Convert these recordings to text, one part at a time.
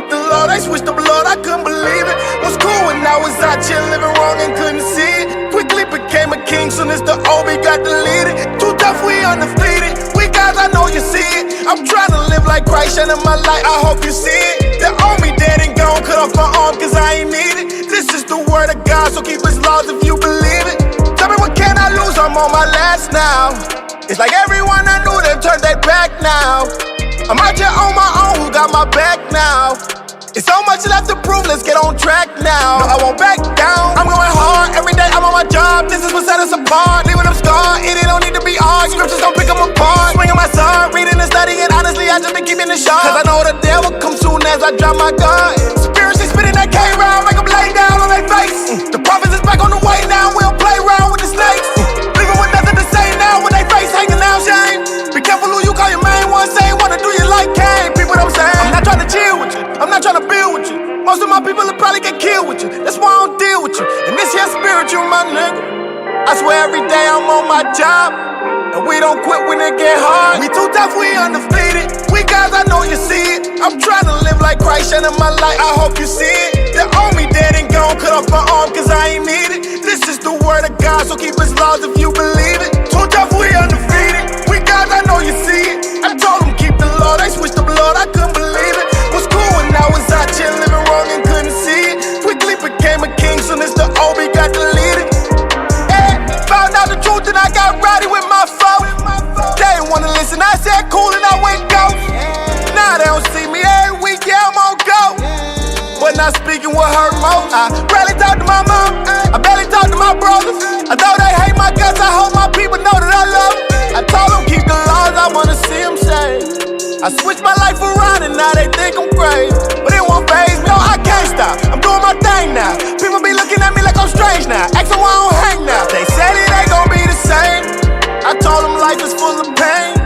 keep the law, they switched the blood, I couldn't believe it. Was cool when I was out here living wrong and couldn't see it. Quickly became a king soon as the OB got deleted. Too tough, we undefeated. We guys, I know you see it. I'm trying to live like Christ, shining my light, I hope you see it. They owe me dead and gone, cut off my arm cause I ain't need it. This is the word of God, so keep his laws if you believe it. Tell me what can I lose, I'm on my last now. It's like everyone I knew, they turned their back now. I'm out here on my own, who got my back now? It's so much left to prove, let's get on track now. No, I won't back down, I'm going hard. Every day I'm on my job, this is what set us apart. Leaving them scarred, it don't need to be hard. Scriptures don't pick them apart. Swinging my sword, reading and studying, honestly I just been keeping it sharp. Cause I know the devil comes soon as I drop my guard. Spiritually spitting that K-round, make them lay down on their face. The prophets is back on the way now, we don't play around with the snakes. Leaving with nothing to say now, with their face hanging out, shame. Be careful who you call your main one, say wanna do you like Cain. People don't say, I'm not trying to chill with you, I'm not trying to build with you. Most of my people will probably get killed with you, that's why I don't deal with you. And this here spiritual, my nigga, I swear every day I'm on my job, and we don't quit when it get hard. We too tough, we undefeated. We guys, I know you see it. I'm trying to live like Christ, shining my light, I hope you see it. They owe me dead and gone, cut off my arm cause I ain't need it. This is the word of God, so keep his laws if you believe it. Too tough, we undefeated. We guys, I know you see it. I told them keep the law, they switched the blood, I couldn't believe it. Was cool when I was out here living wrong and couldn't see it. Quickly became a king soon as the OB got deleted. Found out the truth and I got rowdy with my foe. They didn't wanna listen, I said cool and I went ghost. Now they don't see me every week, yeah, I'm on go. But not speaking what hurt most. I barely talk to my mom, I barely talk to my brothers. Although they hate my guts, I hope my people know that I love them. I told them keep the laws, I wanna see them saved. I switched my life around and now they think I'm crazy. But it won't faze me, no, I can't stop. I'm doing my thing now. People be looking at me like I'm strange now. Asking why I don't hang now. They said it ain't gon' be the same. I told them life is full of pain.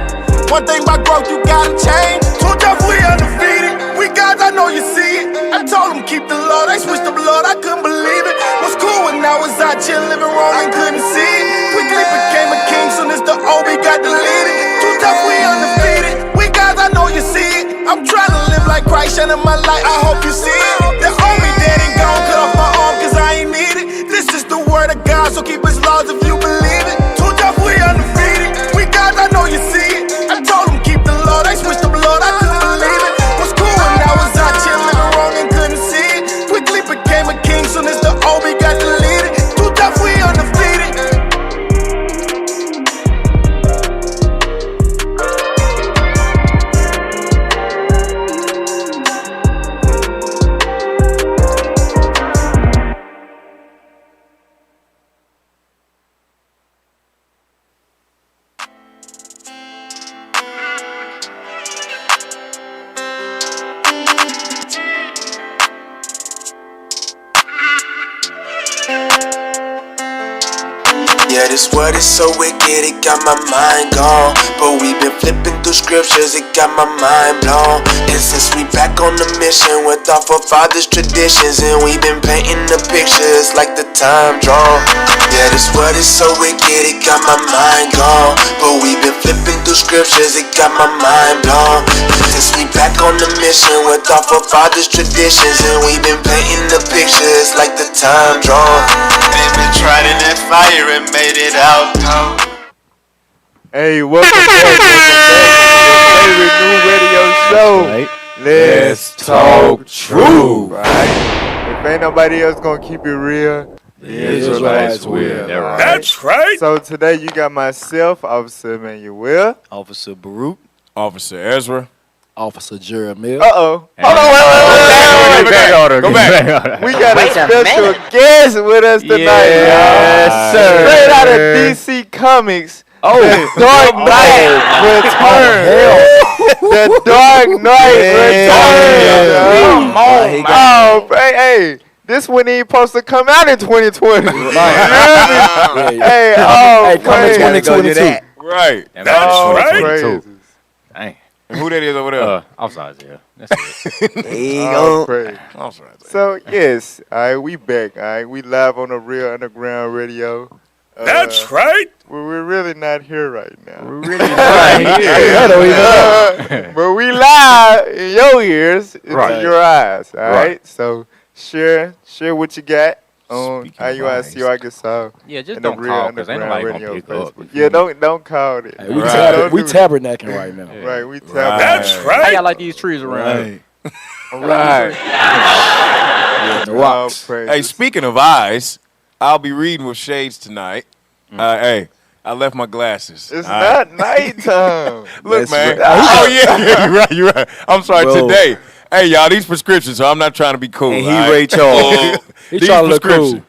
One thing about growth, you gotta change. Too tough, we undefeated. We guys, I know you see it. I told them keep the law, they switched the blood, I couldn't believe it. Was cool when I was out here living wrong and couldn't see it. Quickly became a king soon as the OB got deleted. Too tough, we undefeated. We guys, I know you see it. I'm trying to live like Christ, shining my light, I hope you see it. They owe me dead and gone, cut off my arm cause I ain't need it. This is the word of God, so keep his laws if you believe it. Too tough, we undefeated. We guys, I know you see it. I told them keep the law, they switched the blood, I couldn't believe it. Was cool when I was out here living wrong and couldn't see it. Quickly became a king soon as the OB got deleted. Too tough, we undefeated. Yeah, this word is so wicked, it got my mind gone. But we been flipping through scriptures, it got my mind blown. And since we back on the mission with our forefathers' traditions, and we been painting the pictures like the time drawn. Yeah, this word is so wicked, it got my mind gone. But we been flipping through scriptures, it got my mind blown. Since we back on the mission with our forefathers' traditions, and we been painting the pictures like the time drawn. They been tried in that fire and made it out. Hey, welcome back to your favorite new radio show. Right. Let's talk true. Right? If ain't nobody else gonna keep it real, the Israelites will. Right? That's right. So today you got myself, Officer Emmanuel, Officer Baruch, Officer Ezra. Officer Jeremiah. Hold on, wait. Go back. We got a special guest with us tonight. Yes, sir. Straight out of DC Comics. Oh, the Dark Knight return. The Dark Knight return. Oh, hey, this wasn't even supposed to come out in 2020. Hey, come in 2022. Right. And That's right. Crazy. Dang. And who that is over there? I'm sorry, yeah. That's it. There you go. I'm sorry. So, yes, all right, we back. All right, we live on the Real Underground Radio. That's right. We're really not here right now. We're really not here. I don't even know. But we live in your ears, into Right. your eyes. All right. Right. So share what you got on Speaking of IUIC eyes. Arkansas. Yeah, just and the don't Real call because ain't Underground nobody gonna Radio pick up. Facebook. Yeah, don't call it. Hey, we Right. we tabernacling right now. Yeah. Right, we tell Right. That's How right. y'all like these trees around? Right. The rocks. Hey, speaking of eyes, I'll be reading with shades tonight. Hey, I left my glasses. It's All right. not nighttime. Look, That's man. right. Oh, yeah, you're right. I'm sorry, Bro. today. Hey, y'all, these prescriptions, so I'm not trying to be cool. And he all right? Ray Charles. He These trying to look prescriptions.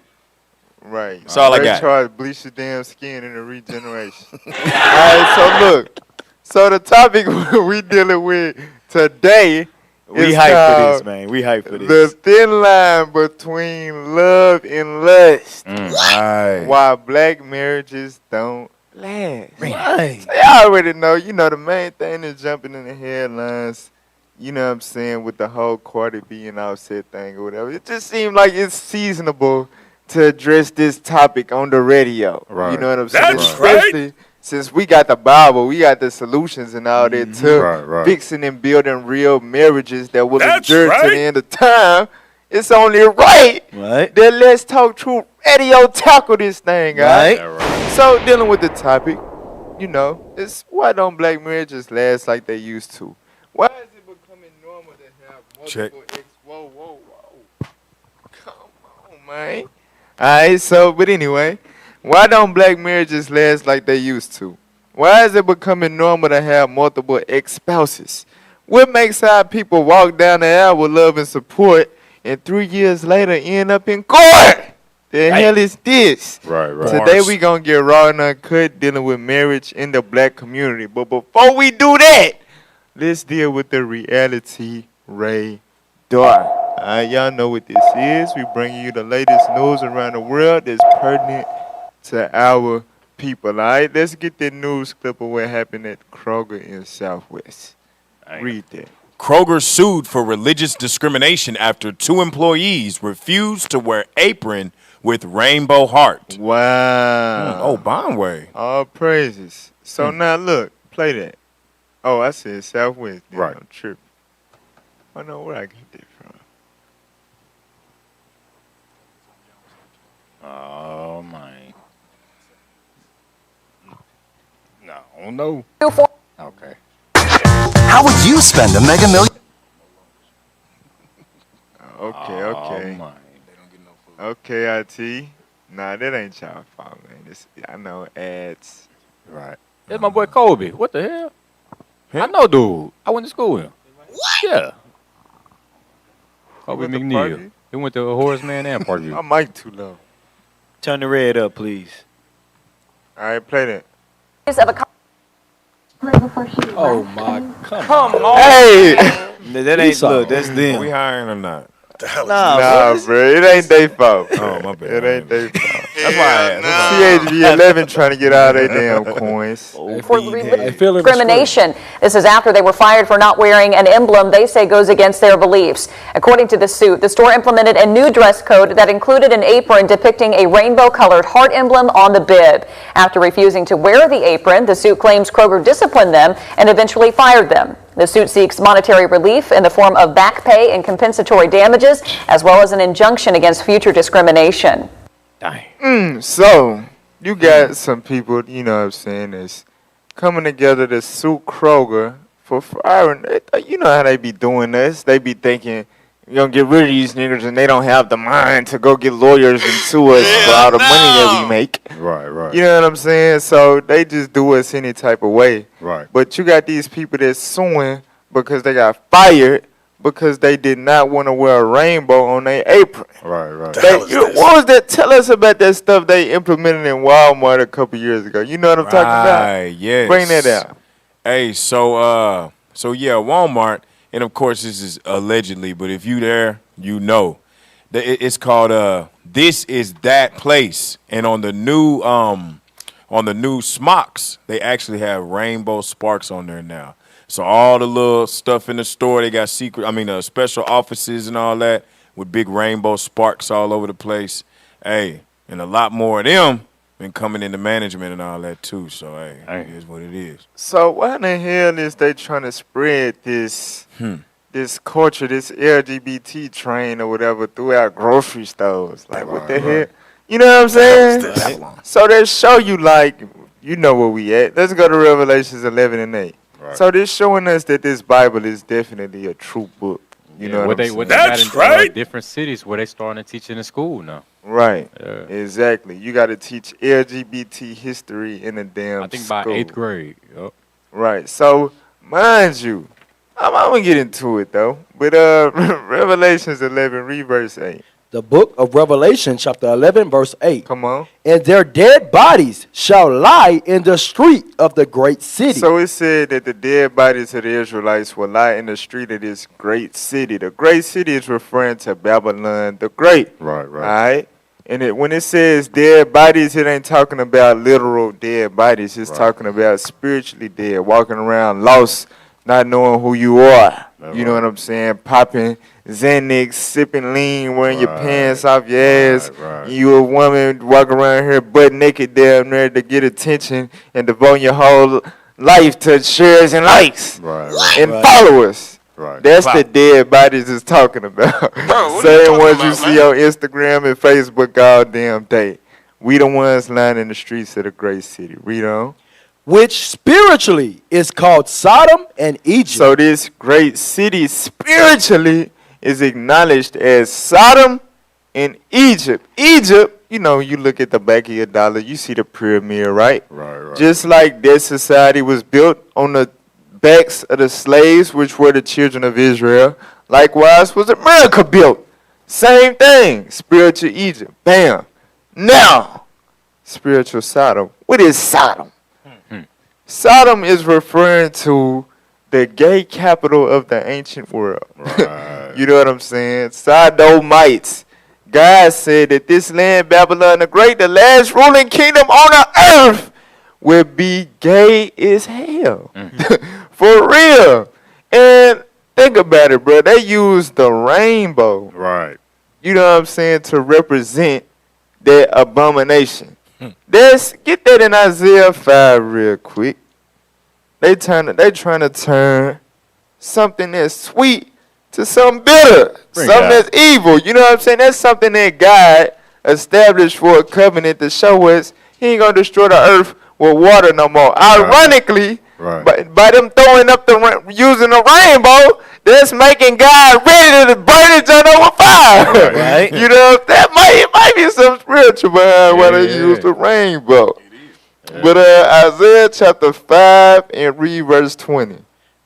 cool. Right. That's all I Ray got. Charles bleach your damn skin in the regeneration. All right, so look. So the topic we dealing with today We is hype for called this, man. We hype for the this. thin line between love and lust. Right. Why black marriages don't last. Right. So y'all already know, the main thing is jumping in the headlines, you know what I'm saying, with the whole Cardi B and Offset thing or whatever. It just seemed like it's seasonable to address this topic on the radio. Right. You know what I'm saying? That's right. Especially since we got the Bible, we got the solutions and all that too. Right. Fixing and building real marriages that will That's endure to right. the end of time. It's only right Right. that Let's Talk Truth Radio tackle this thing, guys. Right. So dealing with the topic, it's why don't black marriages last like they used to? Why is it becoming normal to have multiple Check. Whoa. Come on, man. Alright, but anyway, why don't black marriages last like they used to? Why is it becoming normal to have multiple ex-spouses? What makes our people walk down the aisle with love and support and 3 years later end up in court? The hell is this? Right. Today we gonna get raw and uncut dealing with marriage in the black community. But before we do that, let's deal with the reality radar. Y'all know what this is. We bring you the latest news around the world that's pertinent to our people. All right, let's get that news clip of what happened at Kroger in Southwest. Read that. Kroger sued for religious discrimination after 2 employees refused to wear apron with rainbow heart. Wow. Oh, Bonway. All praises. So now look, play that. Oh, I said Southwest. Damn, Right. I'm tripping. I know where I get that from. Oh, man. No. Okay. How would you spend a mega million? Okay. Oh, man. Okay, IT. Nah, that ain't y'all fault, man. I know ads. Right. That's my boy Kobe. What the hell? I know, dude. I went to school with him. What? Yeah. Kobe went to McNeil. Parkview? He went to Horace Man and Parkview. My mic too low. Turn the red up, please. All right, play that. Oh my, come on. Hey! That ain't Esau. look. That's Are them. we hiring or not? Nah, bro, it ain't they fault. Oh, my bad. It ain't they fault. That's why I asked. CHV11 trying to get all their damn coins. I feel Discrimination. This is after they were fired for not wearing an emblem they say goes against their beliefs. According to the suit, the store implemented a new dress code that included an apron depicting a rainbow-colored heart emblem on the bib. After refusing to wear the apron, the suit claims Kroger disciplined them and eventually fired them. The suit seeks monetary relief in the form of back pay and compensatory damages, as well as an injunction against future discrimination. So, you got some people, you know what I'm saying, that's coming together to sue Kroger for firing. You know how they be doing this. They be thinking, you're going to get rid of these niggas and they don't have the mind to go get lawyers and sue us for all the money that we make. Right. You know what I'm saying? So they just do us any type of way. Right. But you got these people that's suing because they got fired because they did not want to wear a rainbow on their apron. Right. What was that? Tell us about that stuff they implemented in Walmart a couple years ago. You know what I'm talking about? Yes. Bring that out. Hey, so yeah, Walmart, and of course this is allegedly, but if you there, you know. It's called This Is That Place. And on the new smocks, they actually have rainbow sparks on there now. So all the little stuff in the store, they got special offices and all that with big rainbow sparks all over the place. Hey, and a lot more of them been coming into management and all that too. So hey, it is what it is. So why in the hell is they trying to spread this this culture, this LGBT train or whatever throughout grocery stores? Like what the hell? You know what I'm saying? So they show you like, you know where we at. Let's go to Revelations 11 and 8. Right. So they're showing us that this Bible is definitely a true book. You know what I'm saying? That's right. Different cities where they starting to teach in the school now. Right. Yeah. Exactly. You got to teach LGBT history in a damn I think school. by 8th grade. Yep. Right. So, mind you, I'm going to get into it, though. But Revelations 11, read verse 8. The book of Revelation, chapter 11, verse 8. Come on. And their dead bodies shall lie in the street of the great city. So it said that the dead bodies of the Israelites will lie in the street of this great city. The great city is referring to Babylon the Great. Right. All right? And when it says dead bodies, it ain't talking about literal dead bodies. It's talking about spiritually dead, walking around lost, not knowing who you are. You know what I'm saying? Popping Xanax, sipping lean, wearing your pants off your ass. You a woman walking around here butt naked damn near to get attention and devoting your whole life to shares and likes and followers. That's the dead bodies is talking about. Same ones you see on Instagram and Facebook all damn day. We the ones lying in the streets of the great city. Read on. Which spiritually is called Sodom and Egypt. So this great city spiritually is acknowledged as Sodom and Egypt. Egypt, you know, you look at the back of your dollar, you see the pyramid, right? Right. Just like that society was built on the backs of the slaves, which were the children of Israel. Likewise was America built. Same thing. Spiritual Egypt. Bam. Now, spiritual Sodom. What is Sodom? Sodom is referring to the gay capital of the ancient world. Right. You know what I'm saying? Sodomites. God said that this land, Babylon the Great, the last ruling kingdom on the earth, will be gay as hell. For real. And think about it, bro. They use the rainbow. Right. You know what I'm saying? To represent that abomination. Get that in Isaiah 5 real quick. They trying to turn something that's sweet to something bitter, something that's evil. You know what I'm saying? That's something that God established for a covenant to show us He ain't gonna destroy the earth with water no more. Ironically, by them throwing up using the rainbow, that's making God ready to burn it down over fire. Right. You know, that might be some spiritual behind why they use the rainbow. But Isaiah chapter 5 and read verse 20.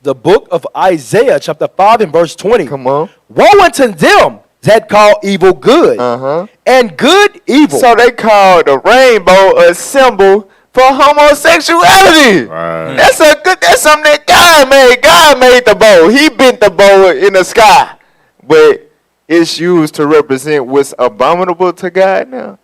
The book of Isaiah chapter 5 and verse 20. Come on. Woe unto them that call evil good and good evil. So they call the rainbow a symbol for homosexuality. Right. That's something that God made. God made the bow. He bent the bow in the sky. But it's used to represent what's abominable to God now.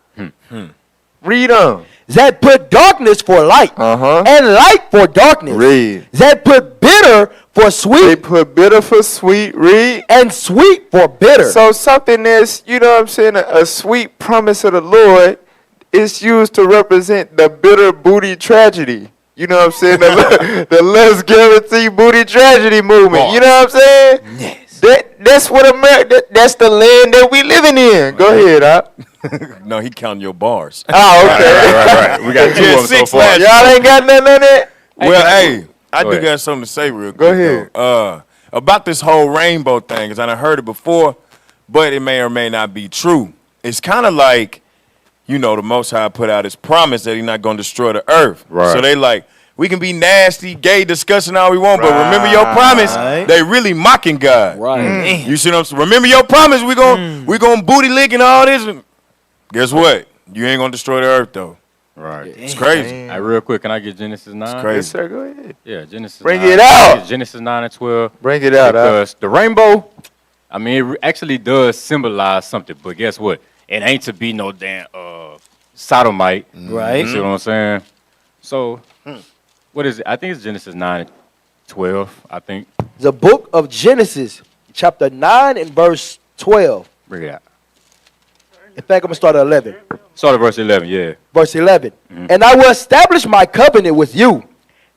Read on. That put darkness for light and light for darkness. Read. That put bitter for sweet. They put bitter for sweet. Read. And sweet for bitter. So something that's, you know what I'm saying, a sweet promise of the Lord is used to represent the bitter booty tragedy. You know what I'm saying? The less guaranteed booty tragedy movement. You know what I'm saying? Yes. That's what America. That's the land that we living in. Go ahead, Op. No, he counting your bars. Oh, okay. Right. We got 2 of them so far. Y'all ain't got nothing on that? Well, hey, I do got something to say real quick. Go ahead. Though. About this whole rainbow thing, because I done heard it before, but it may or may not be true. It's kind of like, you know, the Most High put out His promise that He's not going to destroy the earth. Right. So they like, we can be nasty, gay, discussing all we want, but remember your promise. They really mocking God. Right. You see what I'm saying? Remember your promise. We gonna booty lick and all this. Guess what? You ain't gonna destroy the earth though. Right. It's crazy. Hey, real quick, can I get Genesis 9? It's crazy. Yes, sir. Go ahead. Yeah, Genesis 9. Bring it out. Genesis 9 and 12. Bring it out. Because the rainbow, I mean, it actually does symbolize something, but guess what? It ain't to be no damn sodomite. Right. You see what I'm saying? So, what is it? I think it's Genesis 9, 12, I think. The book of Genesis, chapter 9 and verse 12. Bring it out. In fact, I'm going to start at 11. Start at verse 11, yeah. Verse 11. And I will establish my covenant with you.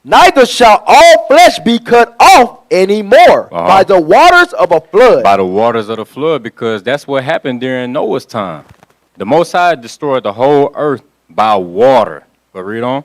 Neither shall all flesh be cut off anymore by the waters of a flood. By the waters of the flood, because that's what happened during Noah's time. The Most High destroyed the whole earth by water. But read on.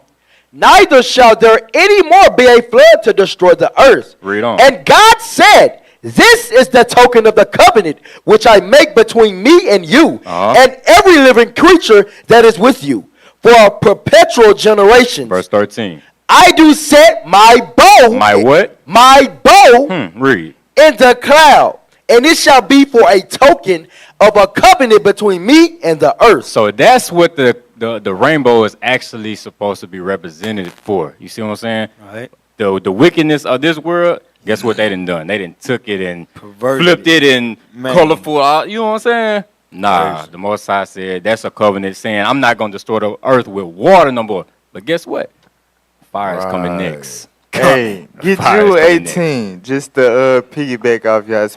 Neither shall there any more be a flood to destroy the earth. Read on. And God said, this is the token of the covenant which I make between me and you and every living creature that is with you for a perpetual generation. Verse 13. I do set my bow. My what? My bow Read. in the cloud, and it shall be for a token of a covenant between me and the earth. So that's what the rainbow is actually supposed to be represented for. You see what I'm saying? Right. The wickedness of this world, guess what they done? They took it and flipped it and colorful. You know what I'm saying? Nah, the Most High said that's a covenant saying I'm not going to destroy the earth with water no more. But guess what? Fire is coming next. Hey, get you 18 just to piggyback off y'all's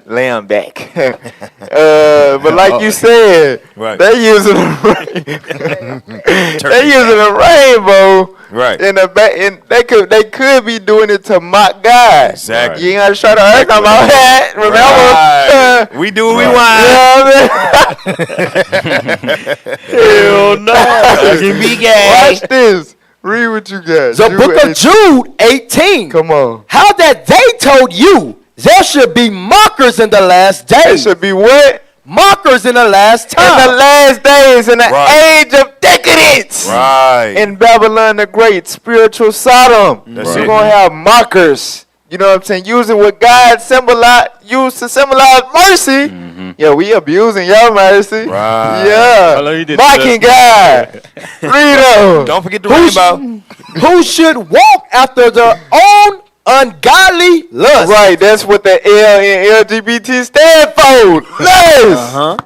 lamb back. But like you said, they using a rainbow. Right. In the back, and they could be doing it to mock God. Exactly. You ain't gotta show the earth on my head. Remember? We do what we want. You know what I mean? Hell no. Watch this. Read what you got. The book of Jude 18. Come on. How that they told you there should be mockers in the last days. There should be what? Mockers in the last time. In the last days, in the age of decadence. Right. In Babylon the Great, spiritual Sodom. That's You're it. going to have mockers. You know what I'm saying? Using what God used to symbolize mercy. Yeah, we abusing your mercy. Right. Yeah. Mocking God. Read on. Don't forget the rainbow. Who should walk after their own ungodly lust. Right, that's what the L in LGBT stand for. Lust.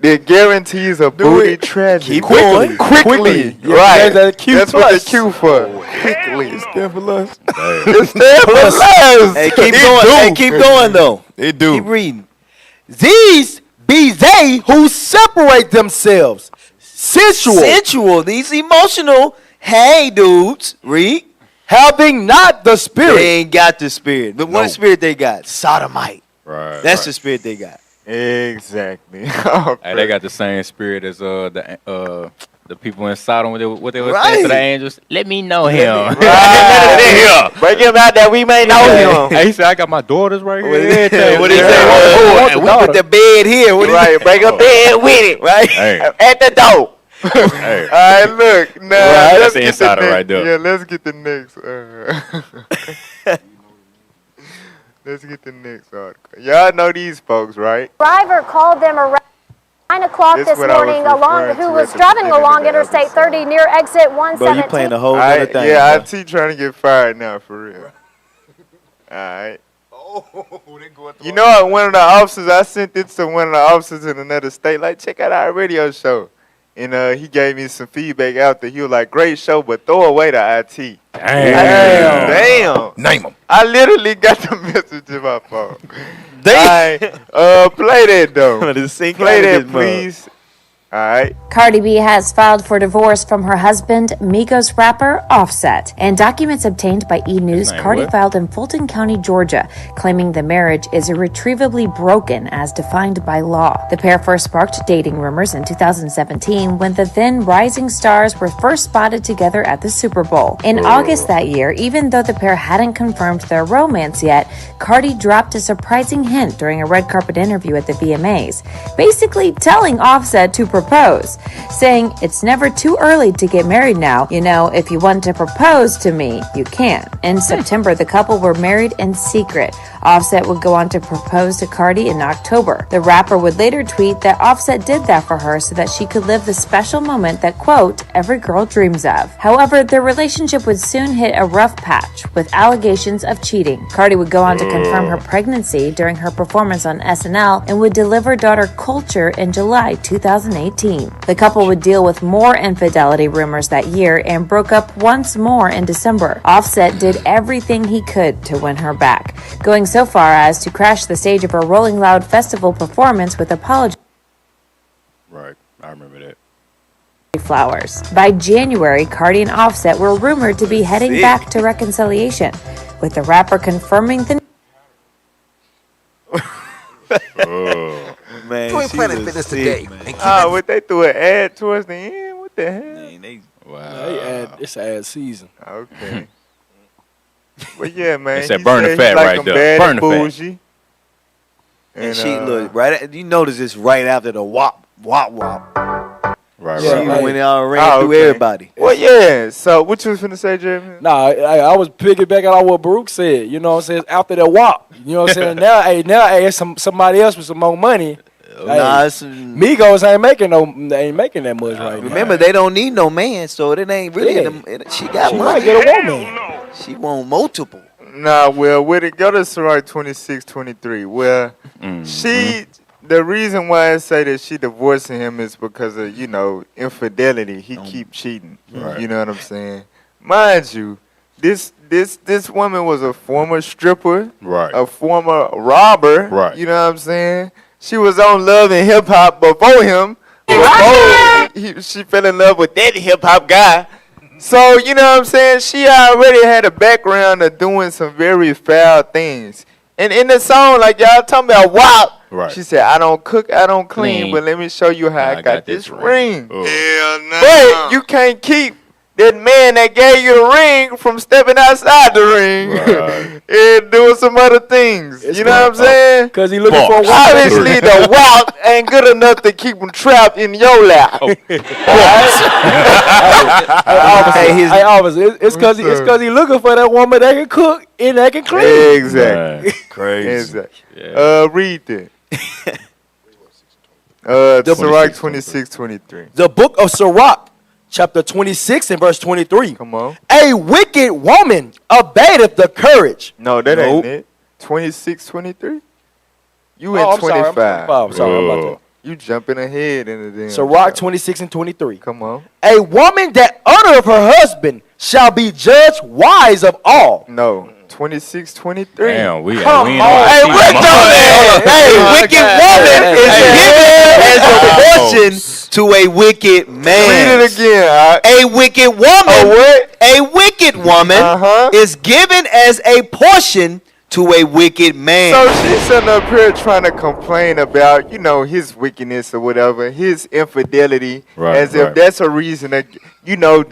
It guarantees a booty tragedy. Quickly. Right. That's That's what the Q for. Quickly. It stand for lust. It stand for lust. Hey, keep going. Hey, keep going though. It do. Keep reading. These be they who separate themselves. Sensual. These emotional. Hey, dudes. Read. Having not the spirit. They ain't got the spirit. But what spirit they got? Sodomite. Right. That's the spirit they got. Exactly. Hey, they got the same spirit as the people in Sodom. What they were saying to the angels. Let me know him. Right. Break him out that we may know him. Hey, he said, I got my daughters right here. What he say? We put the bed here. What Right. Break a bed with it. Right. Hey. At the door. Hey. All right, look. Now, Right, let's that's the get insider next, right there. Yeah, let's get the next. Let's get the next article. Y'all know these folks, right? Driver called them around 9 o'clock This this what I was morning referring to who at was the driving beginning along of the Interstate episode. 30 near exit Bro, you 117. playing the whole All other right, thing. yeah, bro. IT trying to get fired now, for real. All right. You know, one of the officers, I sent it to one of the officers in another state, like, check out our radio show. And he gave me some feedback after. He was like, great show, but throw away the IT. Damn. Name them. I literally got the message in my phone. Play that, though. Play that, please. All right. Cardi B has filed for divorce from her husband, Migos rapper Offset. And documents obtained by E! News, Cardi filed in Fulton County, Georgia, claiming the marriage is irretrievably broken as defined by law. The pair first sparked dating rumors in 2017 when the then rising stars were first spotted together at the Super Bowl. In August that year, even though the pair hadn't confirmed their romance yet, Cardi dropped a surprising hint during a red carpet interview at the VMAs, basically telling Offset to propose, saying it's never too early to get married now. You know, if you want to propose to me, you can. In September, the couple were married in secret. Offset would go on to propose to Cardi in October. The rapper would later tweet that Offset did that for her so that she could live the special moment that, quote, every girl dreams of. However, their relationship would soon hit a rough patch with allegations of cheating. Cardi would go on to confirm her pregnancy during her performance on SNL and would deliver daughter Culture in July 2018. The couple would deal with more infidelity rumors that year and broke up once more in December. Offset did everything he could to win her back, going so far as to crash the stage of a Rolling Loud festival performance with apologies. Right. I remember that. flowers. By January, Cardi and Offset were rumored to be heading back to reconciliation, with the rapper confirming the Man, Doing Planet Fitness today. What they threw an ad towards the end? What the hell? Wow. It's ad season. Okay. But yeah, man. It's that he burn the said fat he like right them there. bad Burn and the fat. bougie. And she look right. You notice this right after the wop. Right, She right. went out and ran through everybody. Well, yeah. So what you was finna say, Jeremy? Nah, I was piggybacking on what Baruch said. You know what I'm saying? After the WAP. You know what I'm saying? Now, somebody else with some more money. Migos ain't making that much right now. Remember, they don't need no man, so it ain't really. She got She money. might get a woman. She want multiple. Nah, well, with it go to Sirach 26:23. Well, the reason why I say that she divorcing him is because of, infidelity. He keep cheating. Right. You know what I'm saying? Mind you, this woman was a former stripper, Right. a former robber. Right. You know what I'm saying? She was on Love and Hip Hop before him. She fell in love with that hip hop guy. So, you know what I'm saying? She already had a background of doing some very foul things. And in the song, like y'all talking about WAP, Right. she said, I don't cook, I don't clean, Clean. but let me show you how I got this ring. Oh. Hell no. But you can't keep that man that gave you the ring from stepping outside the ring and doing some other things. You know what I'm saying? Because he looking for a wife. Obviously, the WAP ain't good enough to keep him trapped in your lap. Hey, officer, it's because he looking for that woman that can cook and that can clean. Exactly. Crazy. Exactly. Read that. Sirach 26:23. The book of Sirach, chapter 26 and verse 23. Come on. A wicked woman abateth the courage. No, that ain't it. 26:23. You in I'm sorry, 25. I'm sorry about that. You jumping ahead in the damn. Sirach 26 and 23. Come on. A woman that honoreth her husband shall be judged wise of all. No. 26:23. Damn, we Come ain't on. Hey, Rick on that. Hey, wicked woman is given as a portion to a wicked man. Read it again. A wicked woman. A wicked woman is given as a portion to a wicked man. So she's sitting up here trying to complain about, his wickedness or whatever, his infidelity, as if that's a reason to,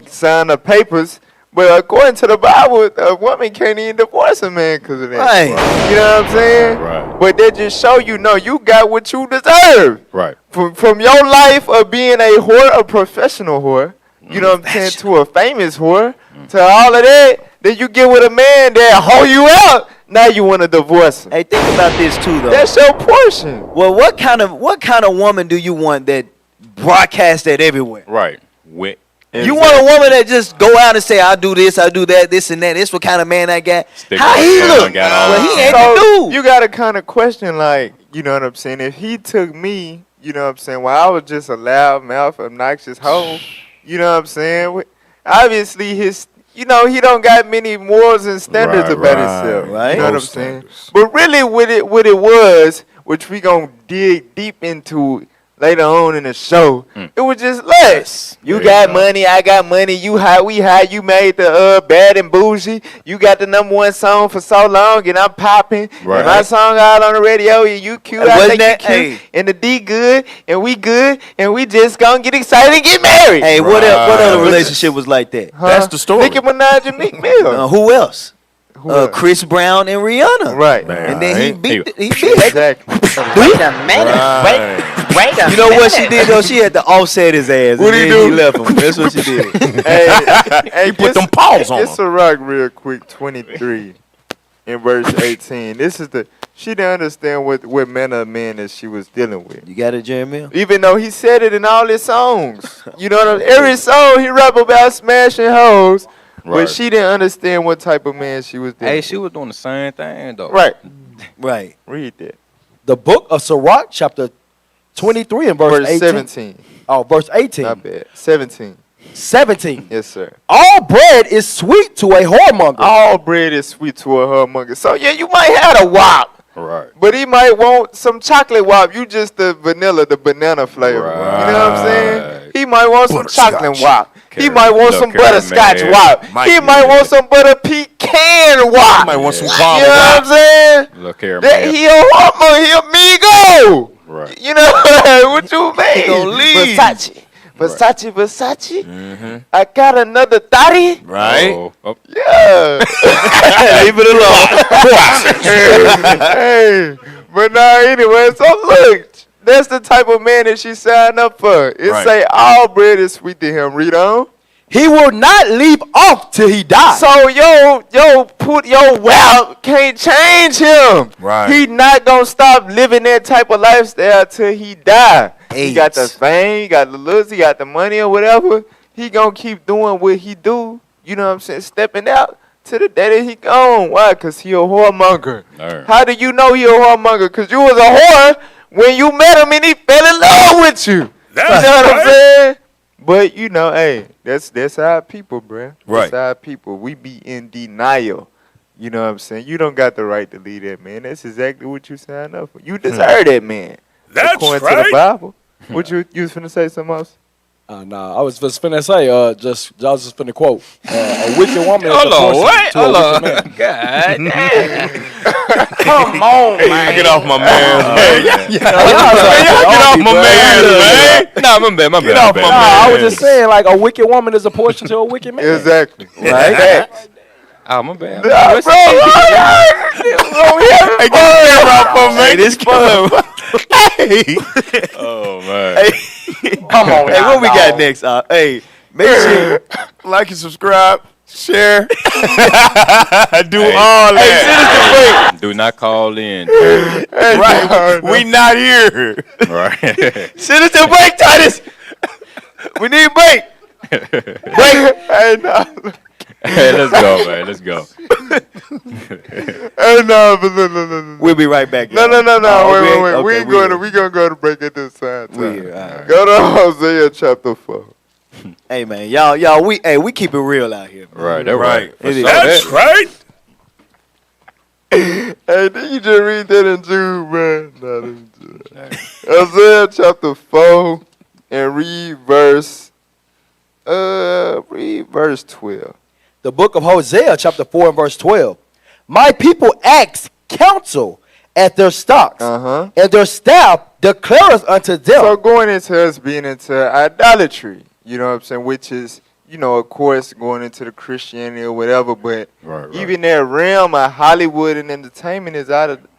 sign the papers. But according to the Bible, a woman can't even divorce a man because of that. Right. You know what I'm saying? Right. But that just show you got what you deserve. Right. From your life of being a whore, a professional whore, you know what I'm saying, to a famous whore, to all of that, then you get with a man that hold you out. Now you want to divorce him. Hey, think about this too, though. That's your portion. Well, what kind of woman do you want that broadcasts that everywhere? Right. Wit. You want a woman that just go out and say, I do this, I do that, this and that. This what kind of man I got. How he look? Well, he ain't the dude. You got to kind of question, like, you know what I'm saying? If he took me, you know what I'm saying, well, I was just a loud-mouth, obnoxious hoe, you know what I'm saying? Obviously, he don't got many morals and standards about himself. Right. You know what I'm saying? But really, what it was, which we going to dig deep into later on in the show, it was just less. You got money, I got money, you high, we high, you made the Bad and Bougie, you got the #1 song for so long, and I'm popping, and my song out on the radio, and you cute, I think you cute, and the D good, and we just gonna get excited and get married. Hey, what other relationship was like that? That's the story. Nicki Minaj and Meek Mill. Who else? Chris Brown and Rihanna. Right. And then he beat Exactly. Wait a minute. Wait a minute. You know what she did though? She had to offset his ass. What and he then do? He left him. That's what she did. Hey, put them paws on It's a rock real quick, 23 in verse 18. She didn't understand what manner of man that she was dealing with. You got it, Jeremy? Even though he said it in all his songs. You know what I mean? Every song he rap about smashing hoes. But she didn't understand what type of man she was dealing Hey, with. she was doing the same thing, though. Right. Right. Read that. The book of Sirach, chapter 23 and verse 18. 17. Oh, verse 18. Not bad. 17. 17. Yes, sir. All bread is sweet to a whoremonger. All bread is sweet to a whoremonger. So, yeah, you might have a wop. Right. But he might want some chocolate wop. You just the vanilla, the banana flavor. Right. You know what I'm saying? He might want some chocolate wop. He Caramel. might want some butterscotch wop. He might want some butter pecan wop. He might want some You caramel know what I'm saying? Little caramel. That he a woman, he amigo. Right. You know what you mean? He gonna leave. Versace. I got another 30. Right? Oh. Yeah. Leave it alone. Hey, but now anyway, so look, that's the type of man that she signed up for. It Right. say all bread is sweet to him. Read on. He will not leave off till he dies. So put your wealth can't change him. Right. He not gonna stop living that type of lifestyle till he die. He got the fame, he got the looks, he got the money or whatever. He gonna keep doing what he do. You know what I'm saying? Stepping out to the day that he gone. Why? Cause he a whoremonger. Right. How do you know he a whoremonger? Cause you was a whore when you met him and he fell in love with you. That's you know what I'm right. saying? But you know, hey, that's our people, bruh. Right. That's our people. We be in denial. You know what I'm saying? You don't got the right to lead that man. That's exactly what you signed up for. You deserve that man. That's according right. to the Bible. What you was finna say something else? Nah, I was just finna say, y'all just finna quote. A wicked woman is Hold a on, portion what? to a Hold wicked on. man. God damn. Come on, man. Get off my man, man. Y'all Get off my man, man. Nah, my bad. Get off my Nah, man. I was just saying, like, a wicked woman is a portion to a wicked man. Exactly. Right? Oh, my bad. Nah, bro, Hey, get the camera off my man. Hey, this fun. Oh, man. Come on. Hey, what we got next? Hey, make sure. Like and subscribe, share, do Hey. all that. Do not call in. Right, we not here. Right. Send us the break, Titus. We need a break. Hey, no. Hey, let's go, man. Let's go. Hey, no, but no. We'll be right back. No. y'all. Wait. Okay, We gonna go to break at this time. We here, all right. Go to Hosea chapter 4. Hey man, y'all, we keep it real out here. Man. Right, that's Right. right. For sure. That's right. Hey, did you just read that in Jude, man? No, that in Jude. Hosea chapter 4 and read verse 12. The book of Hosea, chapter 4 and verse 12. My people ask counsel at their stocks, and their staff declareth unto them. So going into us being into idolatry, you know what I'm saying, which is, you know, of course, going into the Christianity or whatever, but Right. even that realm of Hollywood and entertainment is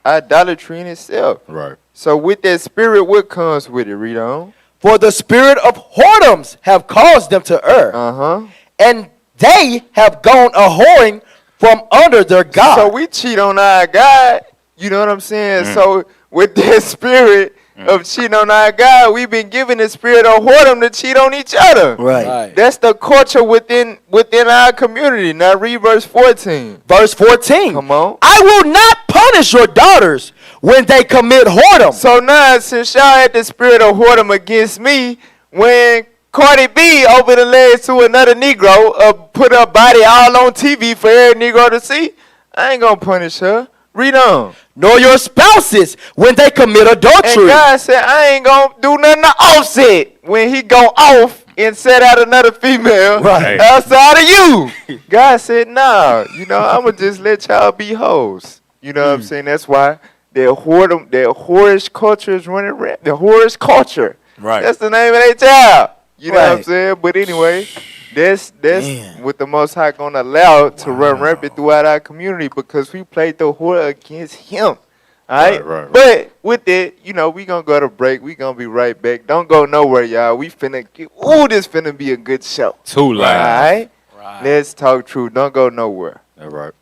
idolatry in itself. Right. So with that spirit, what comes with it? Read on. For the spirit of whoredoms have caused them to err, and they have gone a whoring from under their God. So we cheat on our God. You know what I'm saying? So with that spirit of cheating on our God, we've been given the spirit of whoredom to cheat on each other. Right. That's the culture within our community. Now read verse 14. Verse 14. Come on. I will not punish your daughters when they commit whoredom. So now, since y'all had the spirit of whoredom against me, when Cardi B opened the legs to another Negro, put her body all on TV for every Negro to see, I ain't gonna punish her. Read on. Nor your spouses when they commit adultery. And God said, I ain't gonna do nothing to Offset when he go off and set out another female outside of you. God said, nah, you know, I'm gonna just let y'all be hoes. You know what I'm saying? That's why that whorish culture is running rampant. The whorish culture. Right. That's the name of their child. You know what I'm Right. saying? But anyway, that's what the Most High gonna allow to run rampant throughout our community because we played the whore against him. All right? Right. But with that, you know, we gonna go to break. We gonna be right back. Don't go nowhere, y'all. We finna this finna be a good show. Too loud. All right? Let's talk truth. Don't go nowhere. All right.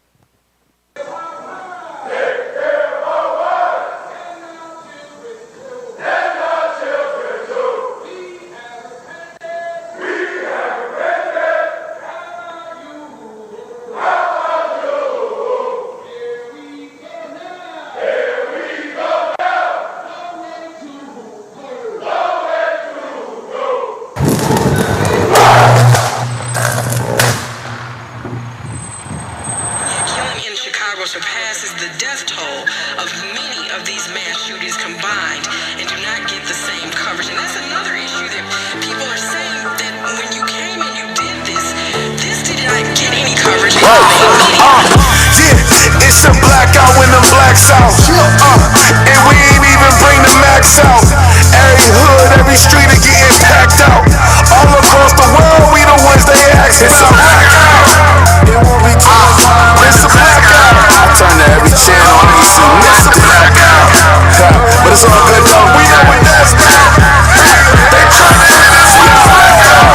It's a blackout when them blacks out. And we ain't even bring the max out. Every hood, every street are getting packed out. All across the world, we the ones they ask about. It's a blackout. It won't be too. It's a blackout. I turn to every channel and you see it's a blackout. But it's all good though. We know what that's about. They tryna hit us with a blackout.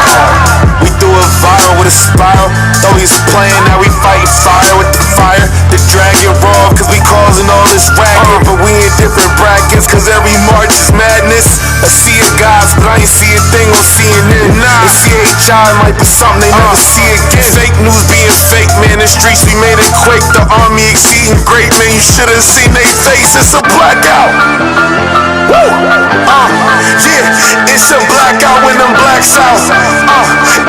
We threw a viral with a spiral. Though he's playing, now we fighting fire with the fire. The dragon raw, cause we causing all this racket. But we in different brackets, cause every march is madness. I see a guys, but I ain't see a thing on CNN. And CHI might be something they never see again. Fake news being fake, man. The streets, we made it quake. The army exceeding great, man. You should've seen they face. It's a blackout. Woo! Yeah, it's a blackout when them blacks out.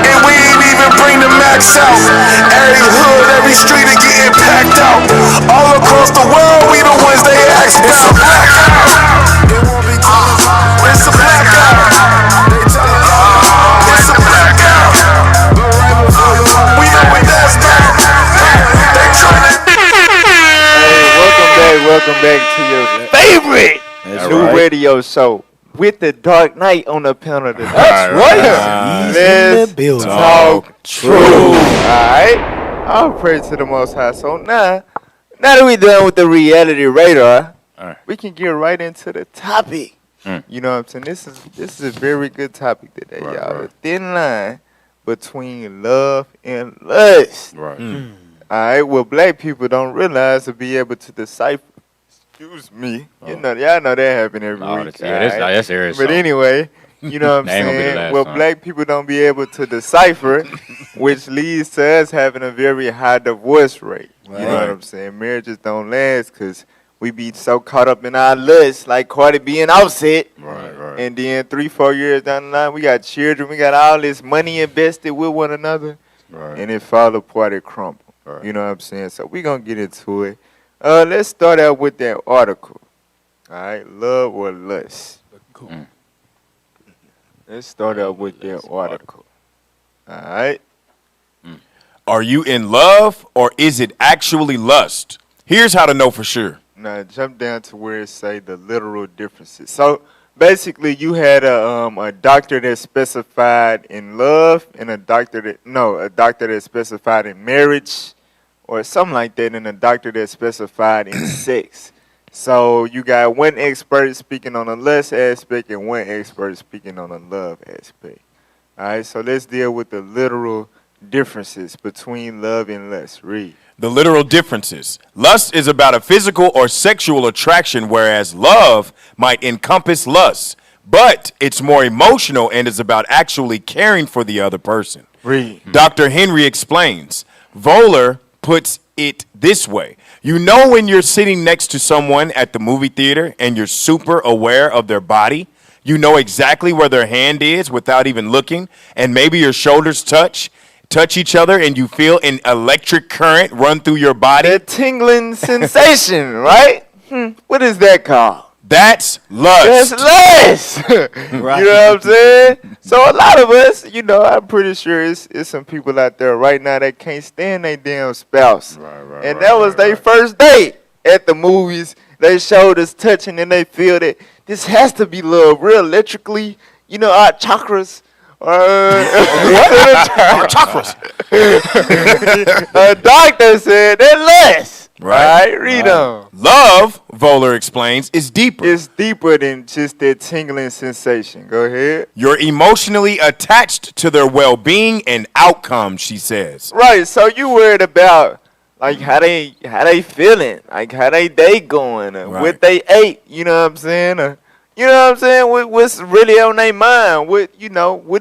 And we ain't even bring the max out. Every hood, every street are getting packed out. All across the world, we the ones they ask about. It's a blackout. It won't be too. It's a blackout. They tellin' y'all it's a blackout. But right before you, we know what that's about. They tryna. Hey, welcome back to your favorite new radio show with the Dark Knight on the panel today. That's right. Let's talk true. Alright. All praise to the Most High. So now that we done with the reality radar, we can get right into the topic. You know what I'm saying? This is a very good topic today, y'all. The thin line between love and lust. Right. Alright, well, black people don't realize to be able to decipher. Excuse me. You know, y'all know that happen every week. That's serious. But anyway, you know what I'm saying? Well, black people don't be able to decipher, which leads to us having a very high divorce rate. You know what I'm saying? Marriages don't last because we be so caught up in our lust, like Cardi B and Offset. Right. And then 3-4 years down the line, we got children. We got all this money invested with one another. Right. And it fall apart, it crumble. Right. You know what I'm saying? So we going to get into it. Let's start out with that article. All right, love or lust. Cool. Let's start out with that article. All right. Are you in love or is it actually lust? Here's how to know for sure. Now jump down to where it say the literal differences. So basically, you had a doctor that specified in love and a doctor that specified in marriage. Or something like that, and a doctor that's specified in sex. So you got one expert speaking on the lust aspect and one expert speaking on the love aspect. All right, so let's deal with the literal differences between love and lust. Read. The literal differences. Lust is about a physical or sexual attraction, whereas love might encompass lust. But it's more emotional and is about actually caring for the other person. Read. Dr. Henry explains. Voller puts it this way. You know when you're sitting next to someone at the movie theater and you're super aware of their body? You know exactly where their hand is without even looking, and maybe your shoulders touch each other and you feel an electric current run through your body? That tingling sensation, right? What is that called? That's lust. That's lust. Right. You know what I'm saying? So a lot of us, you know, I'm pretty sure it's some people out there right now that can't stand their damn spouse. And that was their first date at the movies. They showed us touching and they feel that this has to be love real electrically. You know, our chakras. Our chakras. A doctor said that lust. Right, read on. Love, Voller explains, is deeper. It's deeper than just that tingling sensation. Go ahead. You're emotionally attached to their well-being and outcome, she says. Right, so you worried about like how they feeling, like how they day going, what they ate. You know what I'm saying? You know what I'm saying? What's really on their mind? What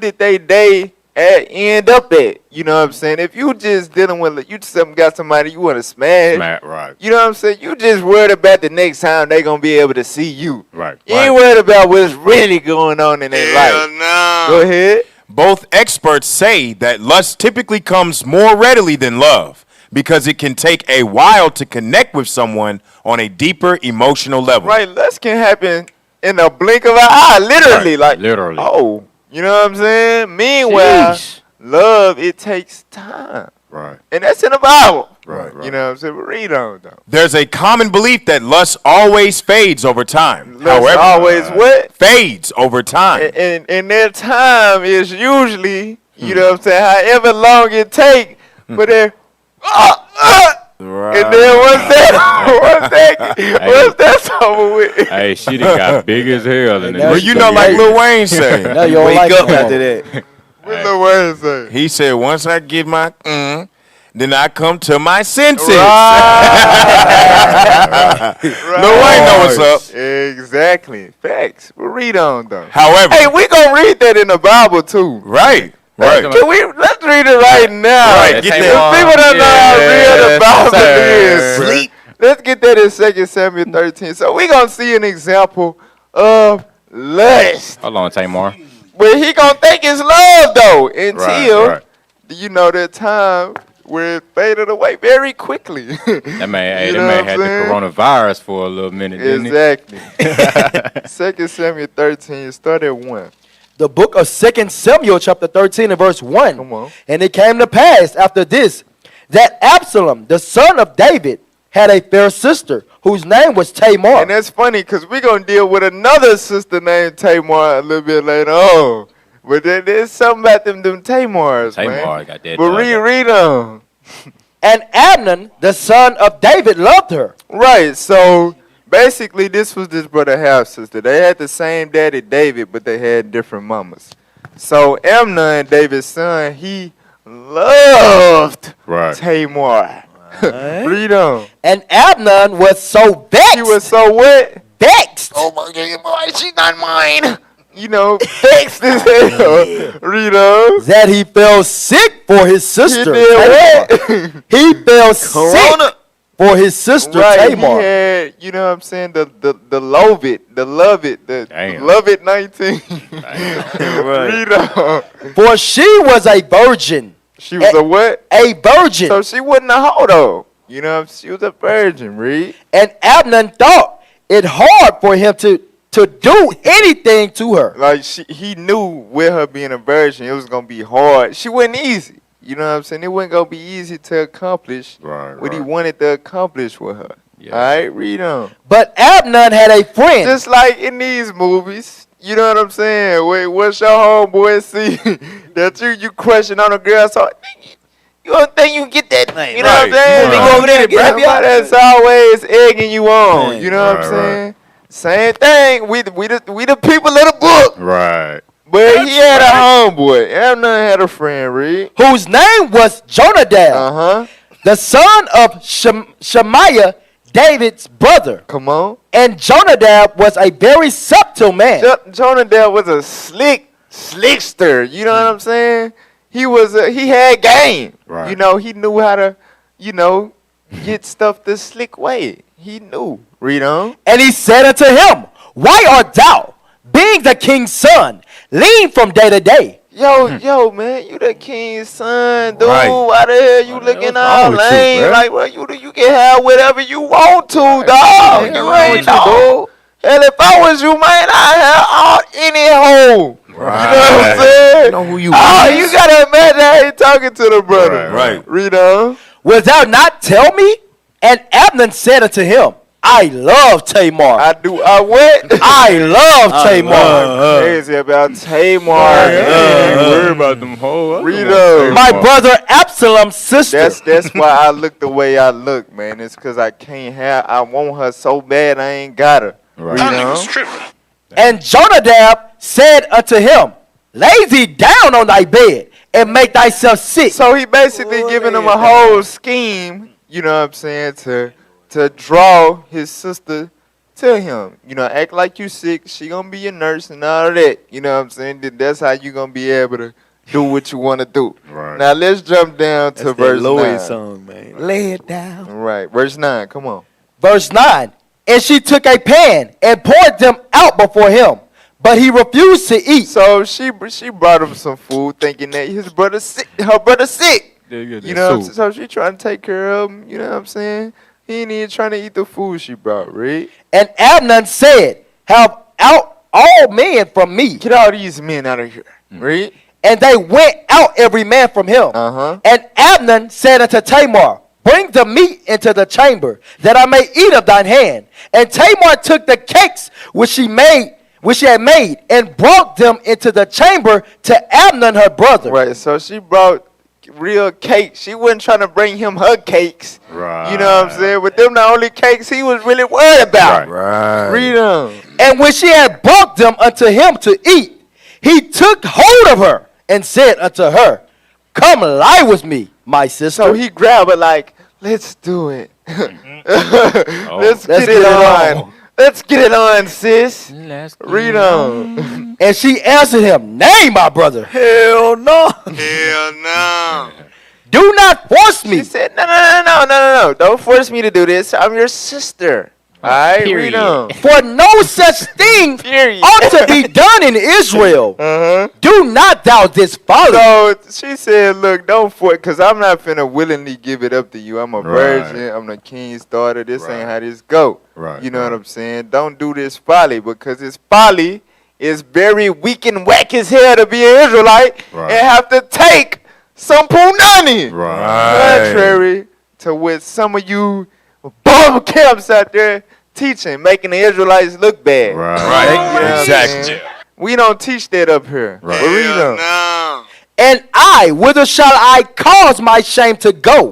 did they day end up at? You know what I'm saying? If you just dealing with got somebody you want to smash, right? You know what I'm saying? You just worried about the next time they gonna be able to see you. Right. You ain't worried about what's really going on in their life. No. Go ahead. Both experts say that lust typically comes more readily than love because it can take a while to connect with someone on a deeper emotional level. Right. Lust can happen in a blink of an eye, literally. Right. Like, literally. oh, you know what I'm saying? Meanwhile, love, it takes time. Right. And that's in the Bible. Right. You know what I'm saying? But read on, though. There's a common belief that lust always fades over time. Lust always what? Fades over time. And their time is usually, you know what I'm saying, however long it take, but they're, Right. and then once that's over with. Hey, she done got big as hell. In Well, you know, like Lil Wayne say. Now you don't Wake like up him. after that. What Lil Wayne say? He said, once I get my then I come to my senses. Lil Wayne know what's up. Exactly. Facts. We'll read on, though. However. Hey, we gonna read that in the Bible, too. Right. Right. Can we? Let's read it right now. Right, get that. People don't know how real the Bible is. Sleep. Let's get that in 2 Samuel 13. So we gonna see an example of lust. Hold on, Tamar. But he gonna think it's love though until Right. you know that time where it faded away very quickly. That man, You that know man what had I'm the saying? coronavirus for a little minute, didn't he? Exactly. 2 Samuel 13, start at 1. The book of 2 Samuel chapter 13 and verse 1. Come on. And it came to pass after this that Absalom, the son of David, had a fair sister whose name was Tamar. And that's funny because we're going to deal with another sister named Tamar a little bit later on. But there's something about them Tamars, man. Tamar got that. But read on. And Amnon, the son of David, loved her. Right, so basically this was this brother half-sister. They had the same daddy, David, but they had different mamas. So Amnon, David's son, he loved Tamar. Read on. And Amnon was so vexed. He was so what? Vexed. Oh my God, boy, she's not mine. You know, vexed as hell. Read on. That he fell sick for his sister. He did what? He fell sick for his sister Right, Tamar. he had, you know what I'm saying, the love it, the love it 19. Read on. For she was a virgin. She was a what? A virgin. So she wasn't a hoe though. You know, she was a virgin, read. And Amnon thought it hard for him to do anything to her. Like he knew with her being a virgin, it was gonna be hard. She wasn't easy. You know what I'm saying? It wasn't gonna be easy to accomplish what he wanted to accomplish with her. Yeah. All right, read on. But Amnon had a friend. Just like in these movies, you know what I'm saying? Wait, what's your homeboy see that you crushing on a girl? So you don't think you can get that? You know what I'm saying? Go over there and grab you out. That's always egging you on. Man. You know what I'm saying? Same thing. We the people of the book. Right. But he had a homeboy. Amnon had a friend, Reed. Whose name was Jonadab, the son of Shemaiah, David's brother. Come on. And Jonadab was a very subtle man. Jonadab was a slickster. You know what I'm saying? He had game. Right. You know, he knew how to, get stuff the slick way. He knew. Read on. And he said unto him, Why art thou, being the king's son, lean from day to day? Yo, man, you the king's son, dude. Right. Why the hell you looking all with you, lame? bro? Like, well, you can have whatever you want to, dog. You ain't know. Hell, if I was you, man, I'd have any hole. Right. You know what I'm saying? You know who you you gotta imagine how he talking to the brother. Right. Read on. Wilt thou not tell me? And Amnon said unto him, I love Tamar. I what? I love Tamar. Crazy about Tamar. Worry about them hoes. Read on. My brother Absalom's sister. That's why I look the way I look, man. It's because I want her so bad I ain't got her. Right. Read on. And Jonadab said unto him, Lay thee down on thy bed and make thyself sick. So he basically giving him a whole scheme, you know what I'm saying, to draw his sister to him. You know, act like you sick, she gonna be your nurse and all that. You know what I'm saying? That's how you gonna be able to do what you want to do. Right. Now let's jump down to verse 9. Song, man. Lay it down. Right, verse 9, come on. Verse 9. And she took a pan and poured them out before him, but he refused to eat. So she brought him some food thinking that her brother's sick. You know what I'm saying? So she trying to take care of him, you know what I'm saying? He ain't even trying to eat the food she brought, right? And Amnon said, Have out all men from me. Get all these men out of here, right? And they went out every man from him. And Amnon said unto Tamar, bring the meat into the chamber, that I may eat of thine hand. And Tamar took the cakes which she had made, and brought them into the chamber to Amnon her brother. Right, so she brought real cakes. She wasn't trying to bring him her cakes. Right. You know what I'm saying? But them the only cakes he was really worried about. Right. Read them. And when she had brought them unto him to eat, he took hold of her and said unto her, come lie with me, my sister. So he grabbed her like, let's do it. Let's get it on. Let's get it on, sis. Read on. And she answered him, nay, my brother. Hell no. Hell no. Do not force me. She said, no. Don't force me to do this. I'm your sister. All right, read on. For no such thing ought to be done in Israel. Do not thou this folly. So she said, look, don't force, because I'm not finna willingly give it up to you. I'm a virgin. I'm the king's daughter. This ain't how this go. Right. You know what I'm saying? Don't do this folly, because this folly is very weak and whack as hell to be an Israelite and have to take some punani. Contrary to what some of you bomb camps out there teaching, making the Israelites look bad. Right. Exactly. We don't teach that up here. But read on. And I, whither shall I cause my shame to go?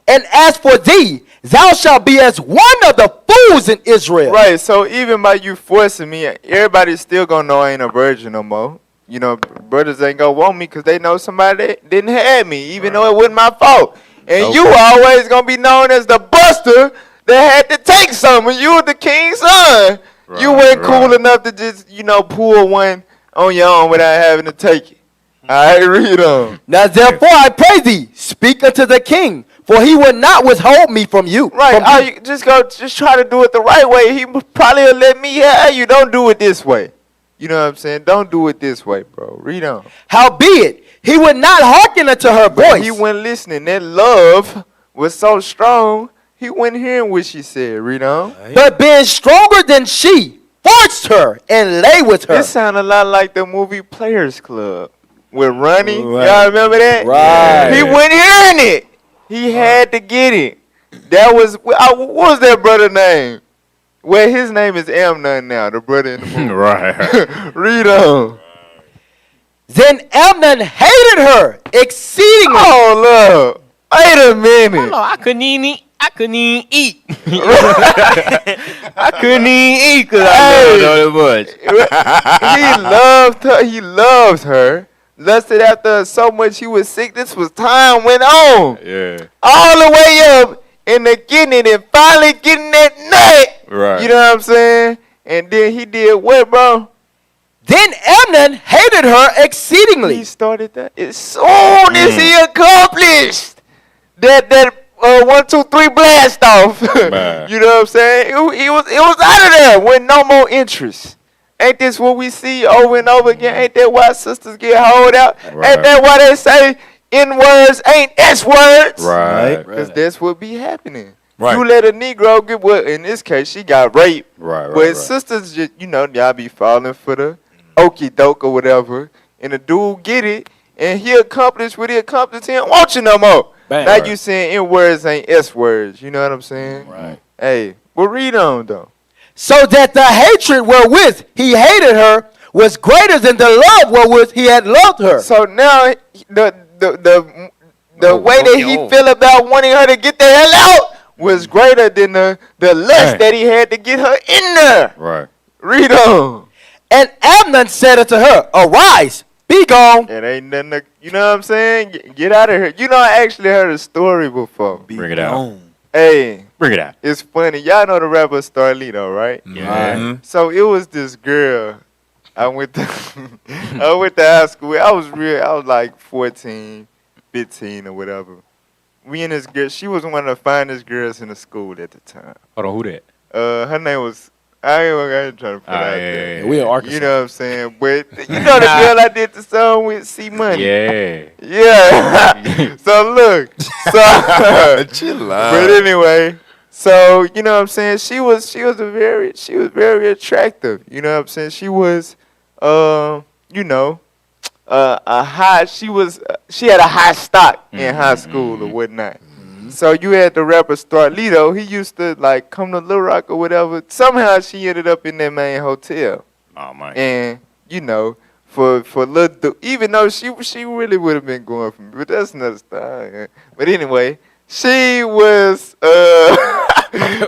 And as for thee, thou shalt be as one of the fools in Israel. Right, so even by you forcing me, everybody's still gonna know I ain't a virgin no more. You know, brothers ain't gonna want me because they know somebody that didn't have me, even though it wasn't my fault. And you always gonna be known as the buster that had to take something. You were the king's son. You weren't cool enough to just, pull one on your own without having to take it. All right, read on. Now therefore I pray thee, speak unto the king, for he will not withhold me from you. Right, just try to do it the right way. He probably will let me have you. Don't do it this way. You know what I'm saying? Don't do it this way, bro. Read on. Howbeit, he would not hearken unto her voice. He wasn't listening. That love was so strong, he wasn't hearing what she said. Read on. But being stronger than she, forced her and lay with her. This sound a lot like the movie Players Club with Ronnie. Y'all remember that? Right. He wasn't hearing it. He had to get it. That was, what was that brother name? Well, his name is Amnon now, the brother in the movie. Right. Read on. Then Amnon hated her exceedingly. Oh, look. Wait a minute. I couldn't even eat. I couldn't even eat. I couldn't even eat because I know it much. He loved her. He loves her. Lusted after her so much he was sick. This was time went on. Yeah. All the way up into getting it and finally getting that nut. Right. You know what I'm saying? And then he did what, bro? Then Amnon hated her exceedingly. He started that as soon as he accomplished that 1, 2, 3 blast off. You know what I'm saying? It was out of there with no more interest. Ain't this what we see over and over again? Ain't that why sisters get hold out? Right. Ain't that why they say N words ain't S words? Right. Because that's what be happening. Right. You let a Negro get what? In this case, she got raped. Right. But sisters just, y'all be falling for the okie doke or whatever. And the dude get it, and he accomplished what he accomplished. He don't want you no more. Bang. Now you saying N words ain't S words. You know what I'm saying? Right. Hey, well, read on though. So that the hatred wherewith he hated her was greater than the love wherewith he had loved her. So now the way that he feel about wanting her to get the hell out was greater than the lust that he had to get her in there. Right. Read on. And Amnon said unto her, arise, be gone. It ain't nothing to, you know what I'm saying? Get out of here. You know, I actually heard a story before. Bring it out. Hey. Bring it out. It's funny. Y'all know the rapper Starlito, right? Yeah. Mm-hmm. So it was this girl. I went to high school. I was like 14, 15 or whatever. Me and this girl, she was one of the finest girls in the school at the time. Hold on, who that? Her name was, I ain't trying to put it out there. Yeah, we in Arkansas. You know what I'm saying? But you know the girl I did the song with, C Money. Yeah. Yeah. So look. Chill out. But anyway, so you know what I'm saying? She was very attractive. You know what I'm saying? She was a high. She had a high stock in high school or whatnot. So you had the rapper Starlito. He used to like come to Little Rock or whatever. Somehow she ended up in that main hotel. Oh man. And you know, for little, even though she really would have been going for me, but that's another story. But anyway, she was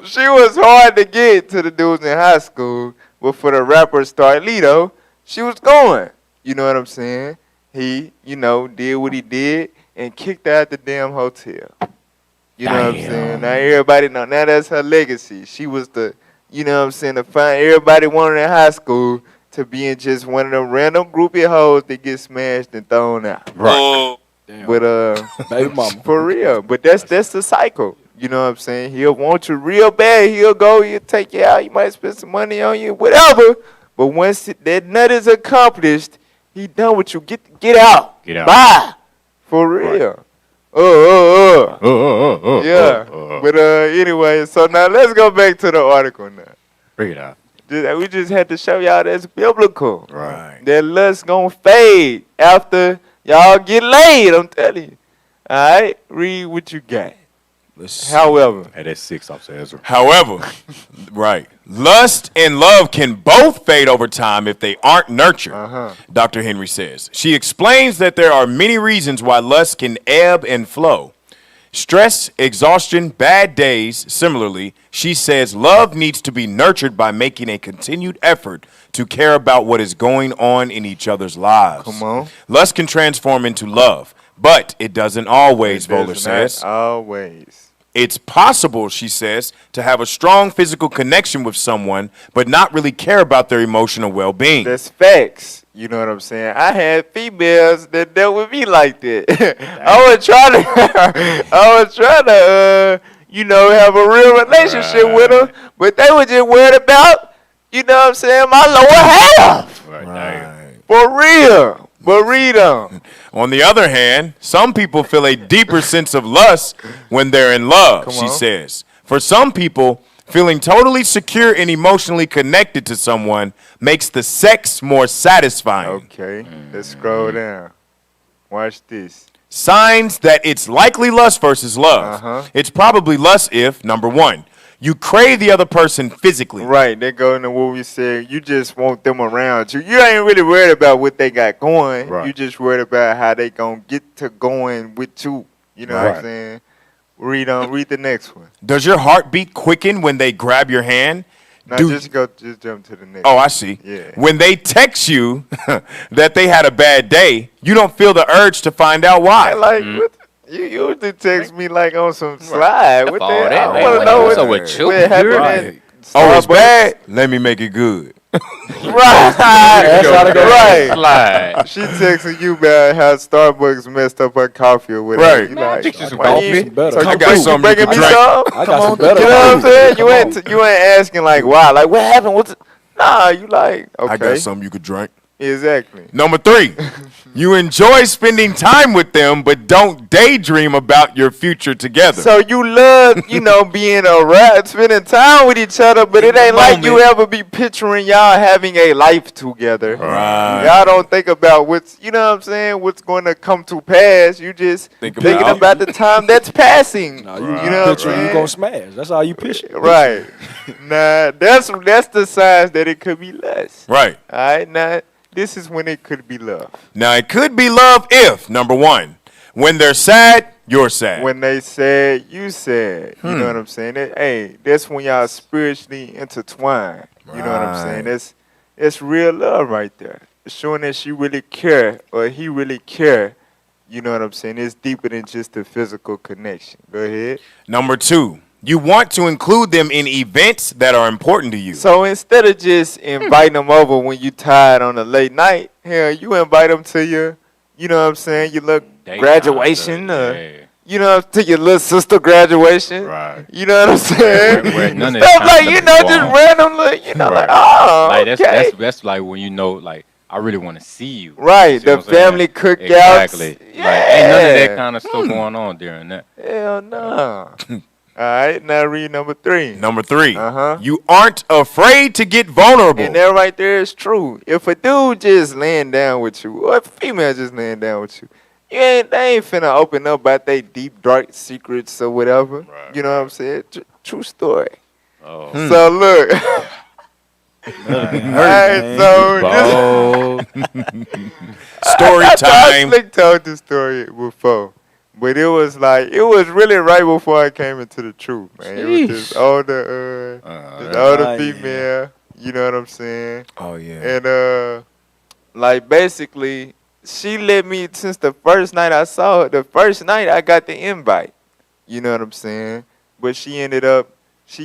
she was hard to get to the dudes in high school. But for the rapper Starlito, she was going. You know what I'm saying? He, did what he did and kicked her out the damn hotel. You know what I'm saying? Now everybody know. Now that's her legacy. She was the, to find everybody wanted in high school to be in just one of them random groupie hoes that get smashed and thrown out. Right. But baby mama. For real. But that's the cycle. You know what I'm saying? He'll want you real bad. He'll take you out. He might spend some money on you, whatever. But once that nut is accomplished, he done with you. Get out. Get out. Bye. For real. Right. Yeah. But anyway, so now let's go back to the article now. Bring it out. We just had to show y'all that's biblical. Right. That lust gonna fade after y'all get laid, I'm telling you. All right? Read what you got. However. Hey, that's 6, Officer Ezra. However, right. Lust and love can both fade over time if they aren't nurtured, Dr. Henry says. She explains that there are many reasons why lust can ebb and flow. Stress, exhaustion, bad days. Similarly, she says love needs to be nurtured by making a continued effort to care about what is going on in each other's lives. Come on. Lust can transform into love, but it doesn't always, Voller says. Not always. It's possible, she says, to have a strong physical connection with someone, but not really care about their emotional well-being. That's facts. You know what I'm saying? I had females that dealt with me like that. I was trying to, have a real relationship with them, but they were just worried about, you know what I'm saying, my lower half. Right. For real. But read on. On the other hand, some people feel a deeper sense of lust when they're in love, she says. For some people, feeling totally secure and emotionally connected to someone makes the sex more satisfying. Okay, let's scroll down. Watch this. Signs that it's likely lust versus love. It's probably lust if, number one, you crave the other person physically. Right, they go into what we said. You just want them around you. You ain't really worried about what they got going. Right. You just worried about how they gonna get to going with you. You know what I'm saying? Read the next one. Does your heartbeat quicken when they grab your hand? No, just jump to the next. Oh, I see. Yeah. When they text you that they had a bad day, you don't feel the urge to find out why. Like, what you usually text me like on some slide. What the hell? I want to know what happened. Oh, it's bad? Let me make it good. Right. Slide. She texting you about how Starbucks messed up her coffee or whatever. Right. You Man, like, fix you some why coffee. you- Better. So I you got something bringing you me can drink. some? I got some better. You know what I'm food. saying? Come You ain't asking like why. Like what happened? Nah, you like okay. I got something you could drink. Exactly. Number 3, you enjoy spending time with them, but don't daydream about your future together. So you love, being around, spending time with each other, but it ain't like you ever be picturing y'all having a life together. Right. Y'all don't think about what's going to come to pass. You just thinking about the time that's passing. Nah, You know what I'm picture you saying? gonna smash. That's all you picture. Right. Nah, that's the signs that it could be lust. Right. All right, now this is when it could be love. Now, it could be love if, number 1, when they're sad, you're sad. When they said, you said. You know what I'm saying? That's when y'all spiritually intertwine. You know what I'm saying? It's real love right there. It's showing that she really care or he really care. You know what I'm saying? It's deeper than just a physical connection. Go ahead. Number 2, you want to include them in events that are important to you. So instead of just inviting them over when you tired on a late night, hell, you invite them to your, you know what I'm saying, your little graduation, to your little sister graduation. Right. You know what I'm saying? Where none of Stuff that like, kind of just stuff random little, like, oh, like okay. that's like when I really want to see you. Right, You see the what I'm saying? family cookouts. Exactly. Yeah. Like, ain't none of that kind of stuff going on during that. Hell no. All right, now read number 3. Number 3. Uh-huh. You aren't afraid to get vulnerable. And that right there is true. If a dude just laying down with you, or a female just laying down with you, they ain't finna open up about their deep, dark secrets or whatever. Right, you know what I'm saying? True story. Oh. So look. Alright, so story I time. slick told this story before. But it was really right before I came into the truth, man. It was this older female, you know what I'm saying? Oh yeah. And like basically, she let me since the first night I saw her. The first night I got the invite, you know what I'm saying? But she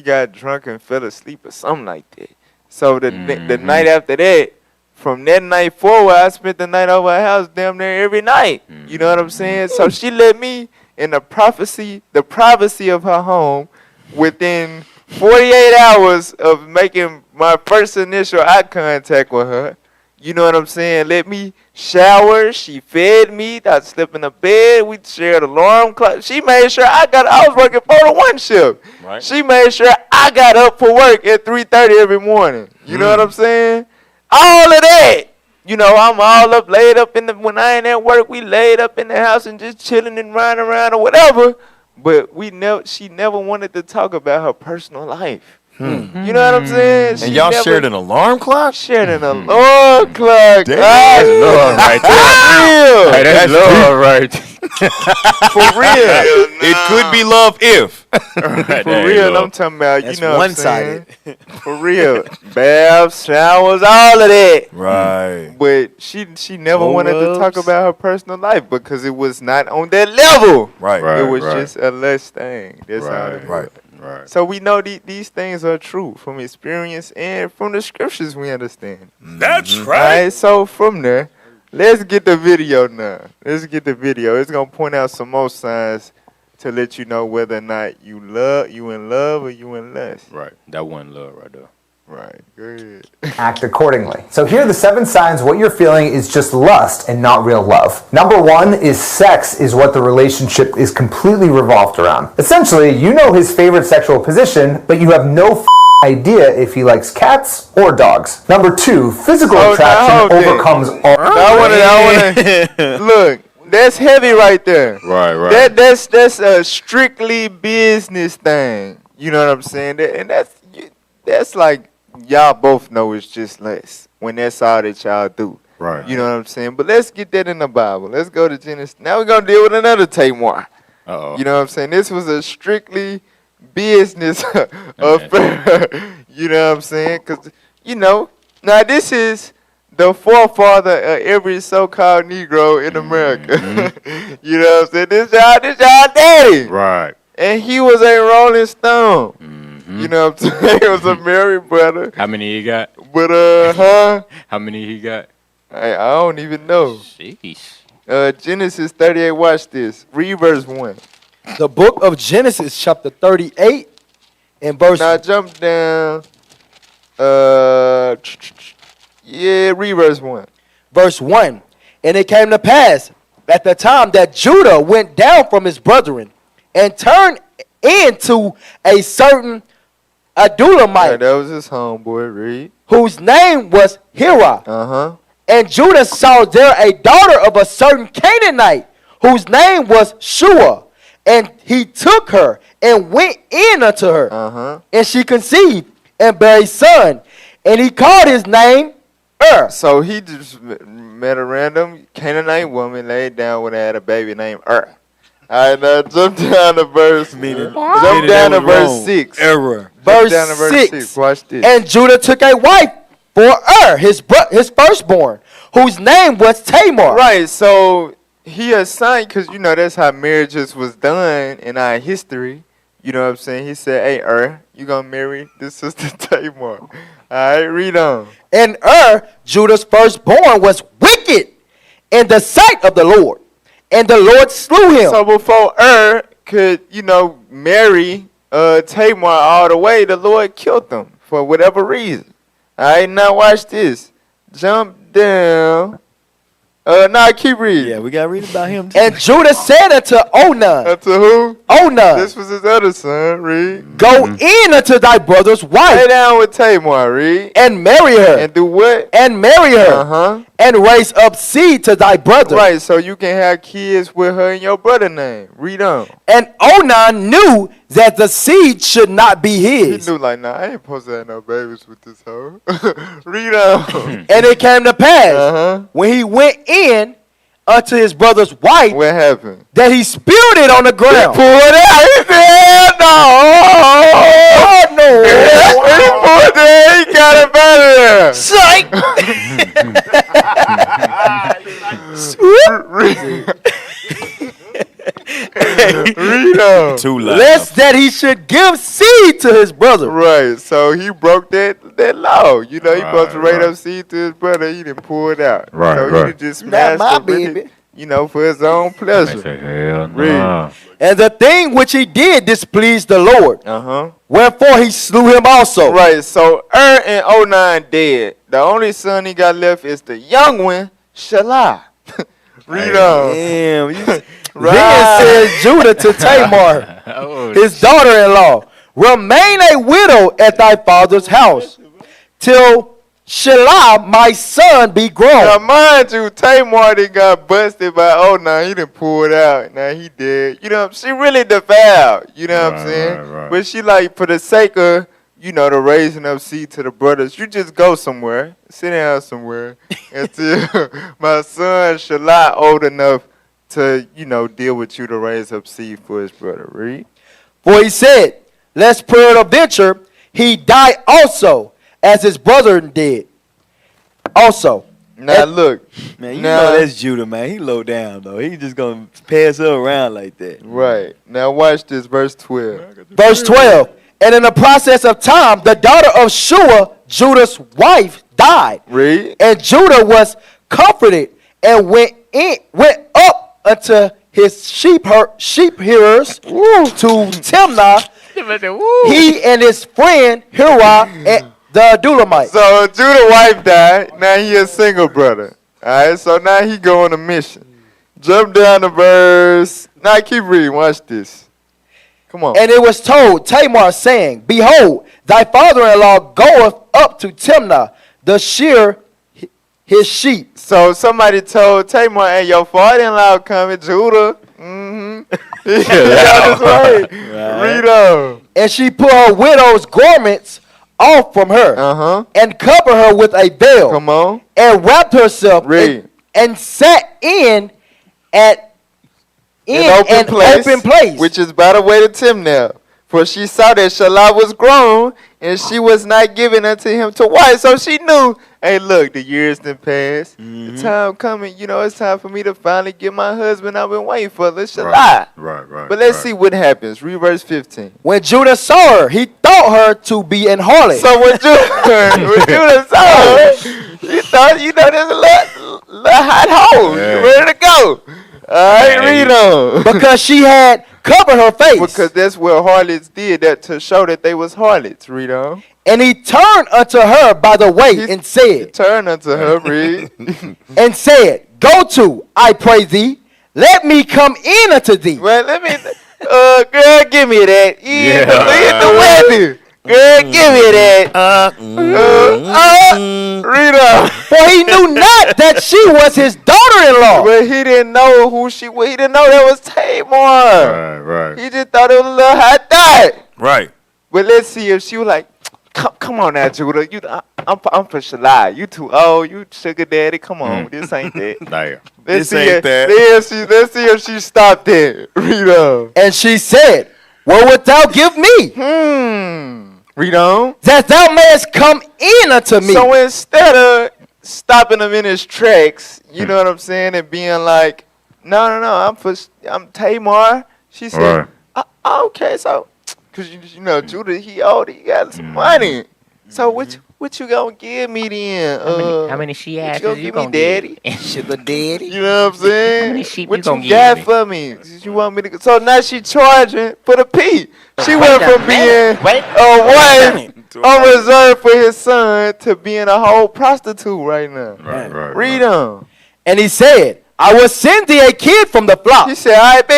got drunk and fell asleep or something like that. So the night after that, from that night forward, I spent the night over her house damn near every night. You know what I'm saying? So she let me in the privacy of her home within 48 hours of making my first initial eye contact with her. You know what I'm saying? Let me shower. She fed me. I slept in the bed. We shared alarm clock. She made sure I was working 4 to 1 shift. Right. She made sure I got up for work at 3:30 every morning. You know what I'm saying? All of that. You know, I'm all up, laid up when I ain't at work, we laid up in the house and just chilling and riding around or whatever. But she never wanted to talk about her personal life. You know what I'm saying? And y'all shared an alarm clock? Shared an alarm clock. That's love right there. Hey, that's love right. For real. It could be love if. For real, I'm talking about, That's you know what I'm one-sided. saying? For real. Baths, showers, all of that. Right. But she never wanted to talk about her personal life because it was not on that level. Right. It was just a less thing. That's how it was. Right. So we know these things are true from experience and from the scriptures we understand. That's All right, so from there, let's get the video now. Let's get the video. It's going to point out some more signs to let you know whether or not you in love or you in lust. Right. That one love right there. Right. Go ahead. Act accordingly. So here are the 7 signs what you're feeling is just lust and not real love. Number 1 is sex is what the relationship is completely revolved around. Essentially, you know his favorite sexual position, but you have no idea if he likes cats or dogs. Number 2, physical attraction overcomes all. I want to look. That's heavy right there. Right. That's a strictly business thing. You know what I'm saying? And that's like y'all both know it's just less when that's all that y'all do. Right. You know what I'm saying? But let's get that in the Bible. Let's go to Genesis. Now we're gonna deal with another Tamar. Uh-oh. You know what I'm saying? This was a strictly business affair. You know what I'm saying? Because, you know, now this is the forefather of every so-called Negro in America. You know what I'm saying? This y'all daddy. Right. And he was a Rolling Stone. You know what I'm saying? He was a married brother. How many he got? But, How many he got? I don't even know. Sheesh. Genesis 38, watch this. Read verse 1. The book of Genesis, chapter 38, and verse. Now jump down. Read verse 1. Verse 1. And it came to pass at the time that Judah went down from his brethren and turned into a certain Adulamite, That was his homeboy, read. whose name was Hira. Uh-huh. And Judah saw there a daughter of a certain Canaanite, whose name was Shua. And he took her and went in unto her. Uh-huh. And she conceived and bare a son. And he called his name So he just met a random Canaanite woman, laid down with her, had a baby named All right, now jump down to verse. Jump down to verse 6. Error. Verse Verse down to verse 6. Watch this. And Judah took a wife for his firstborn, whose name was Tamar. Right, so he assigned, because you know that's how marriages was done in our history. You know what I'm saying? He said, hey, you gonna marry this sister Tamar. All right, read on. And Judah's firstborn, was wicked in the sight of the Lord. And the Lord slew him. So before could, marry Tamar all the way, the Lord killed them for whatever reason. All right, now watch this. Jump down. No, Now keep reading. Yeah, we got to read about him too. And Judah said unto Onan. Unto who? Onan. This was his other son. Read. Go in unto thy brother's wife. Lay down with Tamar. Read. And marry her. And do what? And marry her. Uh-huh. And raise up seed to thy brother. Right, so you can have kids with her and your brother name. Read on. And Onan knew that the seed should not be his. He knew like, nah, I ain't supposed to have no babies with this hoe. Read on. And it came to pass when he went in unto his brother's wife. What happened? That he spilled it on the ground. He pulled it out. He said, no. Oh, no. He pulled it. He got it out of there. Read on. Too loud. Lest that he should give seed to his brother. Right, so he broke that law. You know, he supposed to raise up seed to his brother. He didn't pull it out. Right, so he right. done just smashed my it with baby. it, you know, for his own pleasure. Hell no. Read. And the thing which he did displeased the Lord. Wherefore he slew him also. Right, so and Onan dead. The only son he got left is the young one, Shelah. Read on. Damn. Then said Judah to Tamar, his daughter-in-law, remain a widow at thy father's house till Shelah my son be grown. Now mind you, Tamar done got busted by Onan. He done pulled out. Now he dead. You know, she really defiled. You know what I'm saying? Right. But she like, for the sake of, you know, the raising up seed to the brothers, you just go somewhere, sit down somewhere until my son Shelah old enough to, you know, deal with you to raise up seed for his brother. Read. For he said, lest peradventure he die also, as his brother did. Also. Now look. Man, you know that's Judah, man. He low down, though. He just going to pass her around like that. Right. Now watch this, verse 12. Verse 12. And in the process of time, the daughter of Shua, Judah's wife, died. Read. And Judah was comforted and went up unto his sheep hearers to Timnah, he and his friend Hirah and the Adulamite. So Judah's wife died. Now he a single brother. All right, so now he go on a mission. Jump down to verse. Now keep reading. Watch this. Come on. And it was told Tamar, saying, behold, thy father-in-law goeth up to Timnah, the shear his sheep. So somebody told Tamar, hey, your father-in-law coming, Judah. Read on. And she put her widow's garments off from her, and covered her with a veil. Come on. And wrapped herself and sat in an open place, which is by the way to Timnah. For she saw that Shelah was grown, and she was not given unto him to wife. So she knew, hey, look, the years done passed. The time coming, you know, it's time for me to finally get my husband I've been waiting for. Let's Shelah. Right. But let's see what happens. Read verse 15. When Judah saw her, he thought her to be an harlot. So when Judah saw her, he thought, you know, there's a little hot hole. You ready to go? All right, read on. Because she had covered her face. Because that's what harlots did, that to show that they was harlots. Read on. And he turned unto her by the way and said, turn unto her, read. And said, go to, I pray thee, let me come in unto thee. Well, let me, girl, give me that. Yeah. The weapon. Girl, give me that. Read on. For he knew not that she was his daughter-in-law. But he didn't know who she was. He didn't know that was Tamar. Right. He just thought it was a little hot dot. Right. But let's see if she was like, come on now, Judah. I'm for Shelah. You too old. You sugar daddy. Come on. This ain't that. Damn. Let's This ain't that. Let's see if she stopped there. Read on. And she said, what wilt thou give me? Read on. That thou mayest come in unto me. So instead of stopping him in his tracks, you know what I'm saying, and being like, no, I'm Tamar. She said, okay, so, because you know Judah, he old, he got some money. So what you gonna give me then? How many she asses you gonna give me, daddy? Sugar daddy. You know what I'm saying? How many sheep what you gonna got give me? for me? You want me to? So now she charging for the P. She went from being a wife on reserve for his son to being a whole prostitute right now. Right. Read on. And he said, I will send thee a kid from the flock. He said, all right,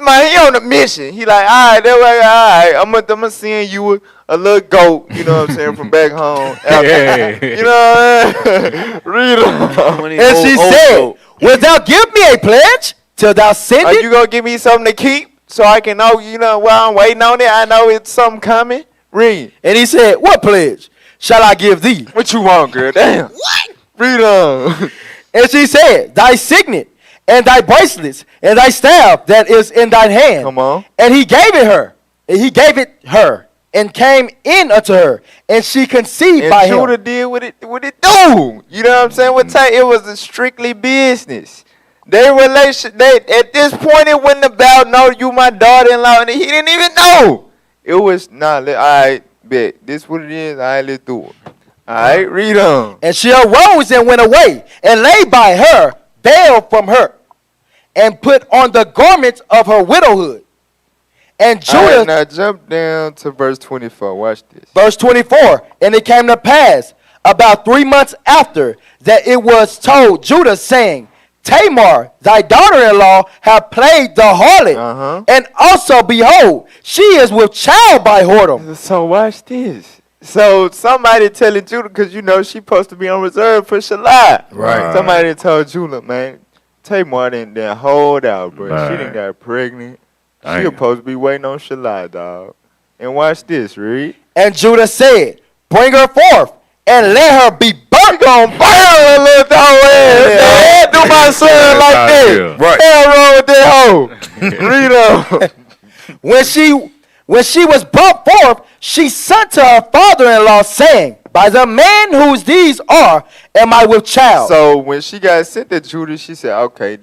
man, he on a mission. He like, all right, that way, all right, I'm gonna send you a little goat, you know what I'm saying, from back home. You know what I'm saying? Read them. And she said, wilt thou give me a pledge till thou send Are it? you gonna give me something to keep so I can know, you know, while I'm waiting on it, I know it's something coming? Read. And he said, what pledge shall I give thee? What you want, girl? Damn. What? Read on. And she said, thy signet, and thy bracelets, and thy staff that is in thine hand. Come on. And he gave it her. And he gave it her, and came in unto her, and she conceived by him. And Judah did what it do. You know what I'm saying? It was a strictly business. Their relation, at this point, it wasn't about, no, you my daughter-in-law, and he didn't even know. It was, all right, bet. This what it is, all right, let's do it. All right, read on. And she arose and went away, and laid by her, veiled from her, and put on the garments of her widowhood. And Judah. All right, now jump down to verse 24. Watch this. Verse 24. And it came to pass about 3 months after that it was told Judah, saying, Tamar, thy daughter-in-law, hath played the harlot. And also, behold, she is with child by whoredom. So watch this. So somebody telling Judah, because you know she's supposed to be on reserve for Shalai. Right. Somebody told Judah, man, Tamar didn't hold out, bro. Right. She didn't got pregnant. She Dang. supposed to be waiting on Shalai, dog. And watch this, read. And Judah said, bring her forth, and let her be burnt. Gonna burn her little dog ass. Do my son like this. Right. Hell wrong with that hoe. Read on. When she was brought forth, she sent to her father-in-law, saying, by the man whose these are, am I with child. So when she got sent to Judah, she said, okay,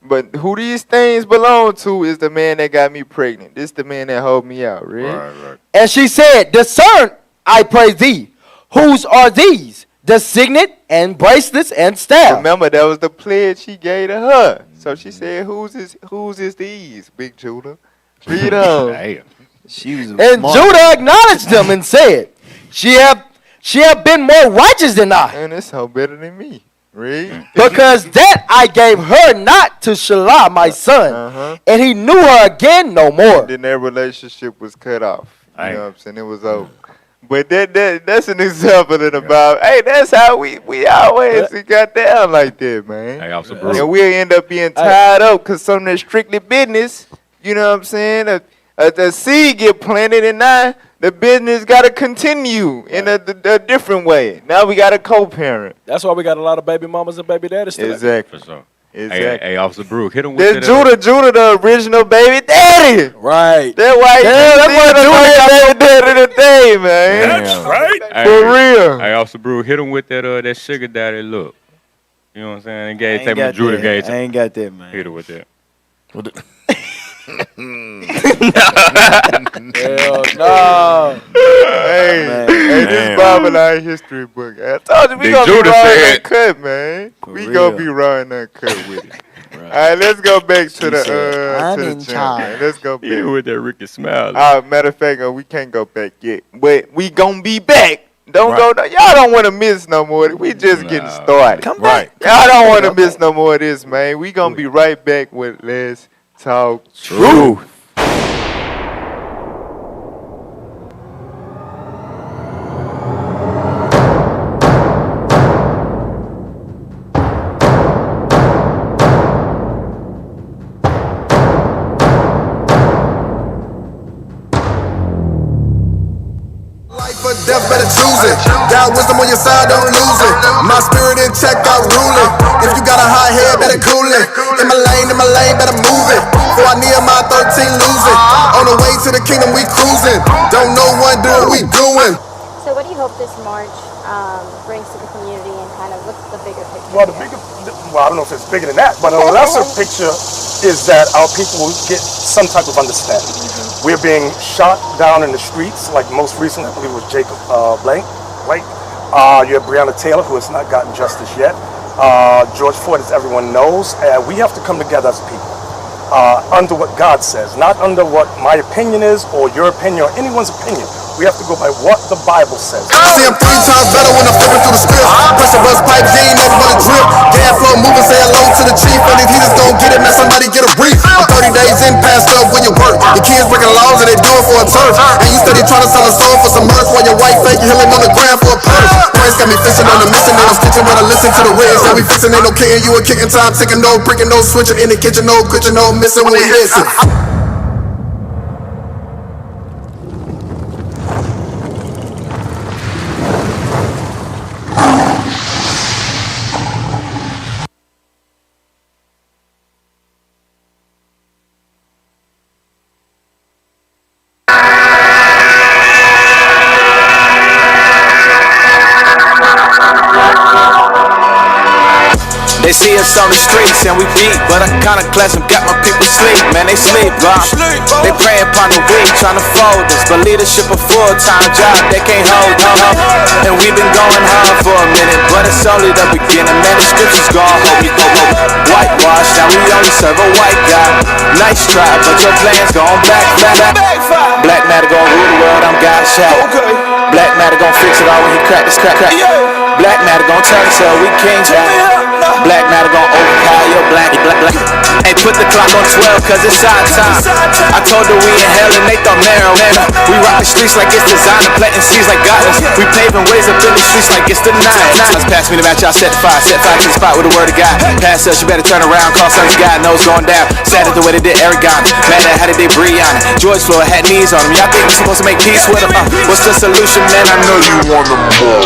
but who these things belong to is the man that got me pregnant. This the man that hold me out, right? Right. And she said, discern, I pray thee, whose are these? The signet and bracelets and staff. Remember, that was the pledge he gave to her. So she said, whose is these, Big Judah? Read on. Damn. She was And Judah acknowledged them and said, she have been more righteous than I. And this hoe better than me. Read. Because that I gave her not to Shelah, my son. And he knew her again no more. And then their relationship was cut off. You Aye. know what I'm saying? It was over. But that's an example of about, hey, that's how we always got down like that, man. Hey, Officer Bruce. And we'll end up being tied up because something that's strictly business, you know what I'm saying? The seed get planted and now the business got to continue in a different way. Now we got a co-parent. That's why we got a lot of baby mamas and baby daddies still. Exactly. For sure. Exactly. Hey, Officer Brooke, hit him with That's that. Judah, the original baby daddy. Right. That's why Judah daddy today, man. That's right. For real. Hey, Officer Brooke, hit him with that sugar daddy look. You know what I'm saying? And gave him Judah gave. I ain't got that, man. Hit her with that. Hell no. Hey, this Bible our history book. I told you we gonna be raw and uncut, man. We gonna be raw and uncut with it. All right, let's go back to the jump, man. Let's go back. Hit with that Ricky smile. Matter of fact, we can't go back yet, but we gonna be back. Don't go. Y'all don't want to miss no more. We just getting started. Come back. Y'all don't want to miss no more of this, man. We gonna be right back with Let's Talk Truth. Death better choose it. Got wisdom on your side, don't lose it. My spirit in check, I rule it. If you got a hot head, better cool it. In my lane, better move it. Before I near my 13, lose it. On the way to the kingdom, we cruising. Don't know what do we doing. So what do you hope this march brings to the community, and kind of what's the bigger picture? Well, I don't know if it's bigger than that, but a lesser picture is that our people will get some type of understanding. We're being shot down in the streets, like most recently, I believe it was Jacob Blake. You have Breonna Taylor, who has not gotten justice yet. George Floyd, as everyone knows. We have to come together as people, under what God says, not under what my opinion is, or your opinion, or anyone's opinion. We have to go by what the Bible says. See, I'm 3 times better when I'm flipping through the script. Press the bus pipes, you ain't never gonna drip. Gas flow moving, say hello to the chief, and he don't get it, man, somebody get a brief. I'm 30 days in, passed up when you work. Your kids breaking laws and they do it for a turf. And you steady trying to sell a soul for some merch while your wife fake healing on the ground for a purse. Price got me fishing on the mission, and I'm stitching when I listen to the rigs. Now we fixing, ain't no kicking, you a kicking time, ticking, no breaking, no switching in the kitchen, no quitching, no missing when we listen. They see us on the streets and we beat, but I kinda class them, got my people sleep. Man, they sleep, bro. They prey upon the weak, trying to fold us, but leadership a full-time job they can't hold, And we've been going hard for a minute, but it's only the beginning. Man, the scriptures gon' hold me, whitewash. Now we only serve a white guy. Nice try, but your plans gon' backfire. Black matter gon' rule the world, I'm God's child. Black matter gon' fix it all when he crack this crack. Black matter gon' turn so we kings out. Black matter gon' overpower your black. Hey, put the clock on 12 cause it's our time. I told her we in hell and they thought marijuana. We rock the streets like it's designer, planting seeds like godless. We paving ways up in the streets like it's the night. Pass me the match, I'll set fire to the spot with the word of God. Pass us, you better turn around, call sons God knows going down. Sad at the way they did Aragon, mad at how they did Brianna. George Floyd had knees on him, y'all think we supposed to make peace with him? What's the solution, man? I know you want them all.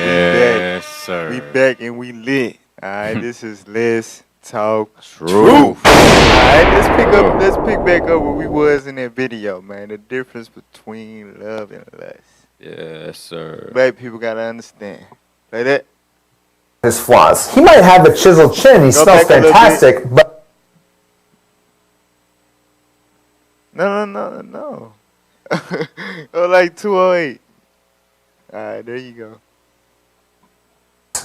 Yes, sir. We back and we lit. Alright, this is Let's Talk Truth. Alright, let's pick back up where we was in that video, man. The difference between love and lust. Yes, sir. Black people gotta understand. Like that. His flaws. He might have a chiseled chin, he smells fantastic, but No. Oh, like 208. Alright, there you go.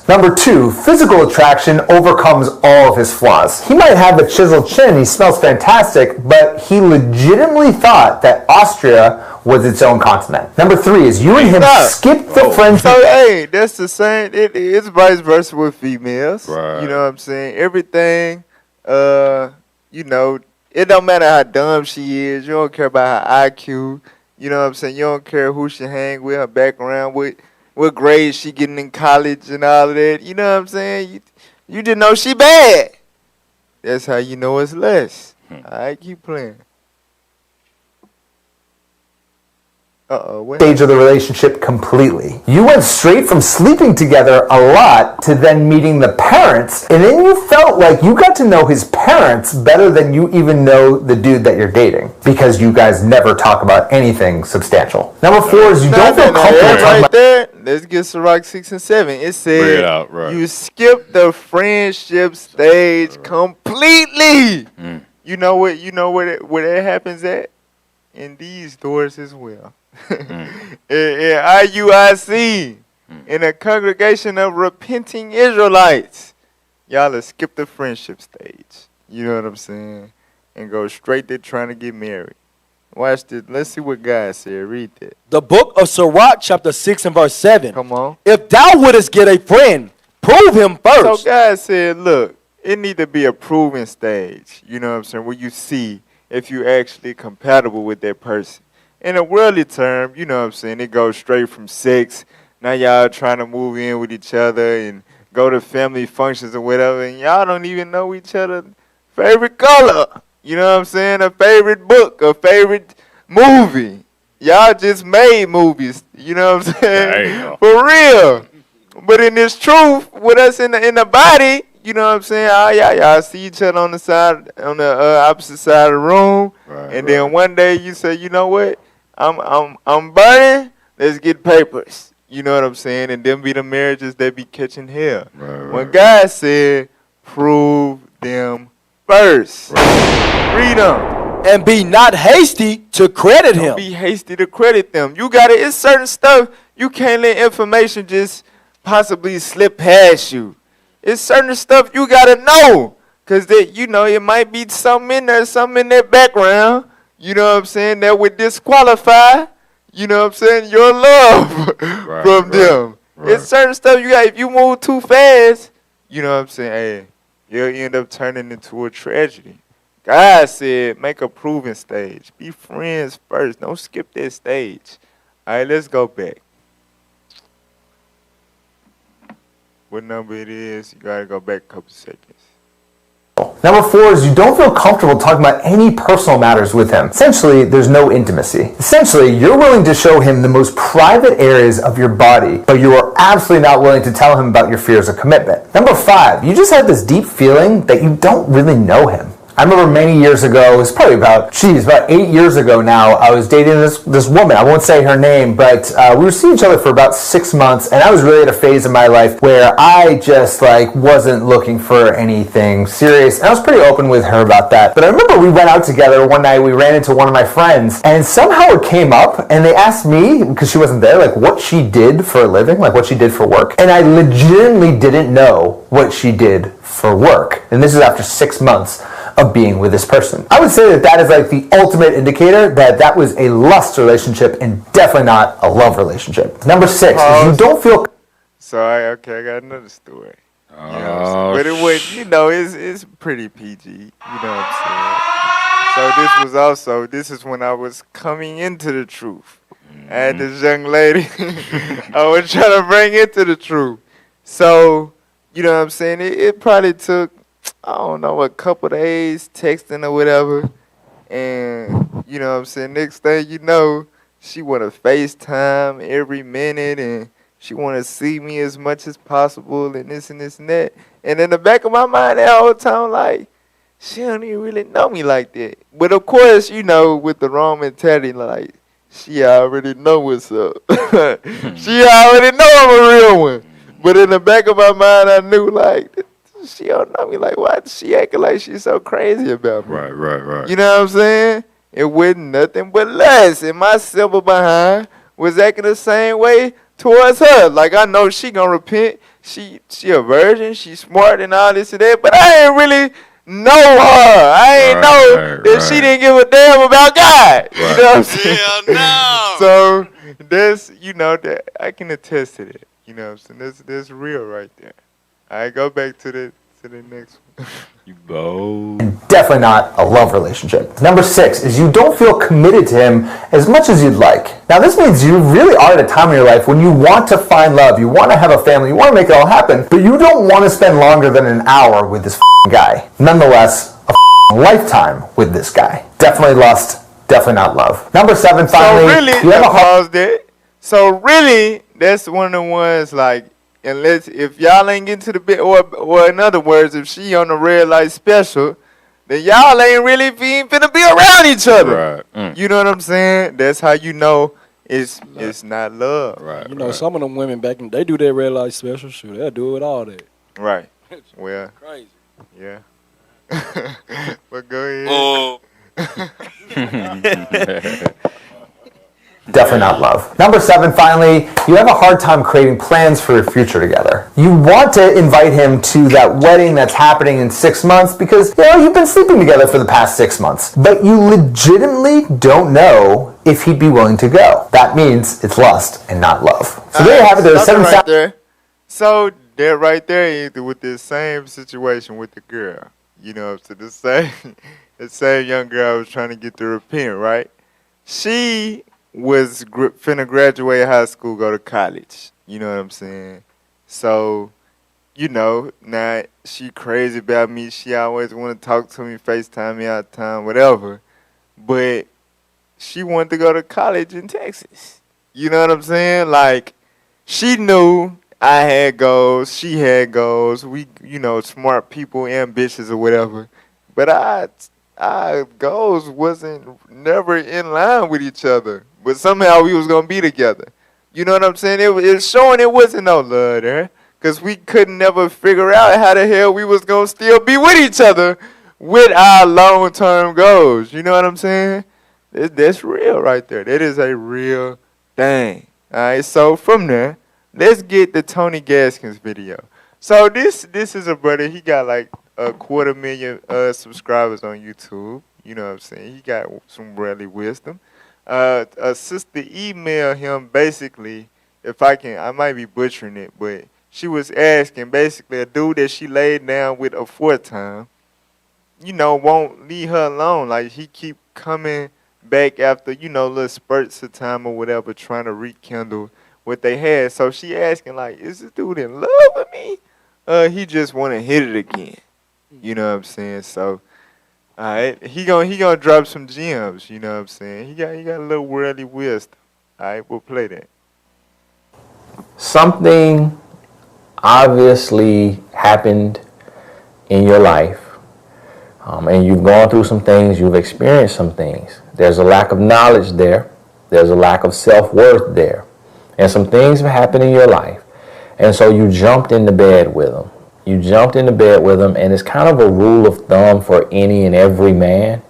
Number 2, physical attraction overcomes all of his flaws. He might have a chiseled chin, he smells fantastic, but he legitimately thought that Austria was its own continent. Number 3 is you and him skip the friendship. So, hey, that's the same. It's vice versa with females. Right. You know what I'm saying? Everything, you know, it don't matter how dumb she is. You don't care about her IQ. You know what I'm saying? You don't care who she hang with, her background, what grade she getting in college and all of that. You know what I'm saying? You just know she bad. That's how you know it's less. All right, keep playing. Stage of the relationship completely. You went straight from sleeping together a lot to then meeting the parents, and then you felt like you got to know his parents better than you even know the dude that you're dating, because you guys never talk about anything substantial. Number 4 is you don't feel comfortable right there. Let's get Ciroc 6 and 7. It said you skip the friendship stage completely. You know where that happens at? In these doors as well. In IUIC, in a congregation of repenting Israelites, y'all will skip the friendship stage. You know what I'm saying? And go straight to trying to get married. Watch this. Let's see what God said. Read that. The book of Sirach, chapter 6 and verse 7. Come on. If thou wouldest get a friend, prove him first. So God said, look, it need to be a proving stage. You know what I'm saying? Where you see if you actually compatible with that person. In a worldly term, you know what I'm saying, it goes straight from sex. Now y'all trying to move in with each other and go to family functions or whatever, and y'all don't even know each other's favorite color. You know what I'm saying? A favorite book, a favorite movie. Y'all just made movies. You know what I'm saying? For real. But in this truth, with us in the body, you know what I'm saying? Y'all see each other on the opposite side of the room, and then one day you say, you know what? I'm burning. Let's get papers. You know what I'm saying? And them be the marriages that be catching hell. When God said, prove them first. Read them. And be not hasty to credit him. Don't be hasty to credit them. You got it's certain stuff you can't let information just possibly slip past you. It's certain stuff you gotta know, cause that it might be something in there, something in their background. You know what I'm saying? That would disqualify. You know what I'm saying? Your love from them. It's certain stuff you got. If you move too fast, you know what I'm saying? Hey, you'll end up turning into a tragedy. God said, make a proving stage. Be friends first. Don't skip that stage. All right, let's go back. What number it is? You gotta go back a couple seconds. Number 4 is you don't feel comfortable talking about any personal matters with him. Essentially, there's no intimacy. Essentially, you're willing to show him the most private areas of your body, but you are absolutely not willing to tell him about your fears of commitment. Number 5, you just have this deep feeling that you don't really know him. I remember many years ago, it was probably about 8 years ago now, I was dating this woman. I won't say her name, but we were seeing each other for about 6 months, and I was really at a phase in my life where I just wasn't looking for anything serious. And I was pretty open with her about that. But I remember we went out together one night, we ran into one of my friends, and somehow it came up, and they asked me, because she wasn't there, what she did for a living, what she did for work. And I legitimately didn't know what she did for work. And this is after 6 months of being with this person. I would say that is the ultimate indicator that that was a lust relationship and definitely not a love relationship. Number 6 is you don't feel... Sorry, okay, I got another story. But it was, it's pretty PG. You know what I'm saying? So this is when I was coming into the truth. I had this young lady I was trying to bring into the truth. So, you know what I'm saying? It probably took, I don't know, a couple days texting or whatever. And, you know what I'm saying? Next thing you know, she want to FaceTime every minute and she want to see me as much as possible and this and this and that. And in the back of my mind that whole time, she don't even really know me like that. But of course, with the wrong mentality, she already know what's up. She already know I'm a real one. But in the back of my mind, I knew, she don't know me. Why is she acting like she's so crazy about me? Right. You know what I'm saying? It wasn't nothing but lust. And my simple behind was acting the same way towards her. I know she gonna repent. She a virgin. She smart and all this and that. But I ain't really know her. I ain't know that she didn't give a damn about God. You know what I'm saying? Hell no. So that's, that I can attest to that. You know what I'm saying? That's real right there. All right, go back to the next one. You bold. Definitely not a love relationship. Number 6 is you don't feel committed to him as much as you'd like. Now this means you really are at a time in your life when you want to find love, you want to have a family, you want to make it all happen, but you don't want to spend longer than an hour with this guy. Nonetheless, a lifetime with this guy. Definitely lust, definitely not love. Number 7, finally, you have a heart. So really, that's one of the ones unless if y'all ain't getting to the bit, or in other words, if she on the red light special, then y'all ain't really finna be around each other. Right. You know what I'm saying? That's how you know it's not love. Right. Some of them women they do that red light special. Shoot, they'll do it all that. Right. Well. Crazy. Yeah. But go ahead. Definitely not love. Number 7, finally, you have a hard time creating plans for your future together. You want to invite him to that wedding that's happening in 6 months because, you've been sleeping together for the past 6 months. But you legitimately don't know if he'd be willing to go. That means it's lust and not love. So there you have it. There's 7 right there. So that right there is with this same situation with the girl. So the same young girl was trying to get to repent, right? She was finna graduate high school, go to college. You know what I'm saying? So, now she crazy about me. She always want to talk to me, FaceTime me all the time, whatever. But she wanted to go to college in Texas. You know what I'm saying? She knew I had goals. She had goals. We, smart people, ambitious or whatever. But our goals wasn't never in line with each other. But somehow we was going to be together. You know what I'm saying? It was showing it wasn't no love there. Because we couldn't never figure out how the hell we was going to still be with each other with our long-term goals. You know what I'm saying? That's real right there. That is a real thing. All right, so from there, let's get the Tony Gaskins video. So this is a brother. He got 250,000 subscribers on YouTube. You know what I'm saying? He got some really wisdom. A sister emailed him basically, if I can, I might be butchering it, but she was asking basically a dude that she laid down with a fourth time, won't leave her alone. Like he keep coming back after, little spurts of time or whatever, trying to rekindle what they had. So she asking like, is this dude in love with me? He just want to hit it again. You know what I'm saying? So, all right, he gonna drop some gems. You know what I'm saying? He got a little worldly wisdom. All right, we'll play that. Something obviously happened in your life, and you've gone through some things, you've experienced some things. There's a lack of knowledge there. There's a lack of self-worth there. And some things have happened in your life. And so you jumped into bed with them. You jumped into bed with them, and it's kind of a rule of thumb for any and every man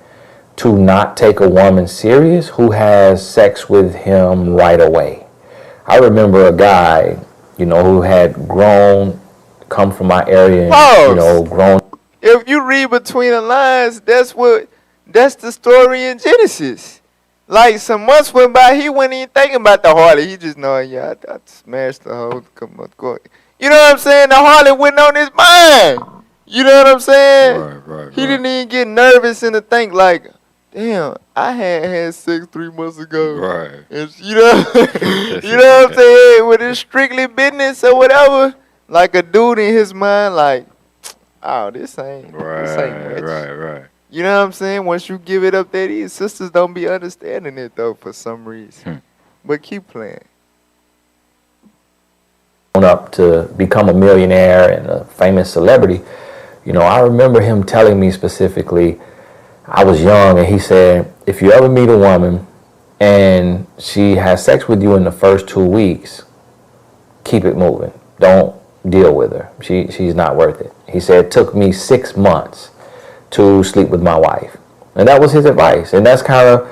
to not take a woman serious who has sex with him right away. I remember a guy, who had come from my area and, grown. If you read between the lines, that's the story in Genesis. Like some months went by, he wasn't even thinking about the harlot. He just know, I smashed the whole. You know what I'm saying? The harlot went on his mind. You know what I'm saying? Right. He didn't even get nervous and to think like, damn, I had sex 3 months ago. Right. And, you know what I'm saying? When it's strictly business or whatever, like a dude in his mind, like, oh, this ain't much. Right. You know what I'm saying? Once you give it up that easy, sisters don't be understanding it though for some reason. But keep playing. Up to become a millionaire and a famous celebrity, I remember him telling me specifically, I was young, and he said, if you ever meet a woman and she has sex with you in the first 2 weeks, keep it moving. Don't deal with her. She's not worth it. He said, it took me 6 months to sleep with my wife. And that was his advice. And that's kind of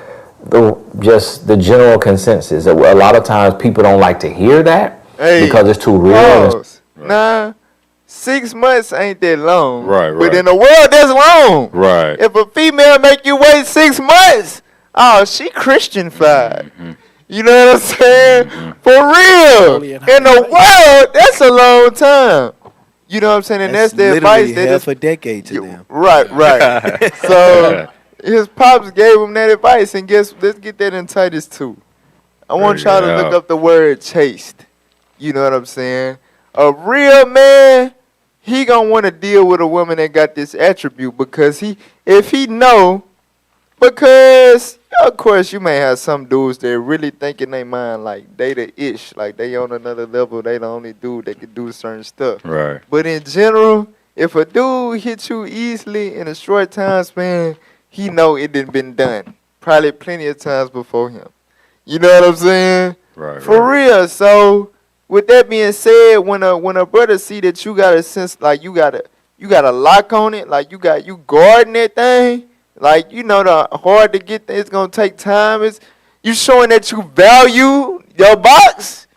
just the general consensus. A lot of times people don't like to hear that because it's too real. Nah, 6 months ain't that long. Right. But in the world, that's long. Right. If a female make you wait 6 months, oh, she Christian-fied. You know what I'm saying? For real. In the world, that's a long time. You know what I'm saying? And that's the advice. Half a decade to them. Right. So his pops gave him that advice, and let's get that in Titus 2. I want y'all to look up the word chaste. You know what I'm saying? A real man, he gonna want to deal with a woman that got this attribute because of course you may have some dudes that really think in their mind like they the ish, like they on another level, they the only dude that can do certain stuff. Right. But in general, if a dude hits you easily in a short time span, he know it done been done. Probably plenty of times before him. You know what I'm saying? Right. For real. So with that being said, when a brother see that you got a sense like you got a lock on it, like you guarding that thing, like the hard to get it's gonna take time. Is you showing that you value your box?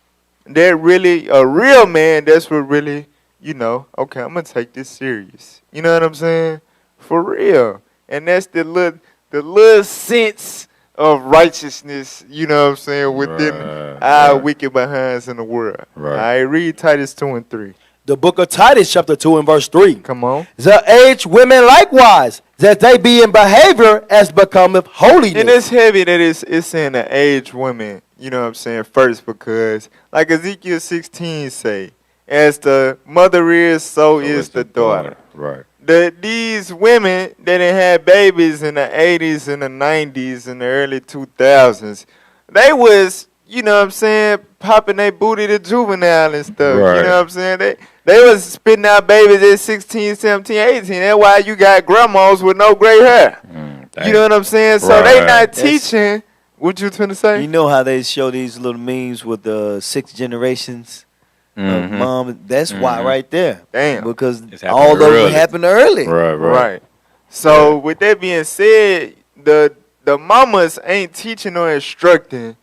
That really a real man. That's what really okay, I'm gonna take this serious. You know what I'm saying? For real. And that's the little sense of righteousness, you know what I'm saying, within our wicked behinds in the world. Right. I read Titus 2 and 3. The book of Titus, chapter 2 and verse 3. Come on. The aged women likewise, that they be in behavior as becometh holiness. And it's heavy that it's saying the aged women, you know what I'm saying, first, because like Ezekiel 16 say, as the mother is, so is the daughter. Right. These women that had babies in the 80s and the 90s and the early 2000s, they was, you know what I'm saying, popping their booty to juvenile and stuff. Right. You know what I'm saying? They was spitting out babies at 16, 17, 18. That's why you got grandmas with no gray hair. You know what I'm saying? So they not teaching. What you trying to say? You know how they show these little memes with the 6 generations of mom? That's why right there. Damn. Because all of it happened early. Right. So with that being said, the mamas ain't teaching or instructing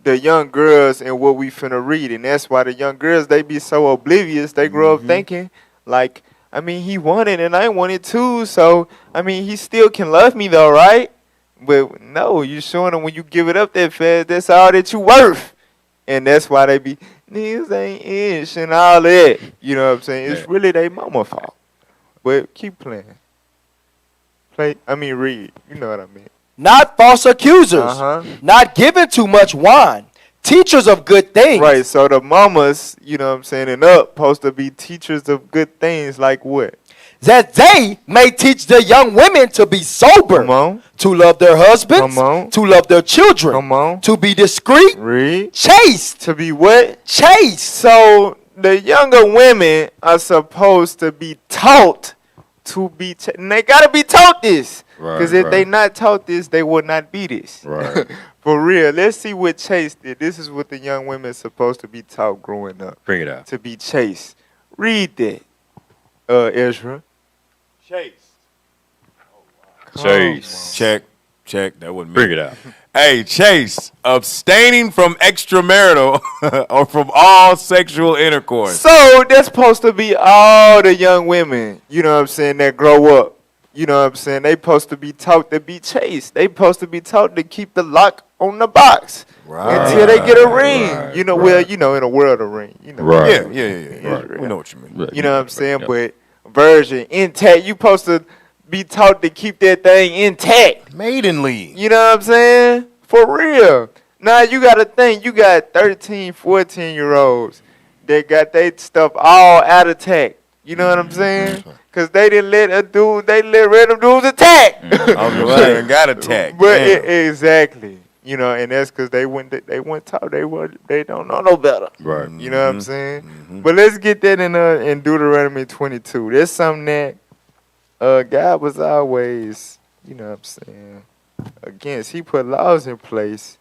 the young girls in what we finna read. And that's why the young girls, they be so oblivious. They grow up thinking, like, I mean, he wanted and I wanted too. So, I mean, he still can love me though, right? But no, you showing them when you give it up that fast, that's all that you worth. And that's why they be, niggas ain't ish and all that. You know what I'm saying? It's really they mama fault. But keep playing. Read. You know what I mean. Not false accusers. Not giving too much wine. Teachers of good things. Right, so the mamas, you know what I'm saying, and up, supposed to be teachers of good things like what? That they may teach the young women to be sober. Come on. To love their husbands. Come on. To love their children. Come on. To be discreet. Read. Chaste. To be what? Chaste. So the younger women are supposed to be taught to be and they got to be taught this. Because if they not taught this, they will not be this. Right. For real. Let's see what chaste did. This is what the young women are supposed to be taught growing up. Bring it out. To be chaste. Read that, Ezra. Chaste. Chase. Check. That wouldn't Bring it out. Hey, Chase, abstaining from extramarital or from all sexual intercourse. So that's supposed to be all the young women, you know what I'm saying, that grow up. You know what I'm saying? They supposed to be taught to be chaste. They supposed to be taught to keep the lock on the box until they get a ring. You know, well, you know, in a world of ring. You know, Yeah. We know what you mean. You know what I'm saying? But virgin, intact, you supposed to be taught to keep that thing intact. Maidenly. You know what I'm saying? For real. Now you got to think, you got 13, 14-year-olds that got their stuff all out of tact. You know what I'm saying? Because they didn't let random dudes attack. Got attacked. But exactly. You know, and that's because they weren't taught. They don't know no better. Right. You know what I'm saying? But let's get that in Deuteronomy 22. There's something that God was always, you know what I'm saying, against. He put laws in place,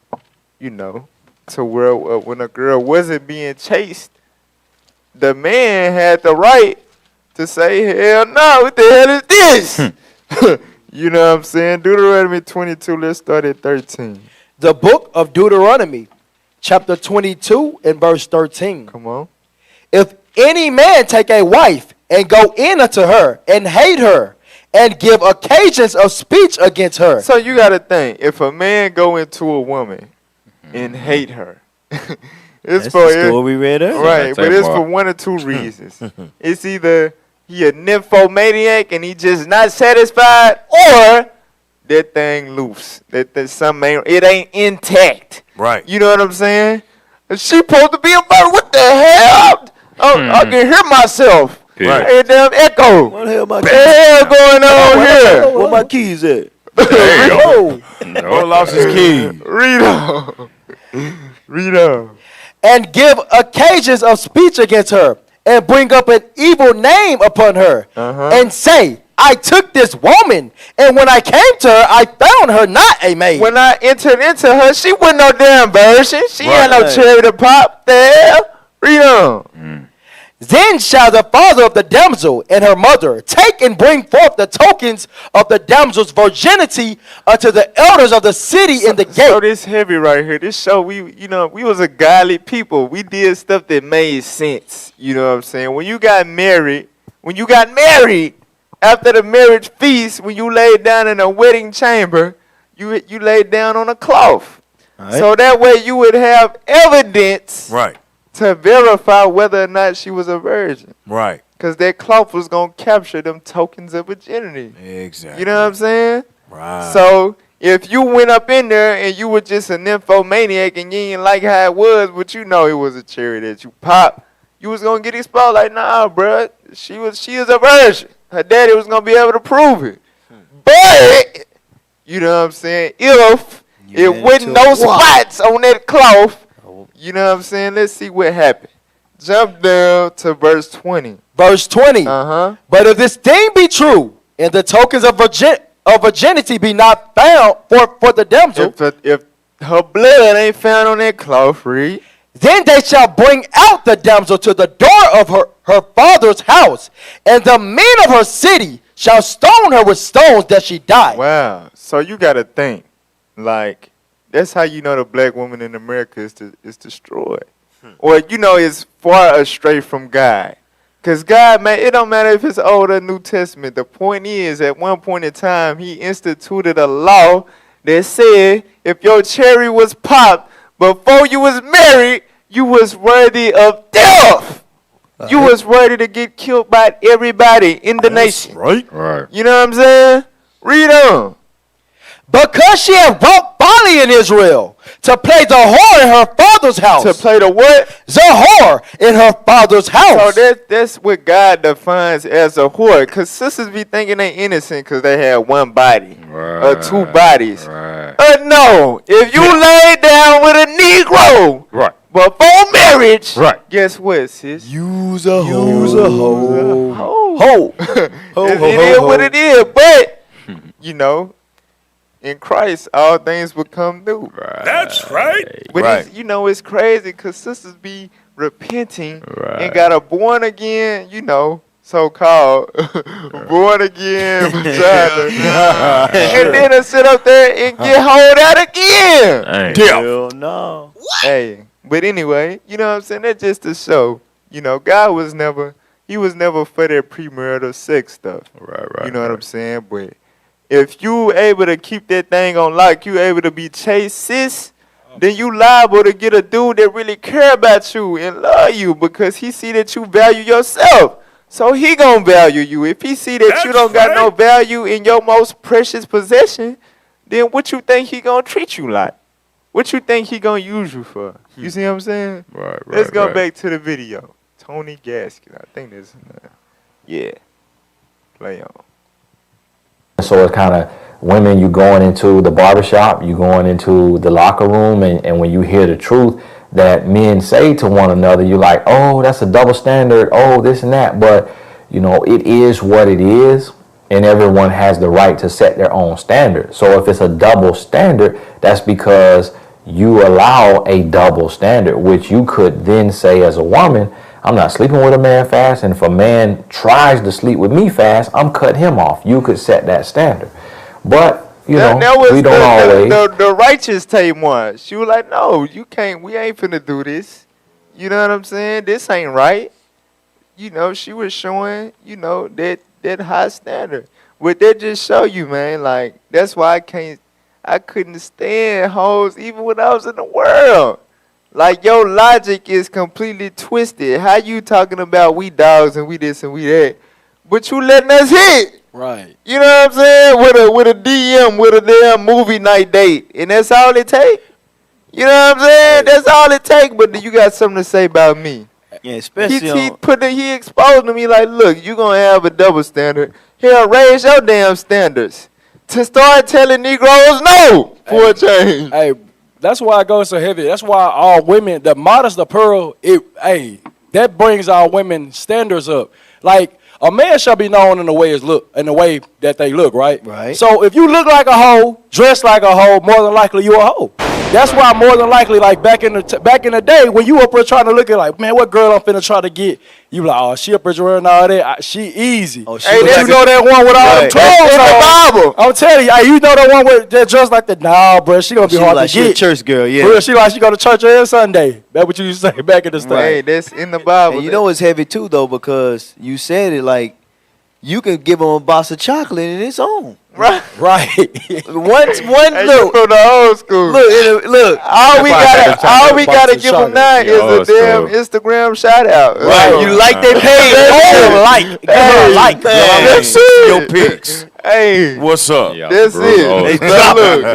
you know, to where when a girl wasn't being chaste, the man had the right to say, hell no, what the hell is this? You know what I'm saying? Deuteronomy 22, let's start at 13. The book of Deuteronomy, chapter 22 and verse 13. Come on. If any man take a wife and go in unto her and hate her and give occasions of speech against her. So you got to think, if a man go into a woman and hate her, That's the story we read earlier. Right, but it's for one or two reasons. It's either he a nymphomaniac and he just not satisfied, or that thing loose. That something it ain't intact. Right. You know what I'm saying? And she supposed to be a bird. What the hell? I can hear myself. Right. Hey, damn echo. What the hell What the hell going on here? Where my keys at? Boy lost his key. Read on. Read on. And give occasions of speech against her, and bring up an evil name upon her, and say, I took this woman, and when I came to her, I found her not a maid. When I entered into her, she wasn't no damn virgin. She had no cherry to pop. The hell? Read on. Then shall the father of the damsel and her mother take and bring forth the tokens of the damsel's virginity unto the elders of the city in the gate. So this heavy right here. This show, we was a godly people. We did stuff that made sense. You know what I'm saying? When you got married, after the marriage feast, when you laid down in a wedding chamber, you laid down on a cloth. Right. So that way you would have evidence. Right. To verify whether or not she was a virgin. Right. Because that cloth was going to capture them tokens of virginity. Exactly. You know what I'm saying? Right. So if you went up in there and you were just a nymphomaniac and you didn't like how it was, but you know it was a cherry that you popped, you was going to get exposed like, nah, bruh, she is a virgin. Her daddy was going to be able to prove it. But, you know what I'm saying, if it wasn't no spots on that cloth, you know what I'm saying? Let's see what happened. Jump down to verse 20. Verse 20. But if this thing be true, and the tokens of virginity be not found for the damsel, if her blood ain't found on that cloth, read. Then they shall bring out the damsel to the door of her father's house, and the men of her city shall stone her with stones that she die. Wow. So you got to think, like, that's how you know the black woman in America is destroyed. Or, you know, is far astray from God. Because God, man, it don't matter if it's Old or New Testament. The point is, at one point in time, he instituted a law that said if your cherry was popped before you was married, you was worthy of death. You was worthy to get killed by everybody in the nation. Right. You know what I'm saying? Read on. Because she had wrought folly in Israel, to play the whore in her father's house. To play the what? The whore in her father's house. So that's what God defines as a whore. Because sisters be thinking they innocent because they had one body or two bodies. No, if you lay down with a Negro before marriage, guess what, sis? Use a hoe. Ho. It is what it is. But, you know, in Christ, all things become new. That's right. But it's, you know, it's crazy because sisters be repenting and got a born again, you know, so-called born again vagina. And then they sit up there and get hold out again. Hell no. Hey, but anyway, you know what I'm saying? That's just to show, you know, God was never, he was never for that premarital sex stuff. You know what I'm saying? But if you able to keep that thing on lock, you able to be chased, sis, then you liable to get a dude that really care about you and love you because he see that you value yourself. So he gonna value you. If he see that you don't got no value in your most precious possession, then what you think he gonna treat you like? What you think he gonna use you for? You see what I'm saying? Let's go back to the video. Tony Gaskin, I think this. Yeah. Play on. So it's kind of women, you going into the barbershop, you going into the locker room, and when you hear the truth that men say to one another, you're like, oh, that's a double standard, oh, this and that. But, you know, it is what it is, and everyone has the right to set their own standard. So if it's a double standard, that's because you allow a double standard, which you could then say as a woman, I'm not sleeping with a man fast, and if a man tries to sleep with me fast, I'm cutting him off. You could set that standard. But, you know, we don't always. The righteous Tamar, she was like, no, you can't, we ain't finna do this. You know what I'm saying? This ain't right. You know, she was showing, you know, that high standard. But that just show you, man, like, that's why I couldn't stand hoes even when I was in the world. Like, your logic is completely twisted. How you talking about we dogs and we this and we that, but you letting us hit? Right. You know what I'm saying? With a DM, with a damn movie night date, and that's all it take. You know what I'm saying? That's all it take. But you got something to say about me? Yeah, especially he exposed to me like, look, you gonna have a double standard. Hell, raise your damn standards to start telling Negroes no for a change. Hey, that's why it goes so heavy. That's why all women, the modest, the pearl, that brings our women standards up. Like, a man shall be known in the way that they look, right? Right. So if you look like a hoe, dress like a hoe, more than likely you a hoe. That's why more than likely, like back in the day, when you up there trying to look at like, man, what girl I'm finna try to get? You like, oh, she up there wearing all that. She easy. Oh, hey, you know that one with all the clothes in the Bible. I'm telling you, you know that one with that dressed like that. Nah, bro, she gonna be hard to get. She a church girl, yeah. Bro, she go to church every Sunday. That's what you used to say back in the day. Hey, that's in the Bible. And you know it's heavy too, though, because you said it like you could give them a box of chocolate and it's on. Right. One hey, look from the old school. Look. All we gotta give them now is a damn Instagram shout out. Right. You like their page. Give them a like. Let's see your pics. Hey, what's up? That's it. Look,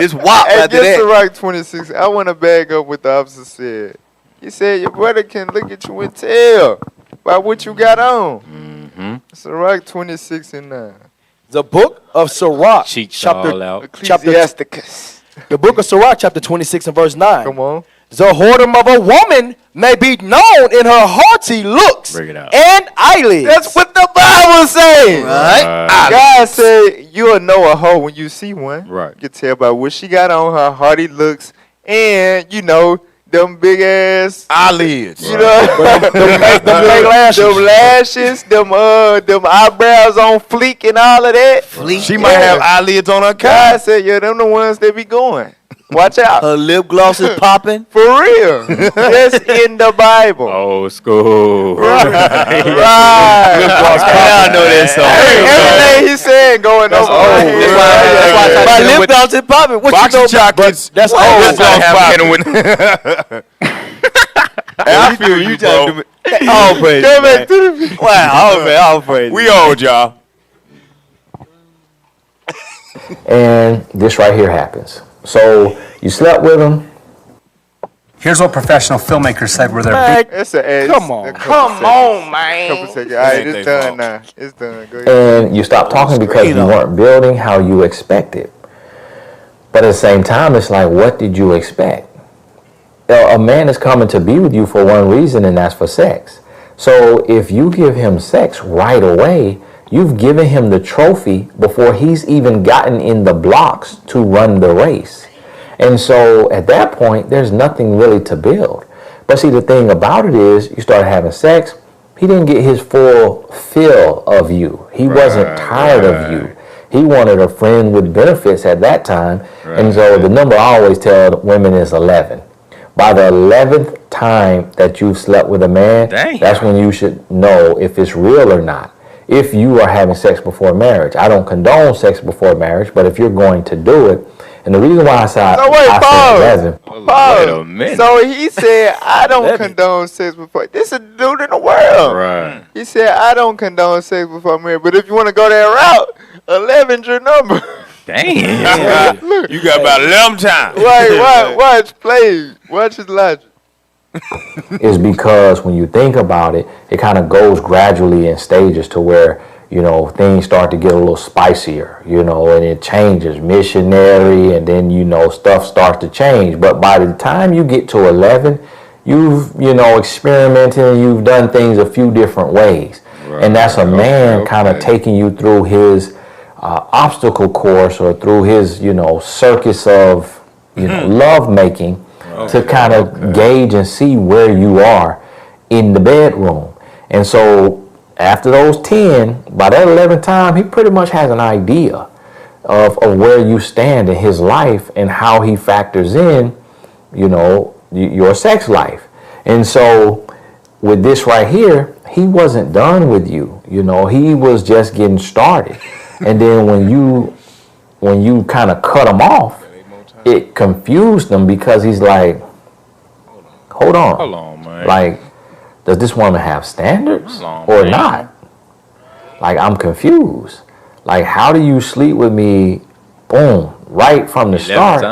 it's WAP after that. Ciroc 26. I want to bag up what the officer said. He said your brother can look at you and tell by what you got on. Ciroc 26 and 9. The book of Sirach, Ecclesiasticus. The book of Sirach, chapter 26 and verse 9. Come on. The whoredom of a woman may be known in her haughty looks and eyelids. That's what the Bible says. Right. God said you'll know a hoe when you see one. Right. You can tell by what she got on, her haughty looks, and, you know, them big ass eyelids. You know, them lashes, them eyebrows on fleek and all of that. She might have eyelids on her God said, yeah, them the ones that be going. Watch out. Her lip gloss is popping. For real. That's in the Bible. Old school. Right. I know that song. Everything he said going over. That's why my lip gloss is popping. What Box you know of chocolates. That's old. I feel you, bro. All praise. Come back to the Wow, all praise. We old, y'all. And this right here happens. So you slept with him. Here's what professional filmmakers said were their That's an ass. Come on. Come on, man. Couple seconds. All right, it's done now. It's done. Go ahead. And you stopped talking because you weren't building how you expected. But at the same time, it's like, what did you expect? A man is coming to be with you for one reason, and that's for sex. So if you give him sex right away, you've given him the trophy before he's even gotten in the blocks to run the race. And so at that point, there's nothing really to build. But see, the thing about it is, you started having sex, he didn't get his full fill of you. He wasn't tired of you. He wanted a friend with benefits at that time. And so the number I always tell women is 11. By the 11th time that you've slept with a man, that's when you should know if it's real or not. If you are having sex before marriage. I don't condone sex before marriage, but if you're going to do it, and the reason why I said, Wait a minute. So he said, I don't condone sex before. This is a dude in the world. Right. He said, I don't condone sex before marriage. But if you want to go that route, 11's your number. Damn. Look. You got about 11 times. Watch, play. Watch his logic. Is because when you think about it, it kind of goes gradually in stages to where, you know, things start to get a little spicier, you know, and it changes missionary, and then, you know, stuff starts to change. But by the time you get to 11, you've, you know, experimented and you've done things a few different ways. And that's a man kind of taking you through his obstacle course, or through his, you know, circus of, you know, love making, to kind of gauge and see where you are in the bedroom. And so after those 10, by that 11th time, he pretty much has an idea of where you stand in his life and how he factors in, you know, your sex life. And so with this right here, he wasn't done with you. You know, he was just getting started. And then when you kind of cut him off, it confused him, because he's like, hold on, man. Like, does this woman have standards or not? Like, I'm confused. Like, how do you sleep with me, boom, right from the start,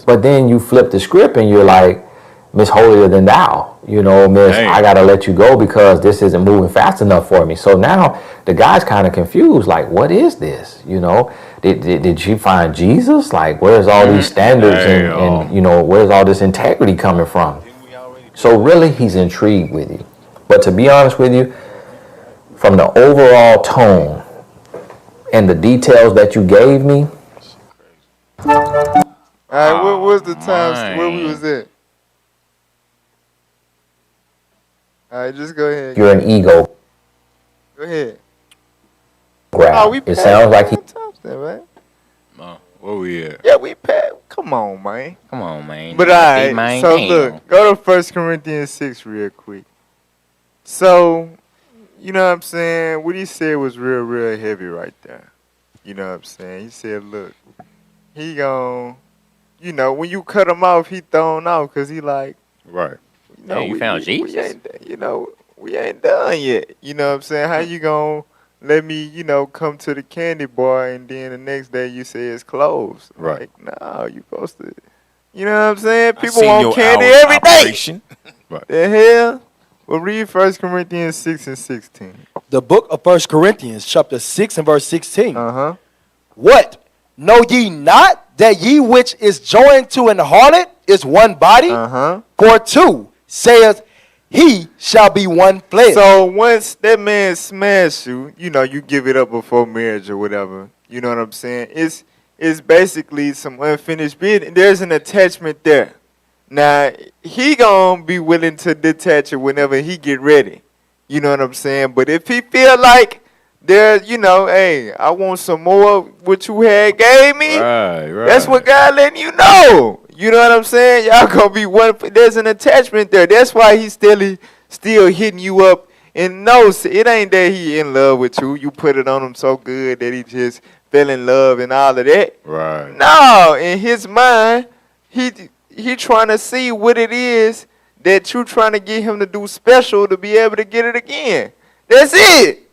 but then you flip the script and you're like, Miss Holier Than Thou, you know, Miss, I gotta let you go because this isn't moving fast enough for me. So now the guy's kind of confused, like, what is this? You know, did she find Jesus? Like, where's all these standards and, you know, where's all this integrity coming from? So really, he's intrigued with you. But to be honest with you, from the overall tone and the details that you gave me. All right, what was the times where we was at? All right, just go ahead. You're an ego. Go ahead. Grab. It sounds like he. Right? Where we at? Yeah, we passed. Come on, man. Come on, man. But all right, so look, go to 1 Corinthians 6 real quick. So, you know what I'm saying? What he said was real heavy right there. You know what I'm saying? He said, look, he gon', you know, when you cut him off, he thrown off because he like, right. You know, you found Jesus. We ain't done yet. You know what I'm saying? How you gonna let me, you know, come to the candy bar and then the next day you say it's closed? Right. Like, no, you supposed to. You know what I'm saying? People want candy every day. Right. The hell? Well, read 1 Corinthians 6 and 16. The book of 1 Corinthians, chapter 6 and verse 16. Uh-huh. What? Know ye not that ye which is joined to an harlot is one body? Uh-huh. For 2 saith, he shall be one flesh. So once that man smash you, you know, you give it up before marriage or whatever. You know what I'm saying? It's basically some unfinished business. There's an attachment there. Now, he gonna be willing to detach it whenever he get ready. You know what I'm saying? But if he feel like there, you know, hey, I want some more of what you had gave me. Right. That's what God letting you know. You know what I'm saying? Y'all gonna be one. There's an attachment there. That's why he's still hitting you up. And no, it ain't that he in love with you. You put it on him so good that he just fell in love and all of that. Right. No, in his mind, he trying to see what it is that you trying to get him to do special to be able to get it again. That's it.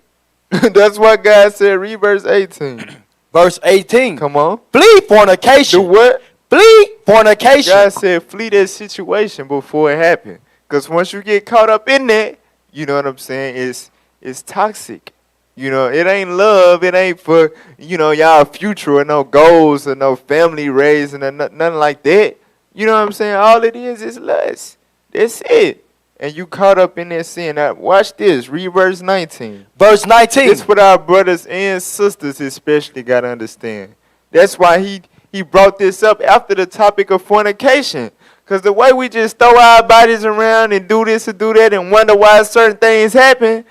That's why God said, read verse 18. Verse 18. Come on. Flee fornication. Do what? Flee fornication. God said, flee that situation before it happened. Because once you get caught up in that, you know what I'm saying, it's toxic. You know, it ain't love. It ain't for, you know, y'all future or no goals or no family raising or nothing like that. You know what I'm saying? All it is lust. That's it. And you caught up in that sin. Now, watch this. Read verse 19. Verse 19. This what our brothers and sisters especially got to understand. That's why he brought this up after the topic of fornication. Because the way we just throw our bodies around and do this and do that and wonder why certain things happen,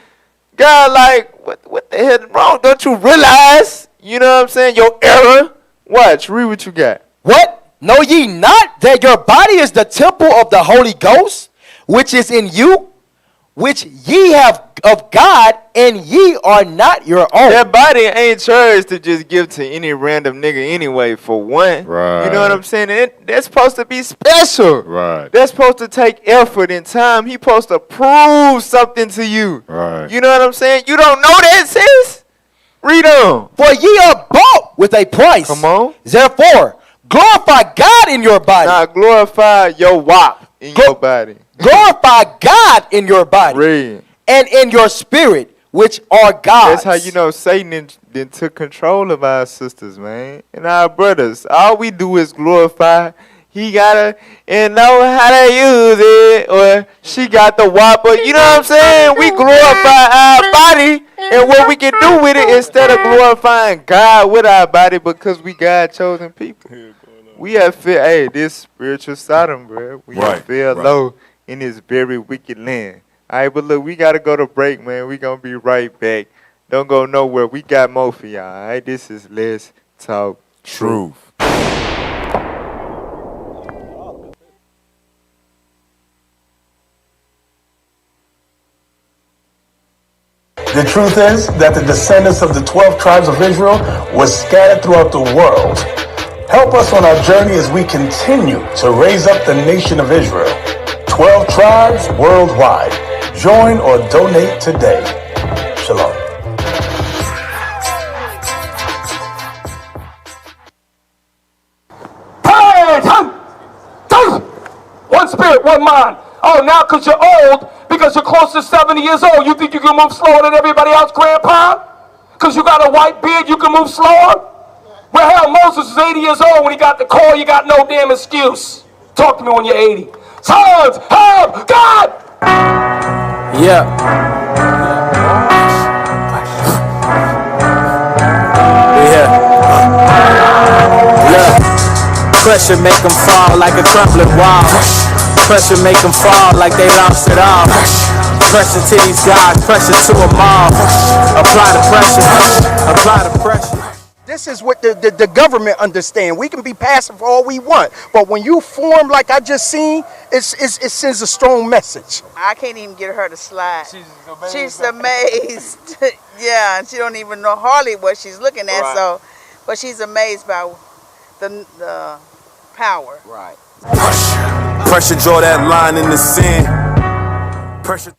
God, like, what the hell is wrong? Don't you realize, you know what I'm saying, your error? Watch, read what you got. What? Know ye not that your body is the temple of the Holy Ghost, which is in you, which ye have of God, and ye are not your own. That body ain't yours to just give to any random nigga anyway, for one. Right. You know what I'm saying? That's supposed to be special. Right. That's supposed to take effort and time. He supposed to prove something to you. Right. You know what I'm saying? You don't know that, sis? Read on. For ye are bought with a price. Come on. Therefore, glorify God in your body. Now glorify your wop in your body. Glorify God in your body. Read. And in your spirit, which are God's. That's how you know Satan then took control of our sisters, man. And our brothers. All we do is glorify. He gotta and know how to use it. Or she got the whopper. You know what I'm saying? We glorify our body and what we can do with it instead of glorifying God with our body because we God chosen people. We have fell, this spiritual Sodom, bro. We have fell low in this very wicked land. All right, but look, we got to go to break, man. We going to be right back. Don't go nowhere. We got more for y'all, all right? This is Let's Talk Truth. The truth is that the descendants of the 12 tribes of Israel were scattered throughout the world. Help us on our journey as we continue to raise up the nation of Israel. 12 tribes worldwide. Join or donate today. Shalom. One spirit, one mind. Oh, now because you're old, because you're close to 70 years old, you think you can move slower than everybody else, Grandpa? Because you got a white beard, you can move slower? Well, hell, Moses was 80 years old when he got the call. You got no damn excuse. Talk to me when you're 80. Sons of God! Yeah. Look, pressure make them fall like a crumbling wall. Pressure make them fall like they lost it all. Pressure to these guys, pressure to them all. Apply the pressure, apply the pressure. This is what the government understand. We can be passive all we want, but when you form like I just seen, it sends a strong message. I can't even get her to slide. She's amazed. Yeah, and she don't even know hardly what she's looking at. Right. So, but she's amazed by the power. Right. Pressure draw that line in the sand. Pressure.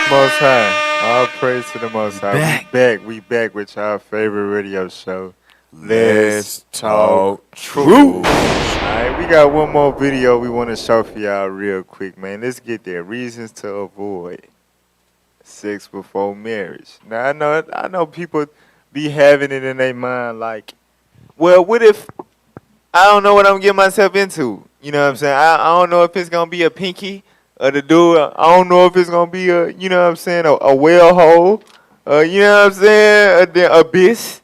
Most High. All praise to the Most High. We back with our favorite radio show. Let's Talk Truth. All right, we got one more video we want to show for y'all real quick, man. Let's get there. Reasons to avoid sex before marriage. Now, I know people be having it in their mind like, well, what if I don't know what I'm getting myself into? You know what I'm saying? I don't know if it's going to be a pinky. The dude, I don't know if it's going to be a, you know what I'm saying, a well hole, you know what I'm saying, the abyss.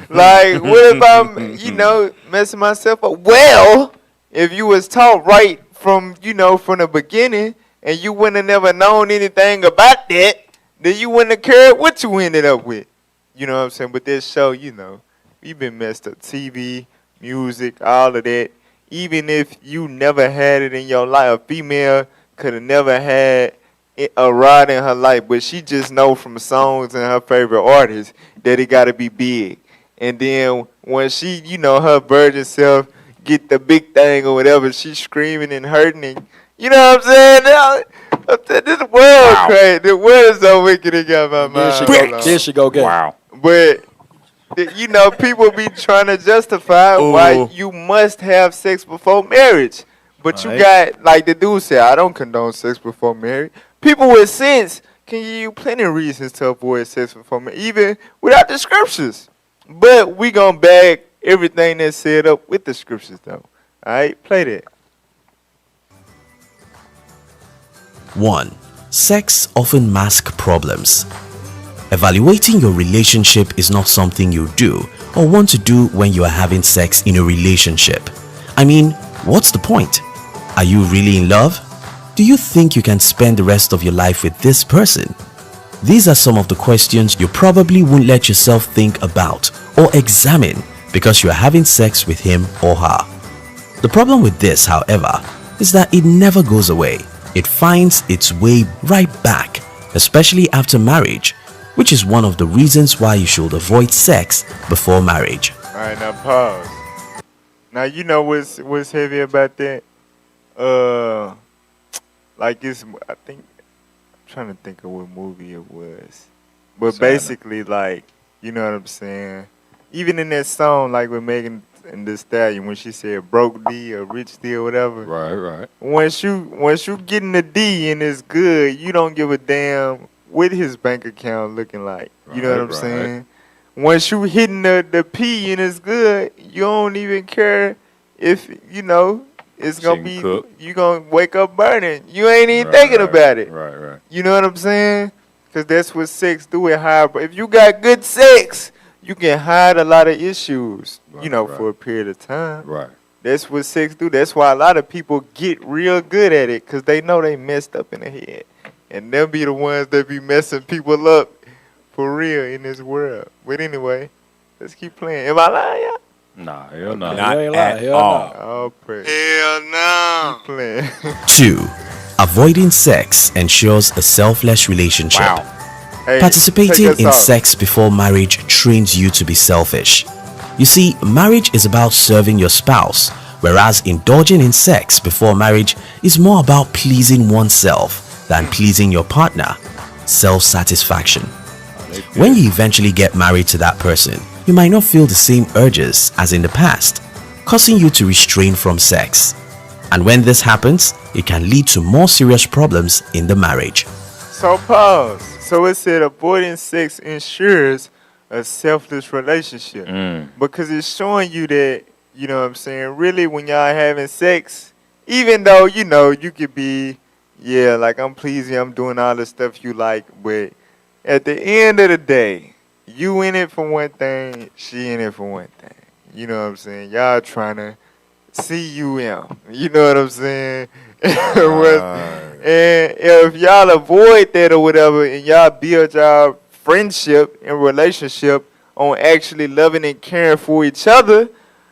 Like, what if I'm, you know, messing myself up? Well, if you was taught right from, you know, from the beginning, and you wouldn't have never known anything about that, then you wouldn't have cared what you ended up with. You know what I'm saying? But this show, you know, we've been messed up. TV, music, all of that. Even if you never had it in your life, a female could have never had a rod in her life, but she just know from songs and her favorite artists that it got to be big. And then when she, you know, her virgin self get the big thing or whatever. She's screaming and hurting, and you know what I'm saying? Now, this world crazy. The world is so wicked. It got my mind. There she go again. Wow. But you know, people be trying to justify why you must have sex before marriage. But you got, like the dude said, I don't condone sex before marriage. People with sense can give you plenty of reasons to avoid sex before marriage, even without the scriptures. But we gonna back everything that's said up with the scriptures, though. All right, play that. 1. Sex often masks problems. Evaluating your relationship is not something you do or want to do when you are having sex in a relationship. I mean, what's the point? Are you really in love? Do you think you can spend the rest of your life with this person? These are some of the questions you probably won't let yourself think about or examine because you are having sex with him or her. The problem with this, however, is that it never goes away. It finds its way right back, especially after marriage, which is one of the reasons why you should avoid sex before marriage. All right, now pause. Now you know what's heavy about that? Like it's, I think, I'm trying to think of what movie it was. But basically, like, you know what I'm saying? Even in that song, like with Megan and Thee Stallion, when she said broke D or rich D or whatever. Right. Once you get in the D and it's good, you don't give a damn what his bank account looking like. You know what I'm saying? Once you hitting the P and it's good, you don't even care if, you know, it's gonna be you gonna wake up burning. You ain't even thinking about it. Right. You know what I'm saying? Because that's what sex do. It hide. But if you got good sex, you can hide a lot of issues. You know, for a period of time. Right. That's what sex do. That's why a lot of people get real good at it, because they know they messed up in the head, and they'll be the ones that be messing people up for real in this world. But anyway, let's keep playing. Am I lying, y'all? Nah, hell no. Not at all. Oh, praise. Hell no. Keep playing. 2. Avoiding sex ensures a selfless relationship. Hey, Participating take us in off. sex before marriage trains you to be selfish. You see, marriage is about serving your spouse, whereas indulging in sex before marriage is more about pleasing oneself than pleasing your partner. Self-satisfaction. When you eventually get married to that person, you might not feel the same urges as in the past, causing you to restrain from sex. And when this happens, it can lead to more serious problems in the marriage. So pause. So it said avoiding sex ensures a selfless relationship. Because it's showing you that, you know what I'm saying, really when y'all having sex, even though, you know, you could be, yeah, like I'm pleasing, I'm doing all the stuff you like, but at the end of the day, you in it for one thing, she in it for one thing. You know what I'm saying? Y'all trying to CUM. You know what I'm saying? And if y'all avoid that or whatever, and y'all build y'all friendship and relationship on actually loving and caring for each other,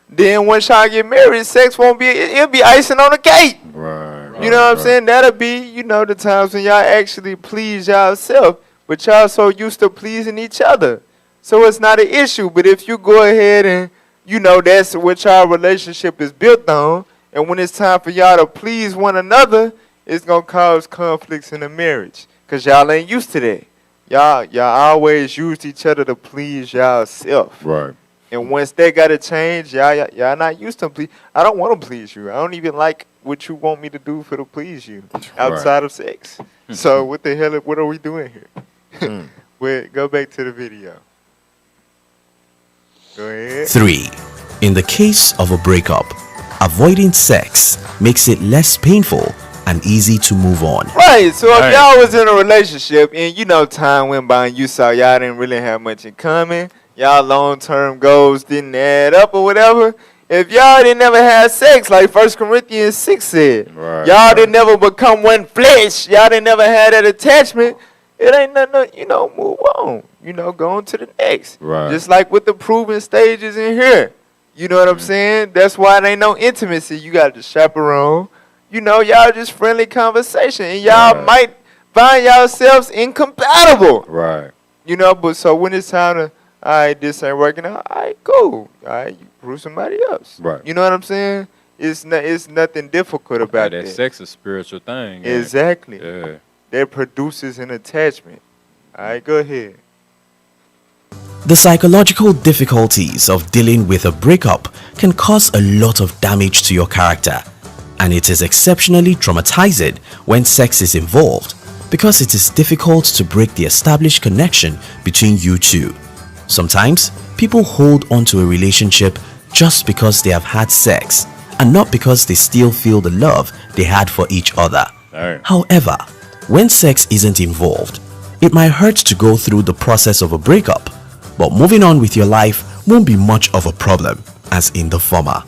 then once y'all get married, sex won't be, it'll be icing on the cake. You know what I'm saying? That'll be, you know, the times when y'all actually please y'allself, but y'all so used to pleasing each other. So it's not an issue. But if you go ahead and, you know, that's what y'all relationship is built on, and when it's time for y'all to please one another, it's going to cause conflicts in the marriage, because y'all ain't used to that. Y'all always used each other to please y'allself. Right. And once that got to change, y'all not used to please. I don't want to please you. I don't even like what you want me to do to please you outside of sex. So what the hell, what are we doing here? Wait, go back to the video. Go ahead. 3. In the case of a breakup, avoiding sex makes it less painful and easy to move on. Right, so if y'all was in a relationship and, you know, time went by and you saw y'all didn't really have much in common, y'all long-term goals didn't add up or whatever, if y'all didn't never have sex, like 1 Corinthians 6 said, y'all didn't never become one flesh, y'all didn't never have that attachment, it ain't nothing, you know, move on. You know, go on to the next. Right. Just like with the proven stages in here. You know what I'm saying? That's why there ain't no intimacy. You got the chaperone. You know, y'all just friendly conversation. And y'all might find yourselves incompatible. Right. You know, but so when it's time to All right, this ain't working out. All right, cool. All right, you prove somebody else. Right. You know what I'm saying? It's nothing difficult about that. that. Sex is a spiritual thing. Exactly. Yeah. That produces an attachment. All right, go ahead. The psychological difficulties of dealing with a breakup can cause a lot of damage to your character, and it is exceptionally traumatizing when sex is involved because it is difficult to break the established connection between you two. Sometimes people hold on to a relationship just because they have had sex and not because they still feel the love they had for each other. However, when sex isn't involved, it might hurt to go through the process of a breakup, but moving on with your life won't be much of a problem as in the former.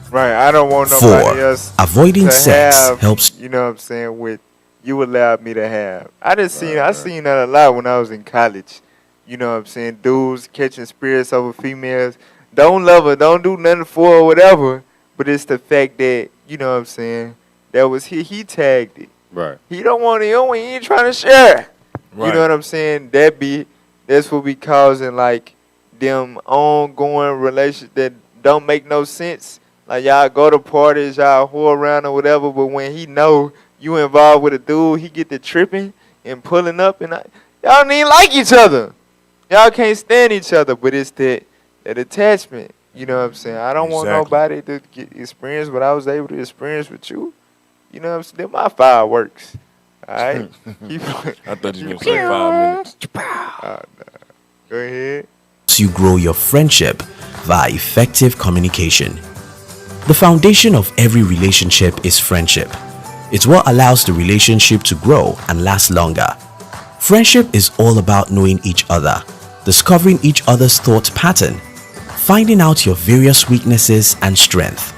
Right, I don't want nobody 4. else Avoiding to sex have, helps. You know what I'm saying, with you allowed me to have. I seen that a lot when I was in college. You know what I'm saying? Dudes catching spirits over females. Don't love her, don't do nothing for her, whatever. But it's the fact that, you know what I'm saying, that was he tagged it. Right. He don't want it, he ain't trying to share. Right. You know what I'm saying? That's what be causing like them ongoing relations that don't make no sense. Like y'all go to parties, y'all whore around or whatever, but when he know you involved with a dude, he get to tripping and pulling up, and y'all don't even like each other. Y'all can't stand each other, but it's that attachment. You know what I'm saying? I don't want nobody to experience what I was able to experience with you. You know what I'm saying? They're my fireworks. All right? I thought you were going to say 5 minutes. Go ahead. You grow your friendship via effective communication. The foundation of every relationship is friendship. It's what allows the relationship to grow and last longer. Friendship is all about knowing each other, discovering each other's thought pattern, finding out your various weaknesses and strength.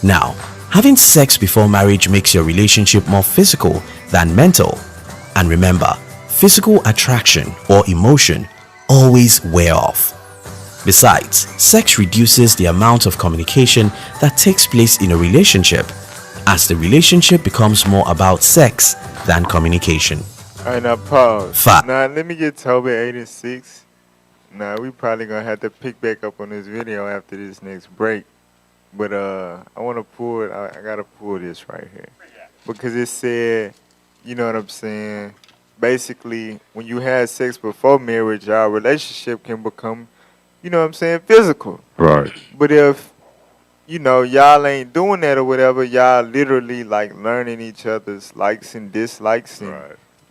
Now, having sex before marriage makes your relationship more physical than mental. And remember, physical attraction or emotion always wear off. Besides, sex reduces the amount of communication that takes place in a relationship, as the relationship becomes more about sex than communication. Alright, now pause. 5. Now let me get Toby 8 and 6. Now we probably gonna have to pick back up on this video after this next break. But I wanna pull it. I gotta pull this right here. Because it said, you know what I'm saying? Basically, when you had sex before marriage, our relationship can become, you know what I'm saying, physical. Right. But if, you know, y'all ain't doing that or whatever, y'all literally like learning each other's likes and dislikes and,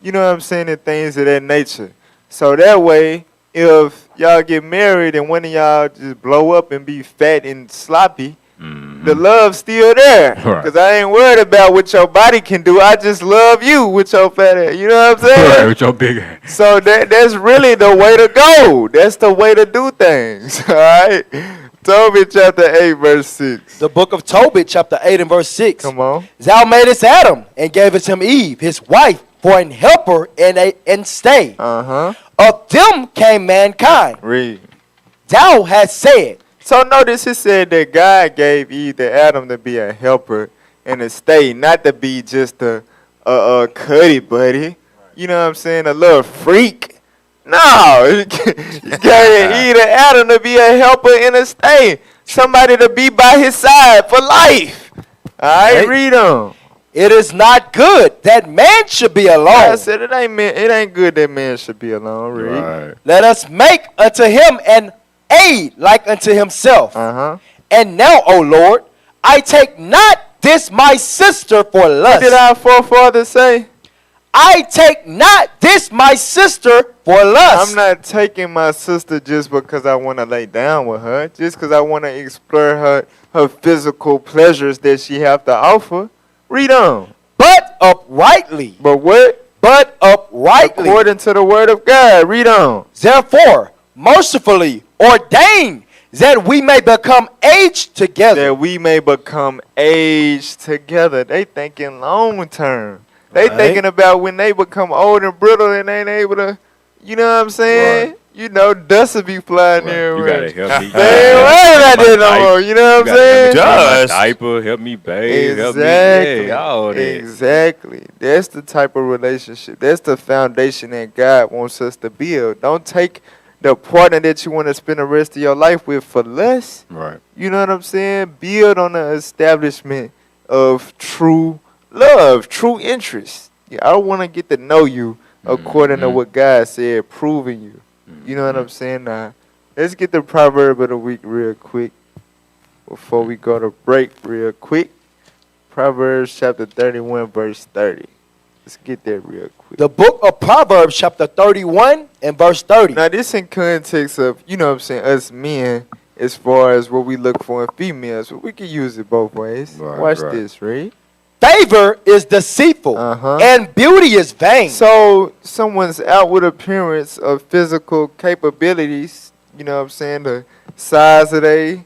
you know what I'm saying, and things of that nature. So that way, if y'all get married and one of y'all just blow up and be fat and sloppy, the love's still there. Because I ain't worried about what your body can do. I just love you with your fat ass. You know what I'm saying? Right, with your big ass. So that's really the way to go. That's the way to do things. All right? Tobit chapter 8, verse 6. The book of Tobit chapter 8 and verse 6. Come on. Thou madest Adam and gavest him Eve, his wife, for an helper and stay. Of them came mankind. Read. Thou hast said. So notice it said that God gave Eve to Adam to be a helper and a stay, not to be just a cuddy buddy. You know what I'm saying? A little freak. No, you gave Eve to Adam to be a helper and a stay. Somebody to be by his side for life. All right, read on. It is not good that man should be alone. I said it ain't good that man should be alone. Read. Right. Let us make unto him an aid like unto himself. And now, O Lord, I take not this my sister for lust. What did our forefathers say? I take not this my sister for lust. I'm not taking my sister just because I want to lay down with her, just because I want to explore her physical pleasures that she have to offer. Read on. But uprightly. But what? But uprightly. According to the word of God. Read on. Therefore, mercifully ordained that we may become aged together. That we may become aged together. They thinking long term. They thinking about when they become old and brittle and ain't able to, you know what I'm saying? Right. You know, dust will be flying there. You gotta help me. They ain't worried about that no more. You know what I'm saying? Dust. Diaper, help me bathe. Exactly. Help me. All that. Exactly. That's the type of relationship. That's the foundation that God wants us to build. Don't take the partner that you want to spend the rest of your life with for less. Right. You know what I'm saying? Build on the establishment of true love, true interest. Yeah, I want to get to know you according to what God said, proving you. You know what I'm saying? Now, let's get the proverb of the week real quick before we go to break real quick. Proverbs chapter 31, verse 30. Let's get there real quick. The book of Proverbs chapter 31 and verse 30. Now, this in context of, you know what I'm saying, us men, as far as what we look for in females. But we can use it both ways. Watch this, right? Favor is deceitful, and beauty is vain. So, someone's outward appearance of physical capabilities, you know what I'm saying, the size of they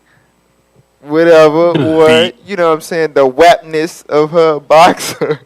whatever, or, you know what I'm saying, the wapness of her boxer,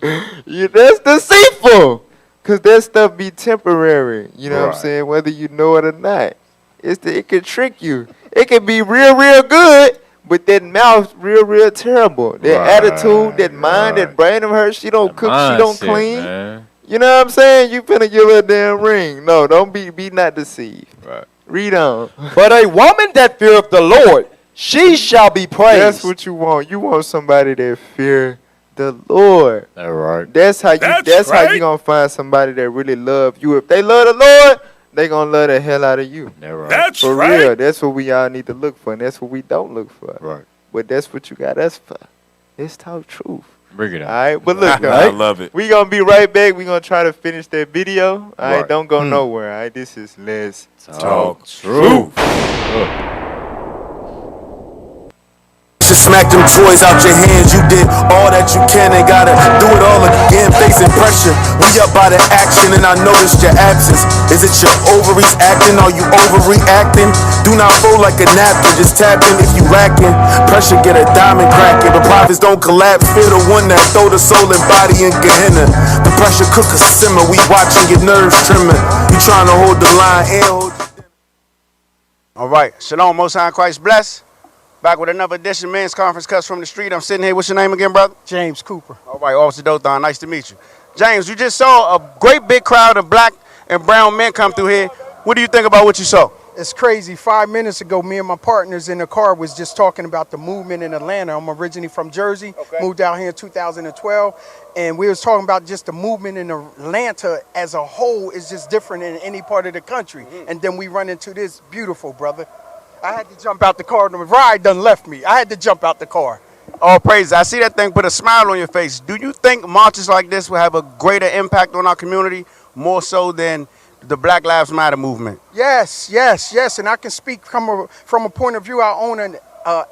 that's deceitful. Because that stuff be temporary, you know what I'm saying, whether you know it or not. It can trick you. It can be real, real good, but that mouth real terrible. That attitude, that mind, that brain of hers, she don't cook, she don't clean. Man. You know what I'm saying? You finna give her a damn ring. No, don't be not deceived. Right. Read on. But a woman that feareth the Lord, she shall be praised. That's what you want. You want somebody that fear the Lord. That's right. That's how you gonna find somebody that really love you. If they love the Lord, they gonna love the hell out of you. That's right. That's for real. That's what we all need to look for, and that's what we don't look for. Right. But that's what you got us for. Let's talk truth. Bring it on. All right, but look, I love it. We gonna be right back. We gonna try to finish that video. All right, don't go nowhere. All right, this is Let's Talk Truth. Smack them toys out your hands. You did all that you can and gotta do it all again. Facing pressure, we up by the action, and I noticed your absence. Is it your ovaries acting? Are you overreacting? Do not fold like a napkin, just tap in if you lacking. Pressure get a diamond cracking, but prophets don't collapse. Fear the one that throw the soul and body in Gehenna. The pressure cooker simmer, we watching your nerves trimming. You trying to hold the line and hold. All right, Shalom, Most High Christ bless. Back with another edition of Men's Conference Cuts from the Street. I'm sitting here. What's your name again, brother? James Cooper. All right, Officer Dothan. Nice to meet you. James, you just saw a great big crowd of black and brown men come through here. What do you think about what you saw? It's crazy. 5 minutes ago, me and my partners in the car was just talking about the movement in Atlanta. I'm originally from Jersey, moved out here in 2012, and we was talking about just the movement in Atlanta as a whole is just different in any part of the country. And then we run into this beautiful brother. I had to jump out the car. The ride done left me. I had to jump out the car. All praise. I see that thing put a smile on your face. Do you think marches like this will have a greater impact on our community, more so than the Black Lives Matter movement? Yes. And I can speak from a point of view. I own an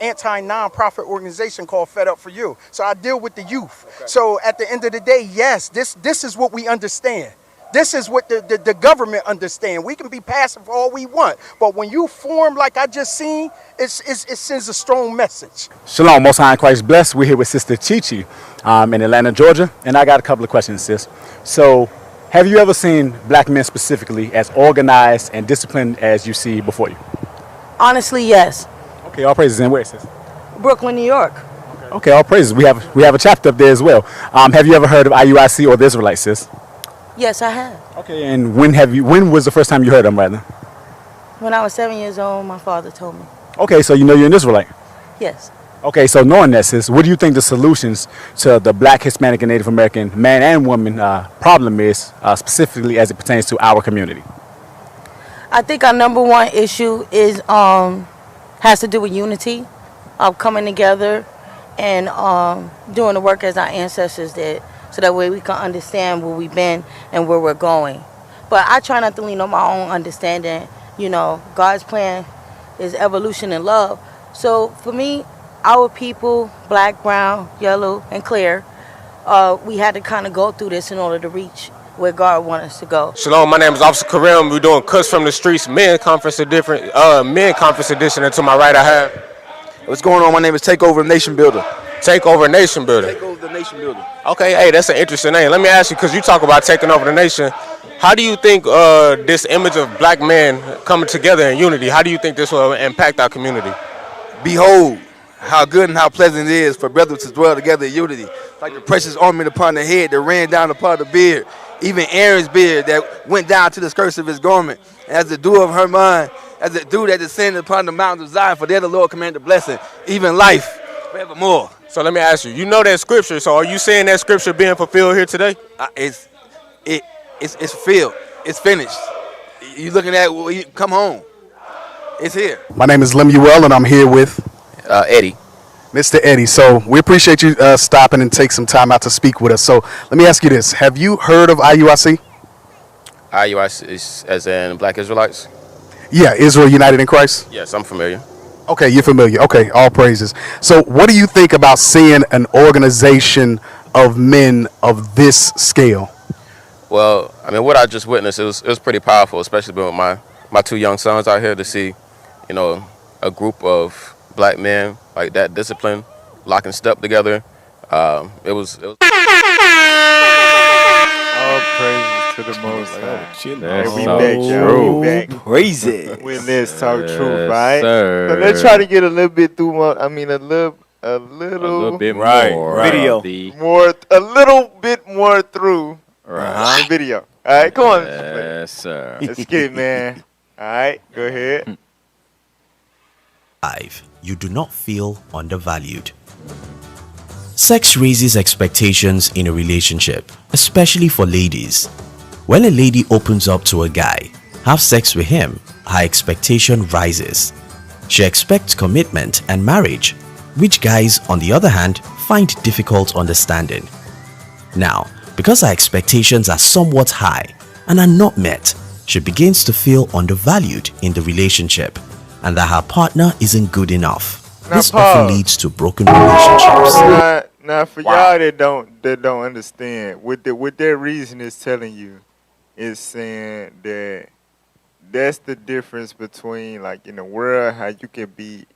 anti-nonprofit organization called Fed Up For You. So I deal with the youth. Okay. So at the end of the day, yes, this is what we understand. This is what the government understand. We can be passive all we want, but when you form like I just seen, it sends a strong message. Shalom, Most High Christ bless. We're here with Sister Chi-Chi in Atlanta, Georgia, and I got a couple of questions, sis. So, have you ever seen black men specifically as organized and disciplined as you see before you? Honestly, yes. Okay, all praises. And where, sis? Brooklyn, New York. Okay, all praises. We have a chapter up there as well. Have you ever heard of IUIC or the Israelites, sis? Yes, I have. Okay, and when was the first time you heard them, rather? When I was 7 years old, my father told me. Okay, so you know you're an Israelite? Yes. Okay, so knowing that, sis, what do you think the solutions to the black, Hispanic, and Native American man and woman problem is, specifically as it pertains to our community? I think our number one issue is has to do with unity, of coming together and doing the work as our ancestors did. So that way we can understand where we've been and where we're going. But I try not to lean on my own understanding. You know, God's plan is evolution and love. So for me, our people, black, brown, yellow, and clear, we had to kind of go through this in order to reach where God wants us to go. Shalom, my name is Officer Kareem. We're doing Cuts from the Streets Men Conference Edition. And to my right I have... What's going on? My name is Takeover Nation Builder. Takeover Nation Builder. Take over the Nation Builder. Okay, hey, that's an interesting name. Let me ask you, because you talk about taking over the nation. How do you think this image of black men coming together in unity, how do you think this will impact our community? Behold, how good and how pleasant it is for brothers to dwell together in unity. Like the precious ornament upon the head that ran down upon the beard. Even Aaron's beard that went down to the skirts of his garment. And as the dew of her mind, as the dew that descended upon the mountains of Zion, for there the Lord commanded blessing, even life forevermore. So let me ask you, you know that scripture, so are you saying that scripture being fulfilled here today? It's fulfilled. It's finished. You looking at, come home. It's here. My name is Lemuel, and I'm here with Eddie. Mr. Eddie. So we appreciate you stopping and take some time out to speak with us. So let me ask you this. Have you heard of IUIC? IUIC is as in Black Israelites? Yeah, Israel United in Christ? Yes, I'm familiar. Okay, you're familiar. Okay, all praises. So what do you think about seeing an organization of men of this scale? Well, I mean, what I just witnessed, it was pretty powerful, especially with my two young sons out here to see, you know, a group of black men like that discipline, lock and step together. It was All praises to the Most High. That's we so back, y'all. true. We back. Crazy. When let's talk Yes, truth, right? sir. So let's try to get a little bit through more. I mean, a little bit Right, more. right. Video. a little bit more through the video. All right, come on. Yes, sir. Let's get it, man. All right, go ahead. 5. You do not feel undervalued. Sex raises expectations in a relationship, especially for ladies. When a lady opens up to a guy, have sex with him, her expectation rises. She expects commitment and marriage, which guys, on the other hand, find difficult understanding. Now, because her expectations are somewhat high and are not met, she begins to feel undervalued in the relationship and that her partner isn't good enough. Now, This pause. often leads to broken relationships. Now, for y'all that don't understand, what their reason is telling you is saying that that's the difference between, like, in the world, how you can be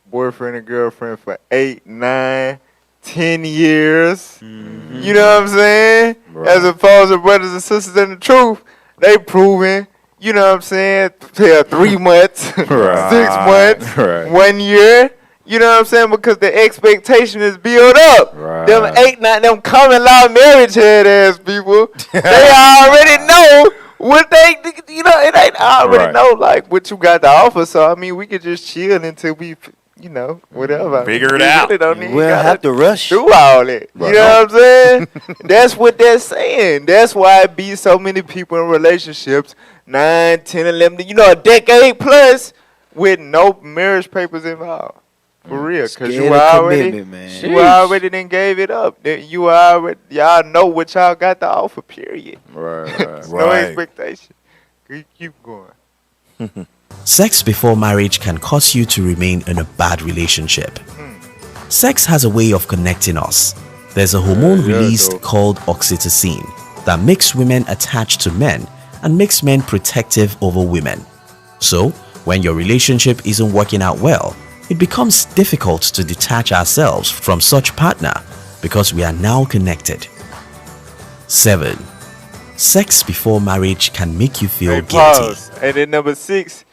boyfriend and girlfriend for 8, 9, 10 years. You know what I'm saying? As opposed to brothers and sisters in the truth, they proving, you know what I'm saying, 3 months, 6 months, 1 year. You know what I'm saying? Because the expectation is built up. Them 8, 9, them common law marriage head ass people, they already know what they, you know, it ain't already know like what you got to offer. So I mean, we could just chill until we, you know, whatever. Figure it out. Really don't even We'll have to rush. do all that. You know what I'm saying? That's what they're saying. That's why it be so many people in relationships, 9, 10, 11, you know, a decade plus with no marriage papers involved. For real, because you already done gave it up. Y'all know what y'all got to offer, period. Right. No expectation. Keep going. Sex before marriage can cause you to remain in a bad relationship. Sex has a way of connecting us. There's a hormone released called oxytocin that makes women attached to men and makes men protective over women. So, when your relationship isn't working out well, it becomes difficult to detach ourselves from such partner because we are now connected. 7. Sex before marriage can make you feel guilty. Pause. And then number 6,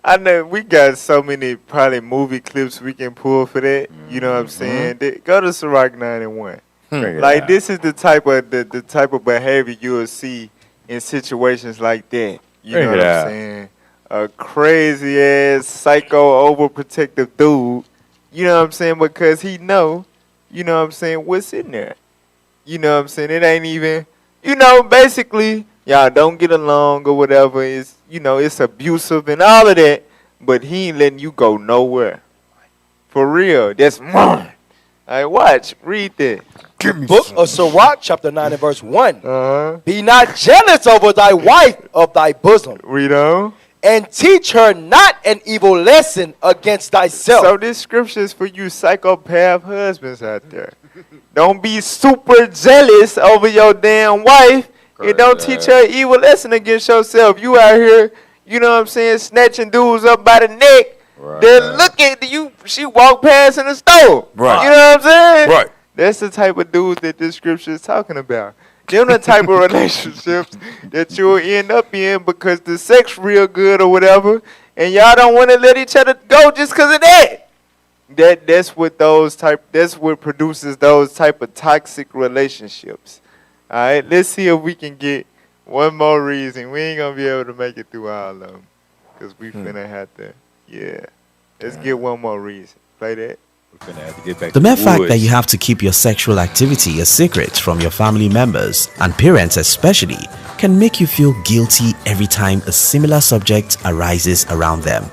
I know we got so many probably movie clips we can pull for that. You know what I'm saying? Go to Sirach 9 and 1. Like this is the type of the type of behavior you will see in situations like that. You know what I'm saying? A crazy ass psycho overprotective dude. You know what I'm saying? Because he know, you know what I'm saying, what's in there. You know what I'm saying? It ain't even, you know, basically, y'all don't get along or whatever. It's, you know, it's abusive and all of that. But he ain't letting you go nowhere. For real. That's mine. All right, watch. Read that. Book of Sirach, chapter 9 and verse 1. Be not jealous over thy wife of thy bosom. Read on. And teach her not an evil lesson against thyself. So this scripture is for you psychopath husbands out there. Don't be super jealous over your damn wife and don't teach her an evil lesson against yourself. You out here, you know what I'm saying, snatching dudes up by the neck. Then look at you, she walked past in the store. Right. You know what I'm saying? Right. That's the type of dudes that this scripture is talking about. Them the type of relationships that you'll end up in because the sex real good or whatever, and y'all don't want to let each other go just because of that. That's what produces those type of toxic relationships. All right, let's see if we can get one more reason. We ain't gonna be able to make it through all of them, cause we finna have to. Yeah, let's get one more reason. Play that. We're finna have to get back. The mere fact that you have to keep your sexual activity a secret from your family members and parents especially can make you feel guilty every time a similar subject arises around them.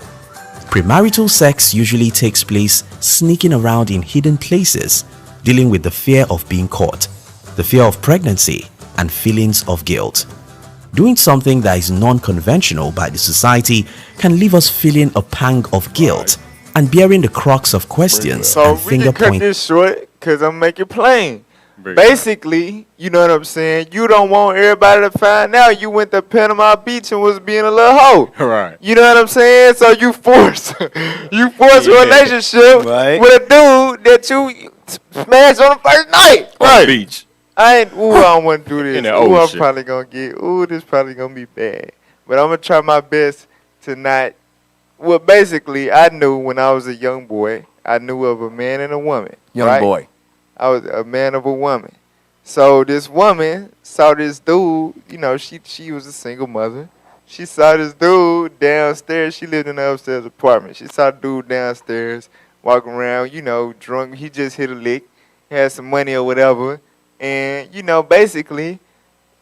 Premarital sex usually takes place sneaking around in hidden places, dealing with the fear of being caught, the fear of pregnancy, and feelings of guilt. Doing something that is non-conventional by the society can leave us feeling a pang of guilt and bearing the crux of questions So and we finger can cut pointing. this short because I'm making it plain. Basically, you know what I'm saying? You don't want everybody to find out you went to Panama Beach and was being a little hoe. Right. You know what I'm saying? So you force a relationship with a dude that you smashed on the first night. On the beach. I don't want to do this. In the I'm ocean. probably going to get, this probably going to be bad. But I'm going to try my best to not. Well, basically, I knew when I was a young boy, I knew of a man and a woman. Young boy. I was a man of a woman. So this woman saw this dude, you know, she was a single mother. She saw this dude downstairs. She lived in an upstairs apartment. She saw the dude downstairs walking around, you know, drunk. He just hit a lick, had some money or whatever. And, you know, basically,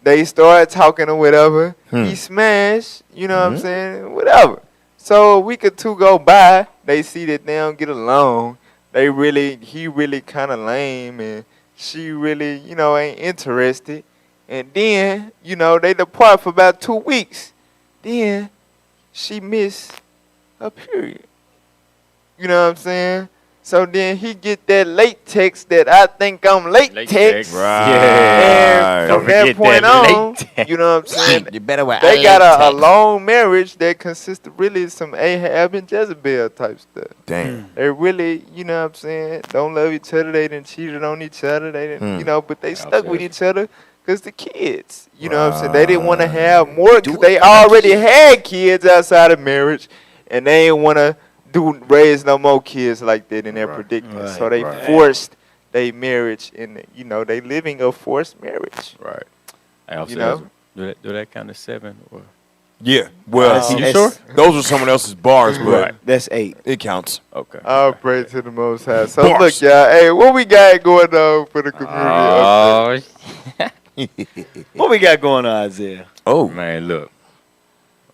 they started talking or whatever. He smashed, you know what I'm saying, whatever. So a week or two go by, they see that they don't get along. He really kind of lame, and she really, you know, ain't interested. And then, you know, they depart for about 2 weeks. Then she missed her period. You know what I'm saying? So then he get that late text that I think I'm late text. Right. And Don't from that forget point that on, you know what I'm saying? You better wear They late got a text. long marriage that consists of really some Ahab and Jezebel type stuff. Damn. They really, you know what I'm saying, don't love each other. They done cheated on each other. They done, you know, but they stuck with each other because the kids, you know what I'm saying? They didn't want to have more because they already had kids outside of marriage, and they didn't want to raise no more kids like that in their predicament. So they forced their marriage, and you know they living a forced marriage. Right. You know? Do that count as 7 or? Yeah. Well, You sure? Those are someone else's bars, but Right. That's 8. It counts. Okay. All praise to the Most High. So Bars. look, y'all. Hey, what we got going on for the community? What we got going on, Isaiah? Oh man, look.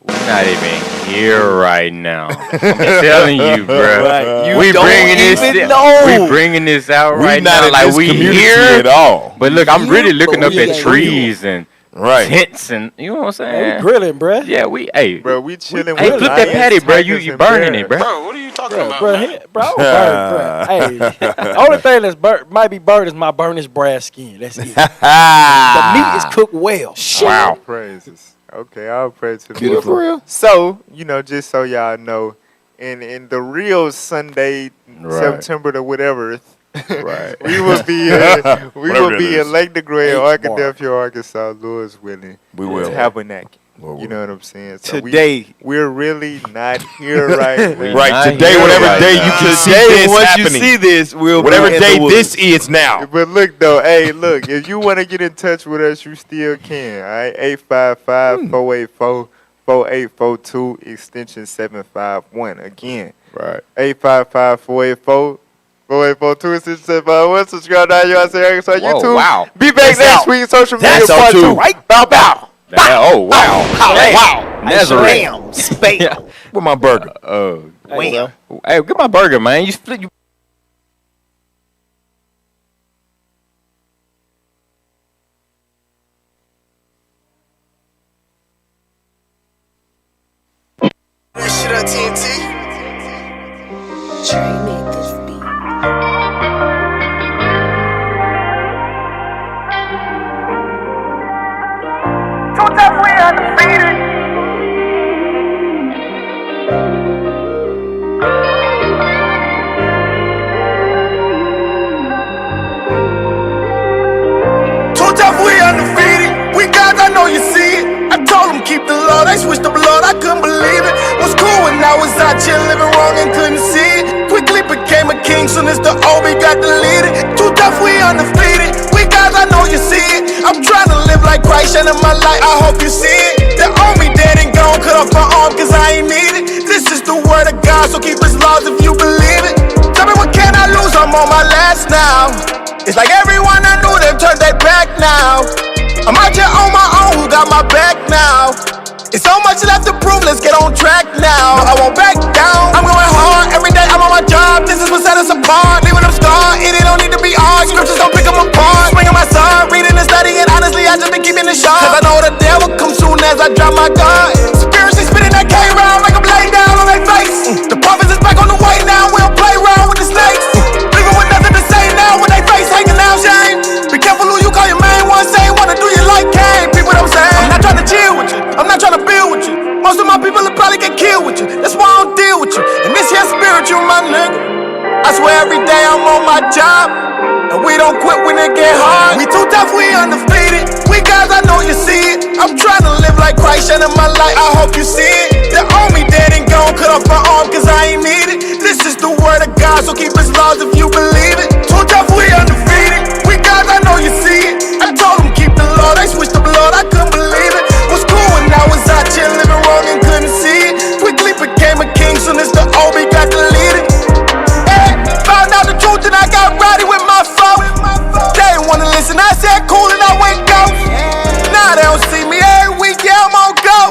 We're not even here right now. I'm telling you, bro. Right. You We don't bringing this. even know. We bringing this out We right not now, in like this we community here at all. But look, I'm really looking but up we at ain't trees and Right. tents, and you know what I'm saying. We grilling, bruh. Yeah, hey, Bro, we chilling hey, with flip that lions, patty, bro. tigers, You and burning bears. it, bro. Bro, what are you talking about? Bro, man? bro, I'm burning, bro. Hey, only thing that's might be burned is my burnished brass skin. That's it. The meat is cooked well. All praises. Okay, all praise to the Beautiful. Lord. For real. So, you know, just so y'all know, in the real Sunday, September to whatever, Right. we will be Whatever that is. in Lake DeGray, Arkadelphia, Arkansas, Lord's willing. We will. Tabernacle. Lord You know what I'm saying? So Today. we're really not here right now. Right. not Today, here whatever right day now. you can see Today, this once happening. you see this, we'll Whatever be in day the woods. this is now. But look, though, hey, look, if you want to get in touch with us, you still can, all right? 855-484-4842, extension 751. Again, Right. 855-484-4842, extension 751. Subscribe to IUIC Arkansas Whoa, YouTube. wow. Be back That's next out. week, social media That's out part too. 2. Bow, bow. Oh wow. Hey, Wow. Nazareth. Bam. Spam. With my burger. Wham. Hey, get my burger, man. You split. You That shit on TNT. Trey made this beat. Too tough, we undefeated. Too tough, we undefeated. We guys, I know you see it. I told them keep the law, they switched the blood, I couldn't believe it. Was cool when I was out here living wrong and couldn't see it. Quickly became a king, soon as the OB got deleted. Too tough, we undefeated. We guys, I know you see it. I'm trying to like Christ shining my light, I hope you see it. They owe me dead and gone, cut off my arm cause I ain't need it. This is the word of God, so keep his laws if you believe it. Tell me what can I lose, I'm on my last now. It's like everyone I knew, they turned their back now. I'm out here on my own, who got my back now? It's so much left to prove, let's get on track now. No, I won't back down, I'm going hard, every day I'm on my job. This is what set us apart, leaving them scarred. It don't need to be hard, scriptures don't pick them apart. Swinging my sword, reading and studying, honestly I just been keeping it sharp. Cause I know the devil comes soon as I drop my guard. Spiritually spinning that K-round, make them lay down on their face. The prophets is back on the way now, we don't play around with the snakes. Leaving with nothing to say now, with their face hanging out, shame. Be careful who you call your main one, say wanna do you like Cain. People don't say, I'm not trying to chill with you, I'm not trying to build with you. Most of my people will probably get killed with you, that's why I don't deal with you. And this here spiritual, my nigga. I swear every day I'm on my job, and we don't quit when it get hard. We too tough, we undefeated. We guys, I know you see it. I'm trying to live like Christ shining my light, I hope you see it. They owe me dead and gone, cut off my arm cause I ain't need it. This is the word of God, so keep his laws if you believe it. Too tough, we undefeated. We guys, I know you see it. I told them keep the law, they switched the blood, I couldn't believe it. Was cool when I was out here living wrong and couldn't see it. Quickly became a king, soon as the OB got deleted. Found out the truth and I got rowdy with my folk. They didn't wanna listen, I said cool and I went go. Now they don't see me every week, yeah I'm on go.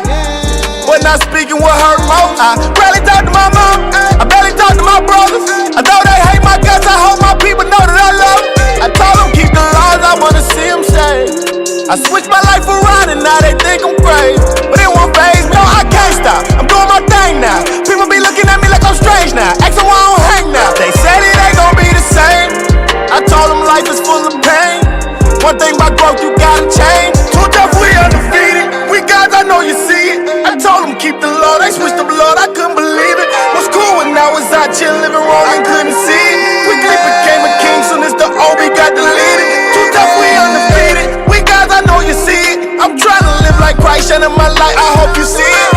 But not speaking what hurt most. I barely talk to my mom, I barely talk to my brothers. I know they hate my guts, I hope my people know that I love them. I told them keep the laws, I wanna see them saved. I switched my life around and now they think I'm crazy. But it won't faze me, no I can't stop, I'm doing my thing now. People be looking at me like I'm strange now, asking why I don't hang now. They said it ain't gon' be the same, I told them life is full of pain. One thing about growth, you gotta change. Too tough, we undefeated. We guys, I know you see it. I told them keep the law, they switched the blood, I couldn't believe it. Was cool when I was out here living wrong and couldn't see it. Quickly became a king, soon as the OB got deleted. Too tough, we undefeated. We guys, I know you see it. I'm trying to live like Christ shining my light, I hope you see it.